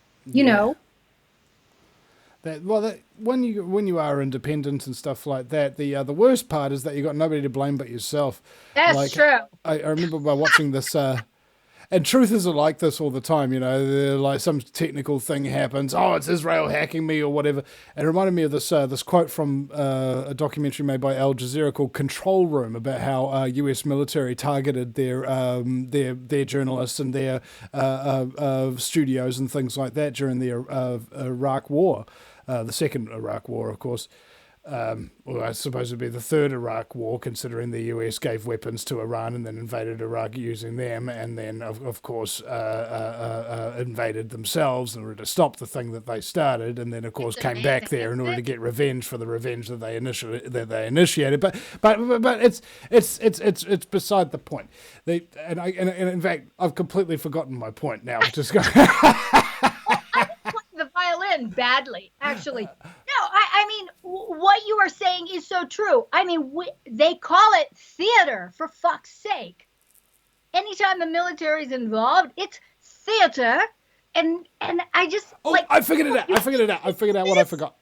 When you are independent and stuff like that, the worst part is that you got nobody to blame but yourself. That's true. I remember by watching this. And truthers are like this all the time, like some technical thing happens. Oh, it's Israel hacking me or whatever. And it reminded me of this quote from a documentary made by Al Jazeera called Control Room about how U.S. military targeted their journalists and their studios and things like that during the Iraq War, the second Iraq War, of course. Well, I suppose it'd be the third Iraq war, considering the US gave weapons to Iran and then invaded Iraq using them, and then, of course, invaded themselves in order to stop the thing that they started, and then, of course, came back there in order to get revenge for the revenge that they initiated. But it's beside the point. And in fact, I've completely forgotten my point now. Just go. The violin badly, actually. No, I mean, what you are saying is so true. I mean, they call it theater, for fuck's sake. Anytime the military is involved, it's theater. And I just I figured it out. I figured out what I forgot.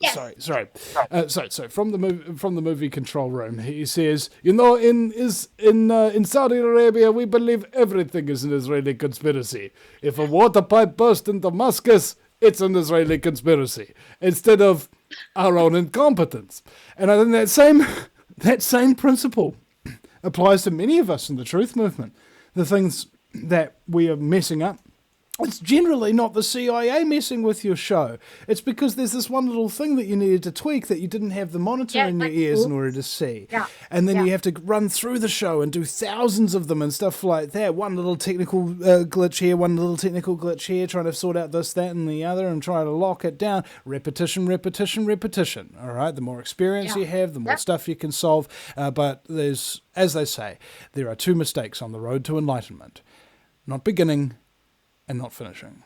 Yes. Sorry. So from the movie Control Room, he says, in Saudi Arabia, we believe everything is an Israeli conspiracy. If a water pipe burst in Damascus, it's an Israeli conspiracy instead of our own incompetence. And I think that same principle applies to many of us in the truth movement. The things that we are messing up, it's generally not the CIA messing with your show. It's because there's this one little thing that you needed to tweak that you didn't have the monitor in your ears in order to see. Yeah. And then you have to run through the show and do thousands of them and stuff like that. One little technical glitch here, one little technical glitch here, trying to sort out this, that, and the other and try to lock it down. Repetition. All right? The more experience you have, the more stuff you can solve. But there's, as they say, there are two mistakes on the road to enlightenment. Not beginning and not finishing.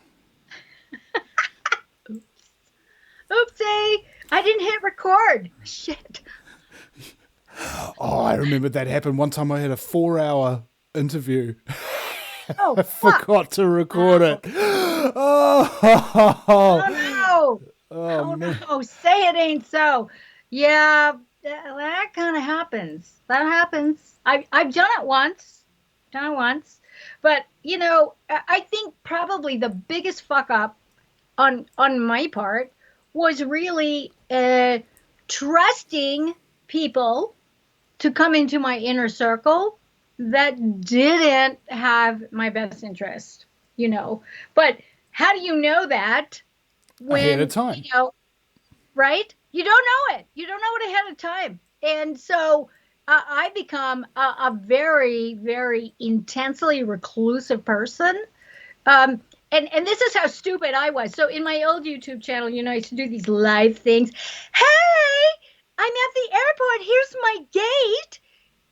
Oopsie! I didn't hit record. Shit. Oh, I remember that happened. One time I had a 4-hour interview. Oh, I forgot to record it. Oh, no. No. Say it ain't so. Yeah, that kind of happens. That happens. I've done it once. But, I think probably the biggest fuck up on my part was really trusting people to come into my inner circle that didn't have my best interest, But how do you know that when, ahead of time? Right? You don't know it. You don't know it ahead of time. And so I become a very, very intensely reclusive person. And this is how stupid I was. So in my old YouTube channel, I used to do these live things. Hey, I'm at the airport. Here's my gate.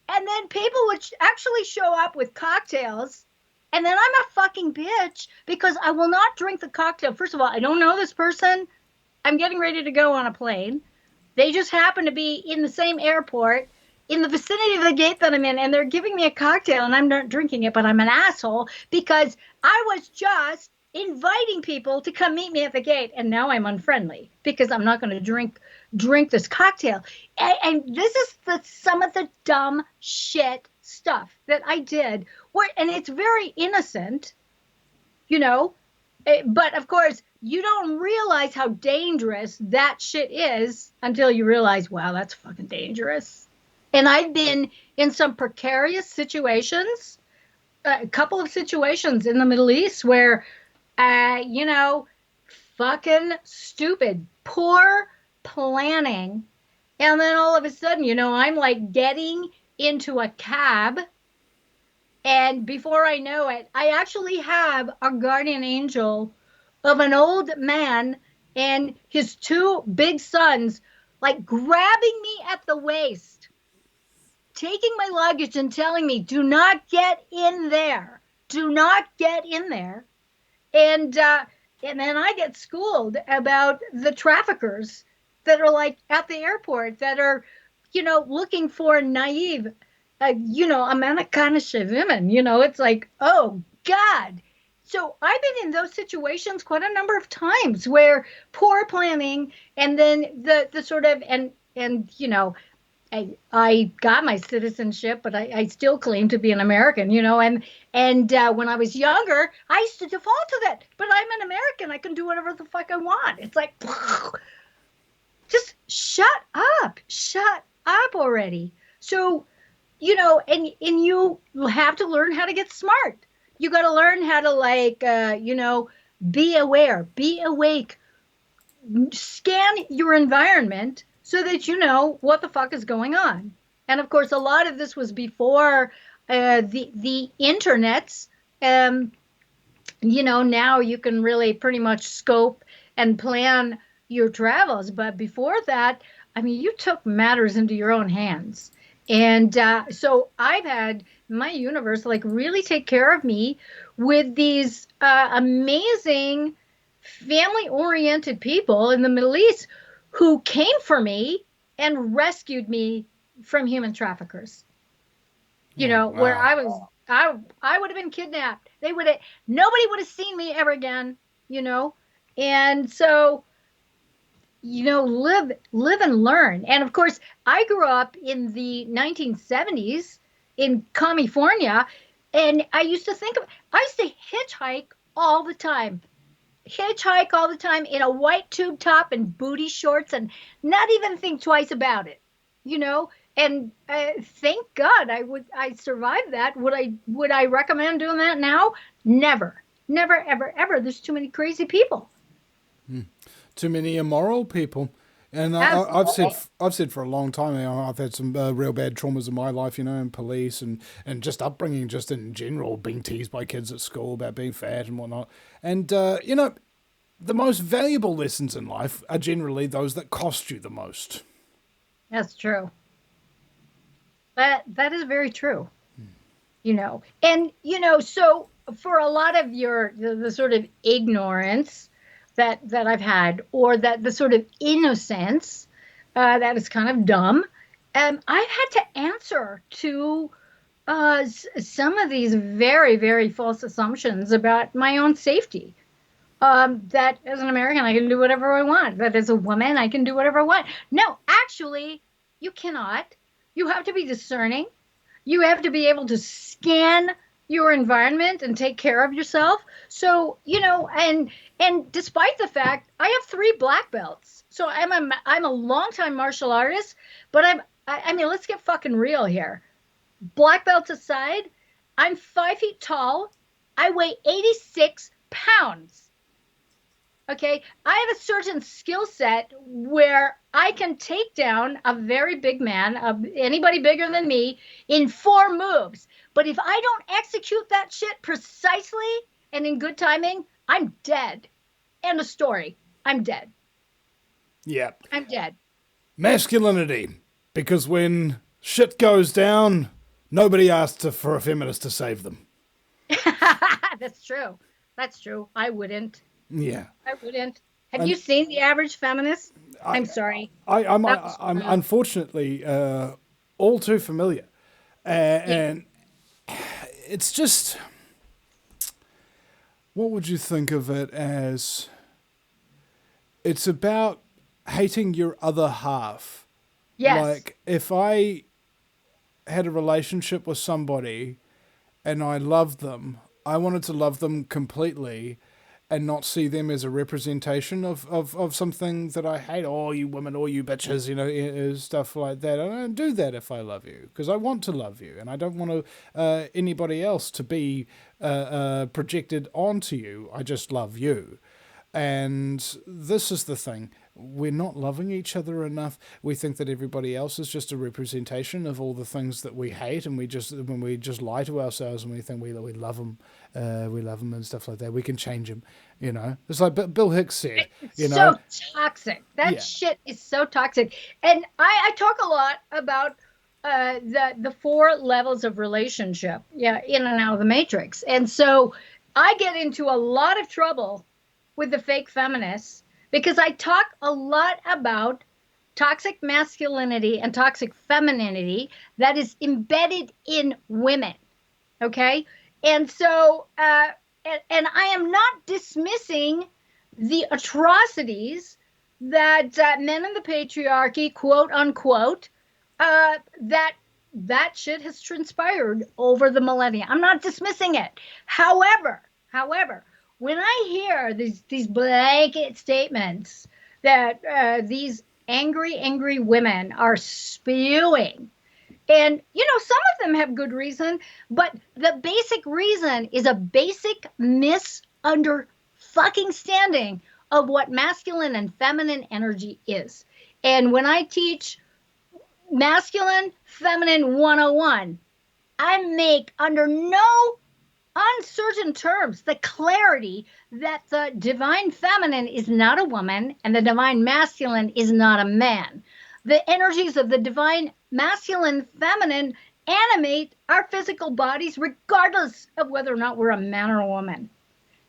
And then people would actually show up with cocktails. And then I'm a fucking bitch because I will not drink the cocktail. First of all, I don't know this person. I'm getting ready to go on a plane. They just happen to be in the same airport, in the vicinity of the gate that I'm in, and they're giving me a cocktail, and I'm not drinking it, but I'm an asshole because I was just inviting people to come meet me at the gate, and now I'm unfriendly because I'm not going to drink this cocktail. And this is some of the dumb shit stuff that I did, and it's very innocent, but of course, you don't realize how dangerous that shit is until you realize, wow, that's fucking dangerous. And I've been in some precarious situations, a couple of situations in the Middle East where, fucking stupid, poor planning. And then all of a sudden, I'm like getting into a cab. And before I know it, I actually have a guardian angel of an old man and his two big sons, like grabbing me at the waist, taking my luggage and telling me, do not get in there. Do not get in there. And then I get schooled about the traffickers that are like at the airport that are, looking for naive, Amerikanische women. It's like, oh, God. so I've been in those situations quite a number of times where poor planning and then the sort of, and you know, I got my citizenship, but I still claim to be an American, you know, and when I was younger, I used to default to that. But I'm an American. I can do whatever the fuck I want. It's like, just shut up already. So, you know, and you have to learn how to get smart. You got to learn how to like, you know, be aware, be awake, scan your environment so that you know what the fuck is going on. And of course, a lot of this was before the internets. You know, now you can really pretty much scope and plan your travels. But before that, I mean, you took matters into your own hands. And so I've had my universe like really take care of me with these amazing family oriented people in the Middle East who came for me and rescued me from human traffickers. You know, wow. where I would have been kidnapped. Nobody would have seen me ever again, you know. And so, you know, live and learn. And of course, I grew up in the 1970s in California, and I used to hitchhike all the time. Hitchhike all the time in a white tube top and booty shorts and not even think twice about it, you know. And thank God I survived that. Would I recommend doing that now? Never, never, ever, ever. There's too many crazy people. Too many immoral people. And I've said for a long time, you know, I've had some real bad traumas in my life, you know, in police and just upbringing, just in general, being teased by kids at school about being fat and whatnot. And, you know, the most valuable lessons in life are generally those that cost you the most. That's true. That is very true. You know, and, you know, so for a lot of the sort of ignorance that I've had, or that the sort of innocence that is kind of dumb, I've had to answer to some of these very, very false assumptions about my own safety. That as an American, I can do whatever I want. That as a woman, I can do whatever I want. No, actually, you cannot. You have to be discerning. You have to be able to scan your environment and take care of yourself. So, you know, and despite the fact I have 3 black belts, so I'm a longtime martial artist, but I mean, let's get fucking real here. Black belts aside, I'm 5 feet tall. I weigh 86 pounds. Okay, I have a certain skill set where I can take down a very big man, anybody bigger than me, in 4 moves. But if I don't execute that shit precisely and in good timing, I'm dead. End of story. I'm dead. Yeah. I'm dead. Masculinity. Because when shit goes down, nobody asks for a feminist to save them. That's true. That's true. I wouldn't. Yeah. I wouldn't. Have you seen The Average Feminist? I'm sorry. I'm unfortunately all too familiar. And it's just, what would you think of it as? It's about hating your other half. Yes. Like, if I had a relationship with somebody and I loved them, I wanted to love them completely and not see them as a representation of something that I hate. Oh, you women, or you bitches, you know, stuff like that. I don't do that if I love you, because I want to love you, and I don't want to anybody else to be projected onto you. I just love you. And this is the thing. We're not loving each other enough. We think that everybody else is just a representation of all the things that we hate, and when we just lie to ourselves and we think we love them, and stuff like that. We can change them, you know. It's like Bill Hicks said. It's so toxic. That shit is so toxic. And I talk a lot about the 4 levels of relationship, in and out of the matrix. And so I get into a lot of trouble with the fake feminists because I talk a lot about toxic masculinity and toxic femininity that is embedded in women. Okay. And so and I am not dismissing the atrocities that men in the patriarchy, quote unquote, that shit has transpired over the millennia. I'm not dismissing it. However, when I hear these blanket statements that these angry women are spewing, and some of them have good reason, but the basic reason is a basic misunderstanding of what masculine and feminine energy is. And when I teach masculine, feminine 101, I make under no uncertain terms the clarity that the divine feminine is not a woman and the divine masculine is not a man. The energies of the divine masculine, feminine animate our physical bodies regardless of whether or not we're a man or a woman.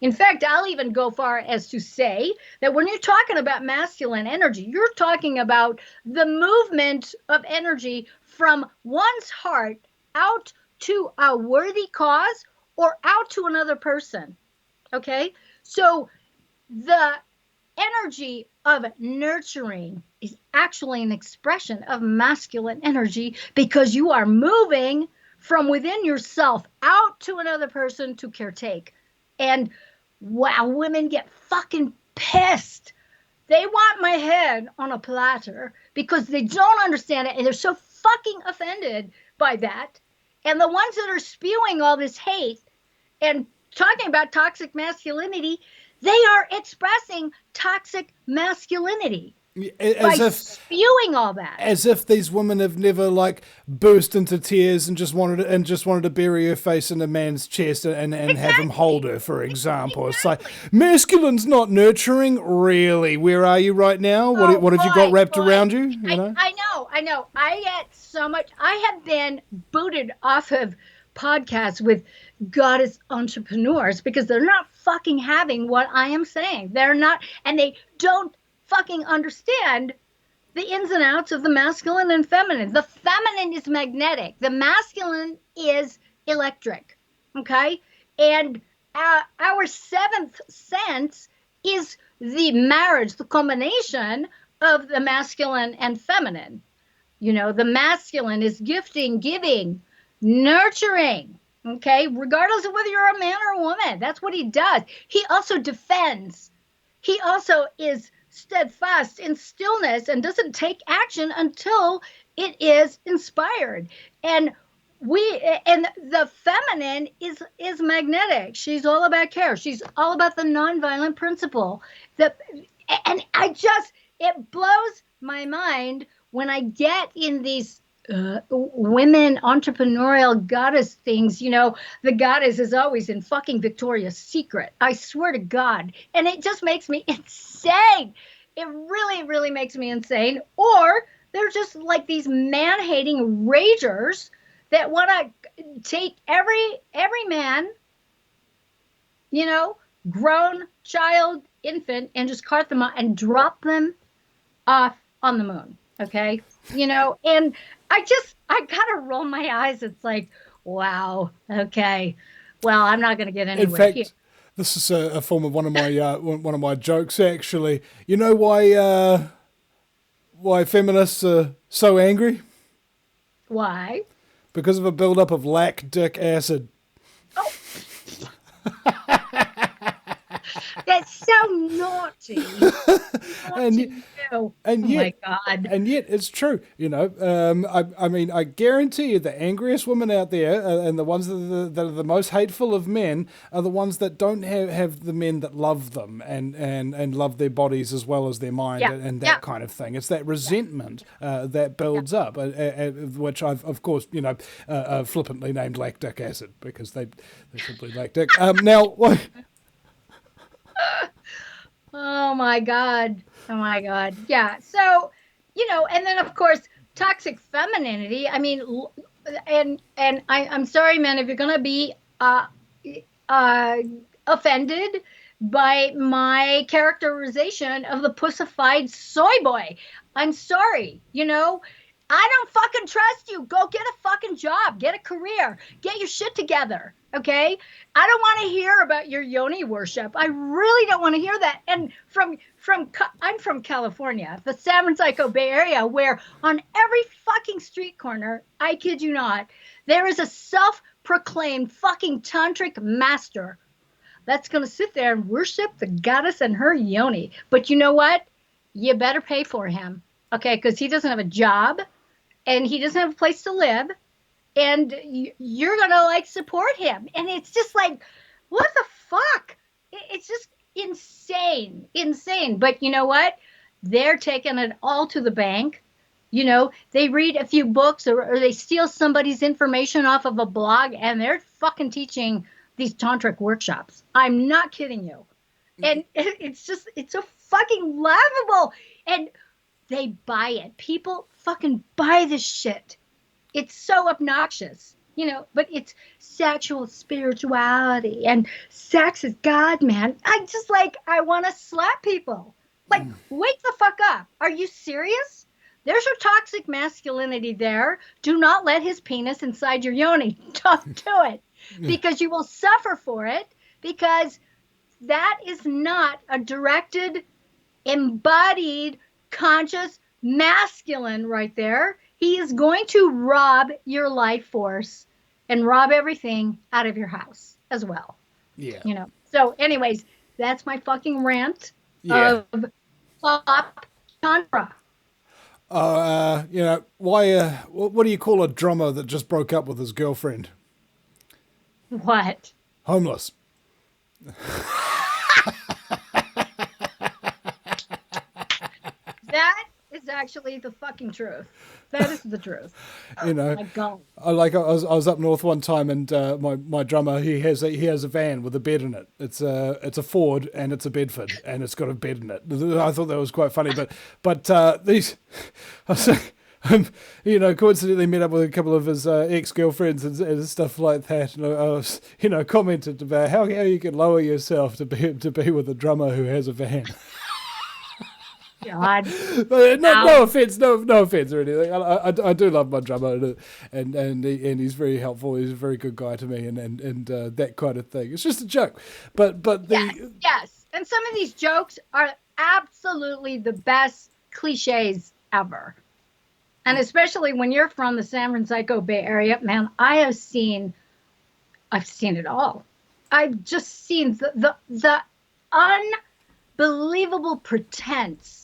In fact, I'll even go far as to say that when you're talking about masculine energy, you're talking about the movement of energy from one's heart out to a worthy cause or out to another person. Okay? So the energy of nurturing is actually an expression of masculine energy because you are moving from within yourself out to another person to caretake. And wow, women get fucking pissed. They want my head on a platter because they don't understand it and they're so fucking offended by that. And the ones that are spewing all this hate and talking about toxic masculinity, they are expressing toxic masculinity. By spewing all that, as if these women have never burst into tears and just wanted to bury her face in a man's chest and exactly. Have him hold her, for example. Exactly. It's like masculine's not nurturing, really. Where are you right now? What have you got wrapped around you? I know. I get so much. I have been booted off of podcasts with goddess entrepreneurs because they're not fucking having what I am saying. They're not, and they don't fucking understand the ins and outs of the masculine and feminine. The feminine is magnetic. The masculine is electric. Okay? And our seventh sense is the marriage, the combination of the masculine and feminine. The masculine is gifting, giving, nurturing. Okay? Regardless of whether you're a man or a woman. That's what he does. He also defends. He also is steadfast in stillness and doesn't take action until it is inspired. And the feminine is magnetic. She's all about care. She's all about the nonviolent principle. And it blows my mind when I get in these women entrepreneurial goddess things. The goddess is always in fucking Victoria's Secret. I swear to God. And it just makes me insane. It really, really makes me insane. Or they're just like these man-hating ragers that want to take every man, grown child, infant, and just cart them out and drop them off on the moon. Okay? And I gotta roll my eyes. It's like, wow, okay. Well, I'm not gonna get anywhere. In fact, this is a form of one of my jokes. Actually, you know why feminists are so angry? Why? Because of a buildup of lactic acid. Oh. That's so naughty. My God. And yet it's true. I mean, I guarantee you the angriest women out there and the ones that are the most hateful of men are the ones that don't have the men that love them and love their bodies as well as their mind and that kind of thing. It's that resentment that builds up, which I've, of course, flippantly named lactic acid because they simply lactic. Now, Oh my God. Yeah. So, and then of course, toxic femininity. I mean, and I'm sorry, man, if you're going to be offended by my characterization of the pussified soy boy, I'm sorry. I don't fucking trust you. Go get a fucking job. Get a career. Get your shit together. Okay? I don't want to hear about your yoni worship. I really don't want to hear that. And I'm from California, the San Francisco Bay Area, where on every fucking street corner, I kid you not, there is a self-proclaimed fucking tantric master that's going to sit there and worship the goddess and her yoni. But you know what? You better pay for him. Okay? Because he doesn't have a job. And he doesn't have a place to live, and you're gonna like support him, and it's just like, what the fuck? It's just insane. But you know what? They're taking it all to the bank. You know, they read a few books or they steal somebody's information off of a blog, and they're fucking teaching these tantric workshops. I'm not kidding you, and it's so fucking laughable, and they buy it. People fucking buy this shit. It's so obnoxious, you know, but it's sexual spirituality and sex is God, man. I want to slap people. Like, wake the fuck up. Are you serious? There's your toxic masculinity there. Do not let his penis inside your yoni. Don't do it because you will suffer for it, because that is not a directed, embodied, conscious masculine right there. He is going to rob your life force and rob everything out of your house as well. Yeah. You know. So anyways, that's my fucking rant of pop tantra. You know, why what do you call a drummer that just broke up with his girlfriend? What? Homeless. That is actually the fucking truth. That is the truth. You know, my God. I was up north one time, and my drummer, he has a van with a bed in it. It's a Ford and it's a Bedford and it's got a bed in it. I thought that was quite funny, but these, you know, coincidentally met up with a couple of his ex-girlfriends and stuff like that, and I was, you know, commented about how you can lower yourself to be with a drummer who has a van. God. No offense or anything. I do love my drummer, and he's very helpful. He's a very good guy to me, and that kind of thing. It's just a joke, but yes. And some of these jokes are absolutely the best cliches ever, and especially when you're from the San Francisco Bay Area, man. I've seen it all. I've just seen the unbelievable pretense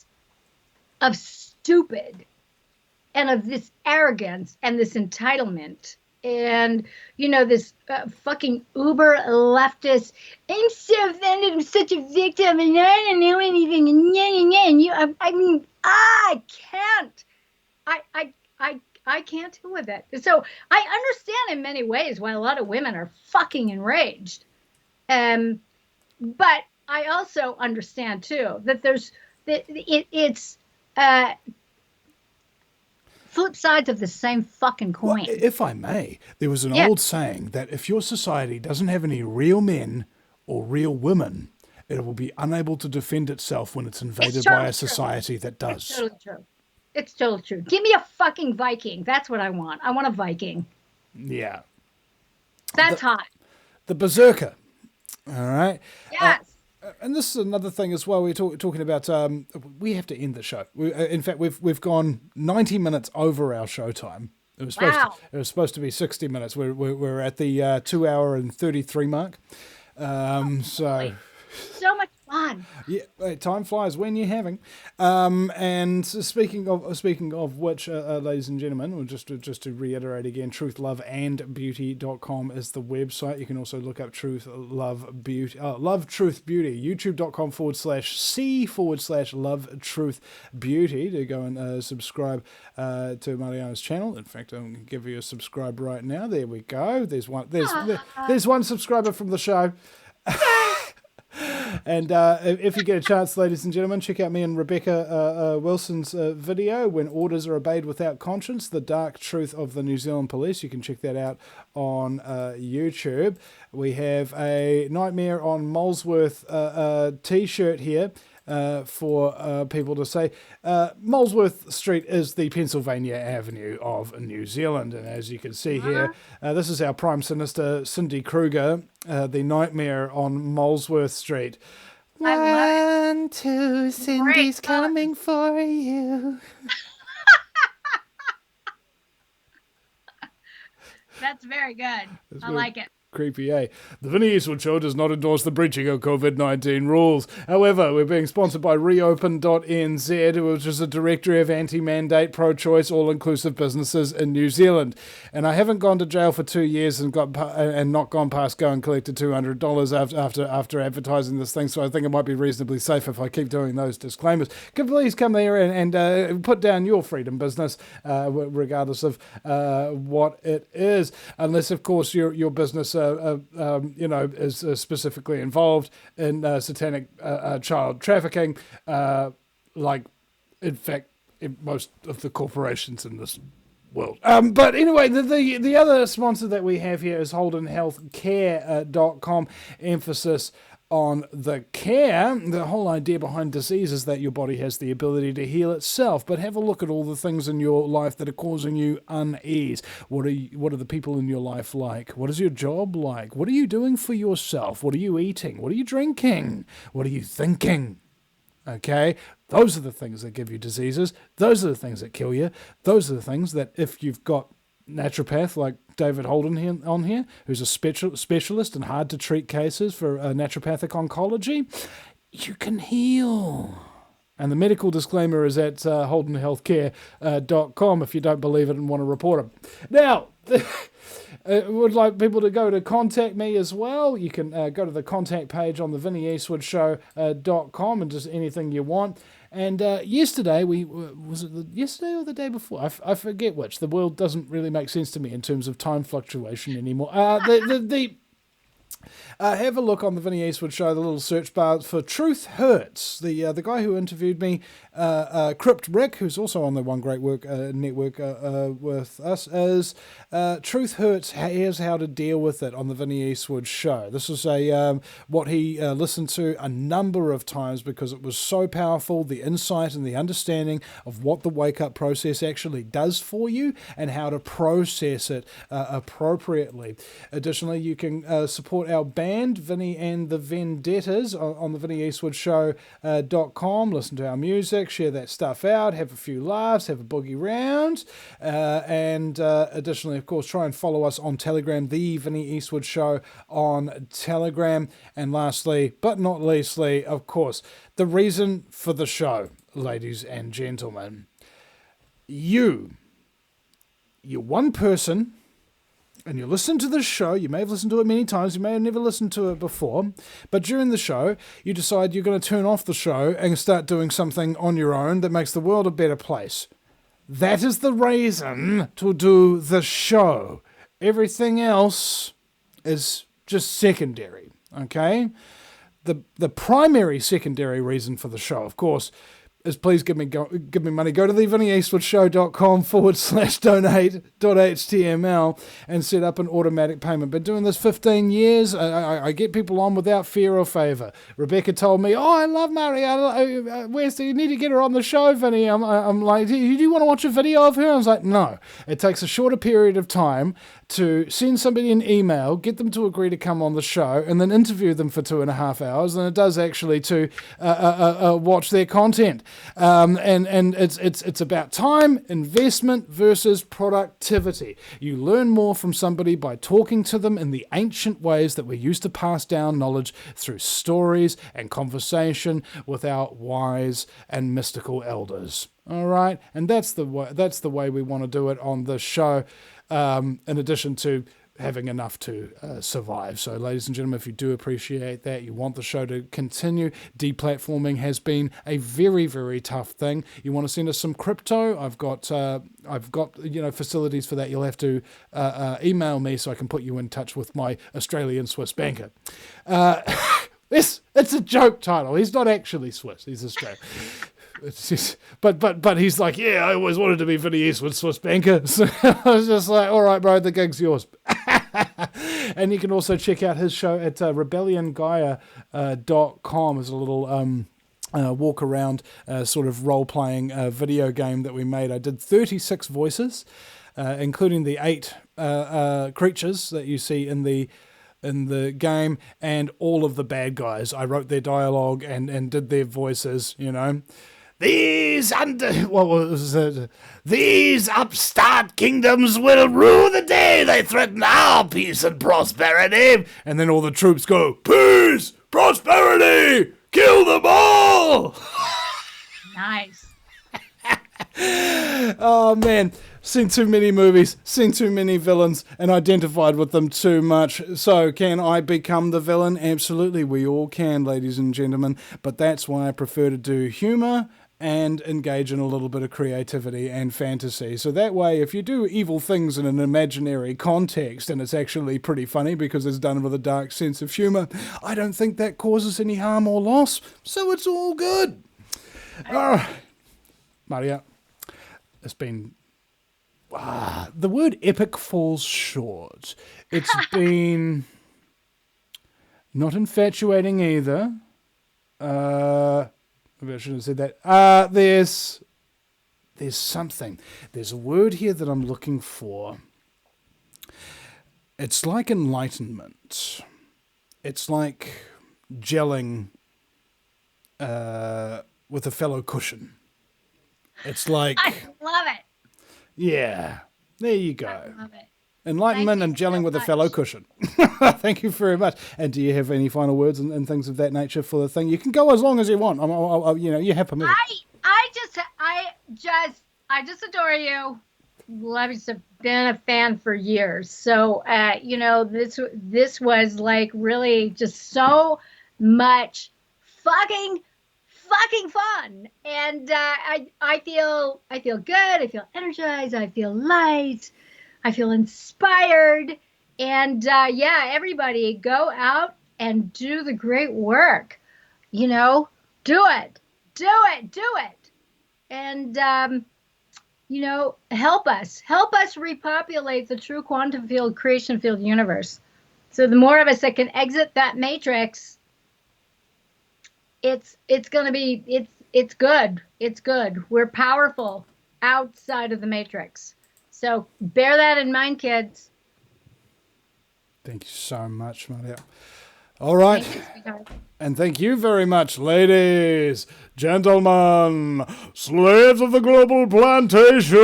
of stupid and of this arrogance and this entitlement and, you know, this fucking uber leftist, I'm so offended, I'm such a victim and I don't know anything and you, I mean, I can't deal with it. So I understand in many ways why a lot of women are fucking enraged, but I also understand too that it's flip sides of the same fucking coin. Well, if I may, there was an old saying that if your society doesn't have any real men or real women, it will be unable to defend itself when it's invaded by a society that does. It's totally true. It's totally true. Give me a fucking Viking. That's what I want. I want a Viking. Yeah. That's hot. The berserker. All right. Yes. And this is another thing as well. We're talking about. We have to end the show. In fact, we've gone 90 minutes over our show time. It was supposed to be 60 minutes. We're at the 2 hour and 33 mark. So much fun. Yeah, time flies when you're having. And speaking of which, ladies and gentlemen, just to reiterate again, truthloveandbeauty.com is the website. You can also look up LoveTruth&Beauty, youtube.com/C/LoveTruth&Beauty to go and subscribe to Mariana's channel. In fact, I'm going to give you a subscribe right now. There we go. There's one subscriber from the show. And if you get a chance, ladies and gentlemen, check out me and Rebecca Wilson's video, When Orders Are Obeyed Without Conscience, The Dark Truth of the New Zealand Police. You can check that out on YouTube. We have a Nightmare on Molesworth t-shirt here. for people to say. Molesworth Street is the Pennsylvania Avenue of New Zealand. And as you can see here, this is our Prime Sinister, Cindy Kruger, the Nightmare on Molesworth Street. 1, 2, Cindy's coming for you. That's very good. I like it. Creepy, eh? The Vinny Eastwood Show does not endorse the breaching of COVID-19 rules. However, we're being sponsored by Reopen.nz, which is a directory of anti-mandate, pro-choice, all-inclusive businesses in New Zealand. And I haven't gone to jail for 2 years and not gone past go and collected $200 after advertising this thing, so I think it might be reasonably safe if I keep doing those disclaimers. Please come here and put down your freedom business, regardless of what it is, unless, of course, your business is specifically involved in satanic child trafficking, like, in fact, in most of the corporations in this world. But anyway, the other sponsor that we have here is HoldenHealthCare.com, emphasis on the care. The whole idea behind disease is that your body has the ability to heal itself, but have a look at all the things in your life that are causing you unease. What are the people in your life like? What is your job like? What are you doing for yourself? What are you eating? What are you drinking? What are you thinking? Okay, those are the things that give you diseases. Those are the things that kill you. Those are the things that, if you've got naturopath like David Holden on here, who's a specialist in hard to treat cases for naturopathic oncology, you can heal. And the medical disclaimer is at HoldenHealthCare.com if you don't believe it and want to report them. Now, I would like people to go to contact me as well. You can go to the contact page on the VinnyEastwoodShow.com and just anything you want. And yesterday, was it yesterday or the day before? I forget which. The world doesn't really make sense to me in terms of time fluctuation anymore. Have a look on the Vinny Eastwood Show, the little search bar for Truth Hurts. The guy who interviewed me, Crypt Rick, who's also on the One Great Work network with us, is Truth Hurts. Here's how to deal with it on the Vinny Eastwood Show. This is what he listened to a number of times because it was so powerful, the insight and the understanding of what the wake-up process actually does for you and how to process it appropriately. Additionally, you can support our band, Vinny and the Vendettas, on the VinnyEastwoodShow.com. Listen to our music, share that stuff out, have a few laughs, have a boogie round, and additionally, of course, try and follow us on Telegram, the Vinny Eastwood Show on Telegram. And lastly, but not leastly, of course, the reason for the show, ladies and gentlemen. You're one person, and you listen to the show. You may have listened to it many times. You may have never listened to it before. But during the show, you decide you're going to turn off the show and start doing something on your own that makes the world a better place. That is the reason to do the show. Everything else is just secondary, okay? The primary secondary reason for the show, of course, is please give me money. Go to the VinnyEastwoodShow.com/donate.html and set up an automatic payment. Been doing this 15 years. I get people on without fear or favour. Rebecca told me, I love Marja. Where's you need to get her on the show, Vinny. I'm like, do you want to watch a video of her? I was like, no. It takes a shorter period of time to send somebody an email, get them to agree to come on the show, and then interview them for 2.5 hours than it does actually to watch their content. And it's about time, investment versus productivity. You learn more from somebody by talking to them in the ancient ways that we used to pass down knowledge through stories and conversation with our wise and mystical elders. All right, and that's the way we want to do it on this show. In addition to having enough to survive. So, ladies and gentlemen, if you do appreciate that, you want the show to continue, deplatforming has been a very, very tough thing. You want to send us some crypto? I've got facilities for that. You'll have to email me so I can put you in touch with my Australian Swiss banker. It's a joke title. He's not actually Swiss. He's Australian. But he's like, yeah, I always wanted to be Vinny Eastwood, Swiss banker. So I was just like, all right, bro, the gig's yours. And you can also check out his show at rebelliongaia.com as a little walk around sort of role-playing video game that we made. I did 36 voices, including the 8 creatures that you see in the game, and all of the bad guys. I wrote their dialogue and did their voices, you know. These upstart kingdoms will rue the day they threaten our peace and prosperity. And then all the troops go, peace, prosperity, kill them all. Nice. Oh, man. Seen too many movies, seen too many villains, and identified with them too much. So, can I become the villain? Absolutely, we all can, ladies and gentlemen. But that's why I prefer to do humour and engage in a little bit of creativity and fantasy. So that way, if you do evil things in an imaginary context, and it's actually pretty funny because it's done with a dark sense of humour, I don't think that causes any harm or loss. So it's all good. Marja, it's been... the word epic falls short. It's been not infatuating either. Maybe I shouldn't have said that. There's something. There's a word here that I'm looking for. It's like enlightenment. It's like gelling with a fellow cushion. It's like... I love it. Yeah, there you go. I love it. Enlightenment and gelling so with a much. fellow cushion. Thank you very much. And do you have any final words and things of that nature for the thing? You can go as long as you want. You have permission. I just adore you. Love you. Have been a fan for years. So, this was like really just so much fucking fun. And I feel good. I feel energized. I feel light. I feel inspired. And everybody go out and do the great work. Do it. And, help us repopulate the true quantum field, creation field universe. So the more of us that can exit that matrix, it's going to be, it's good. It's good. We're powerful outside of the matrix. So bear that in mind, kids. Thank you so much, Marja. All right. Thank you, sweetheart. And thank you very much, ladies, gentlemen, slaves of the global plantation.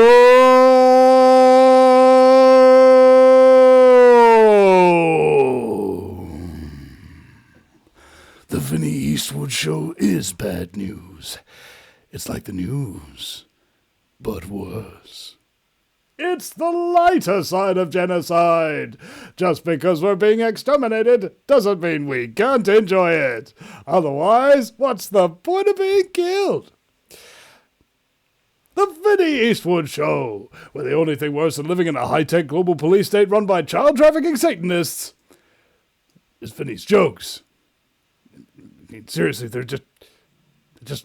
The Vinny Eastwood Show is bad news. It's like the news, but worse. It's the lighter side of genocide. Just because we're being exterminated doesn't mean we can't enjoy it. Otherwise, what's the point of being killed? The Vinny Eastwood Show, where the only thing worse than living in a high-tech global police state run by child-trafficking Satanists is Vinny's jokes. I mean, seriously, they're just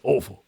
awful.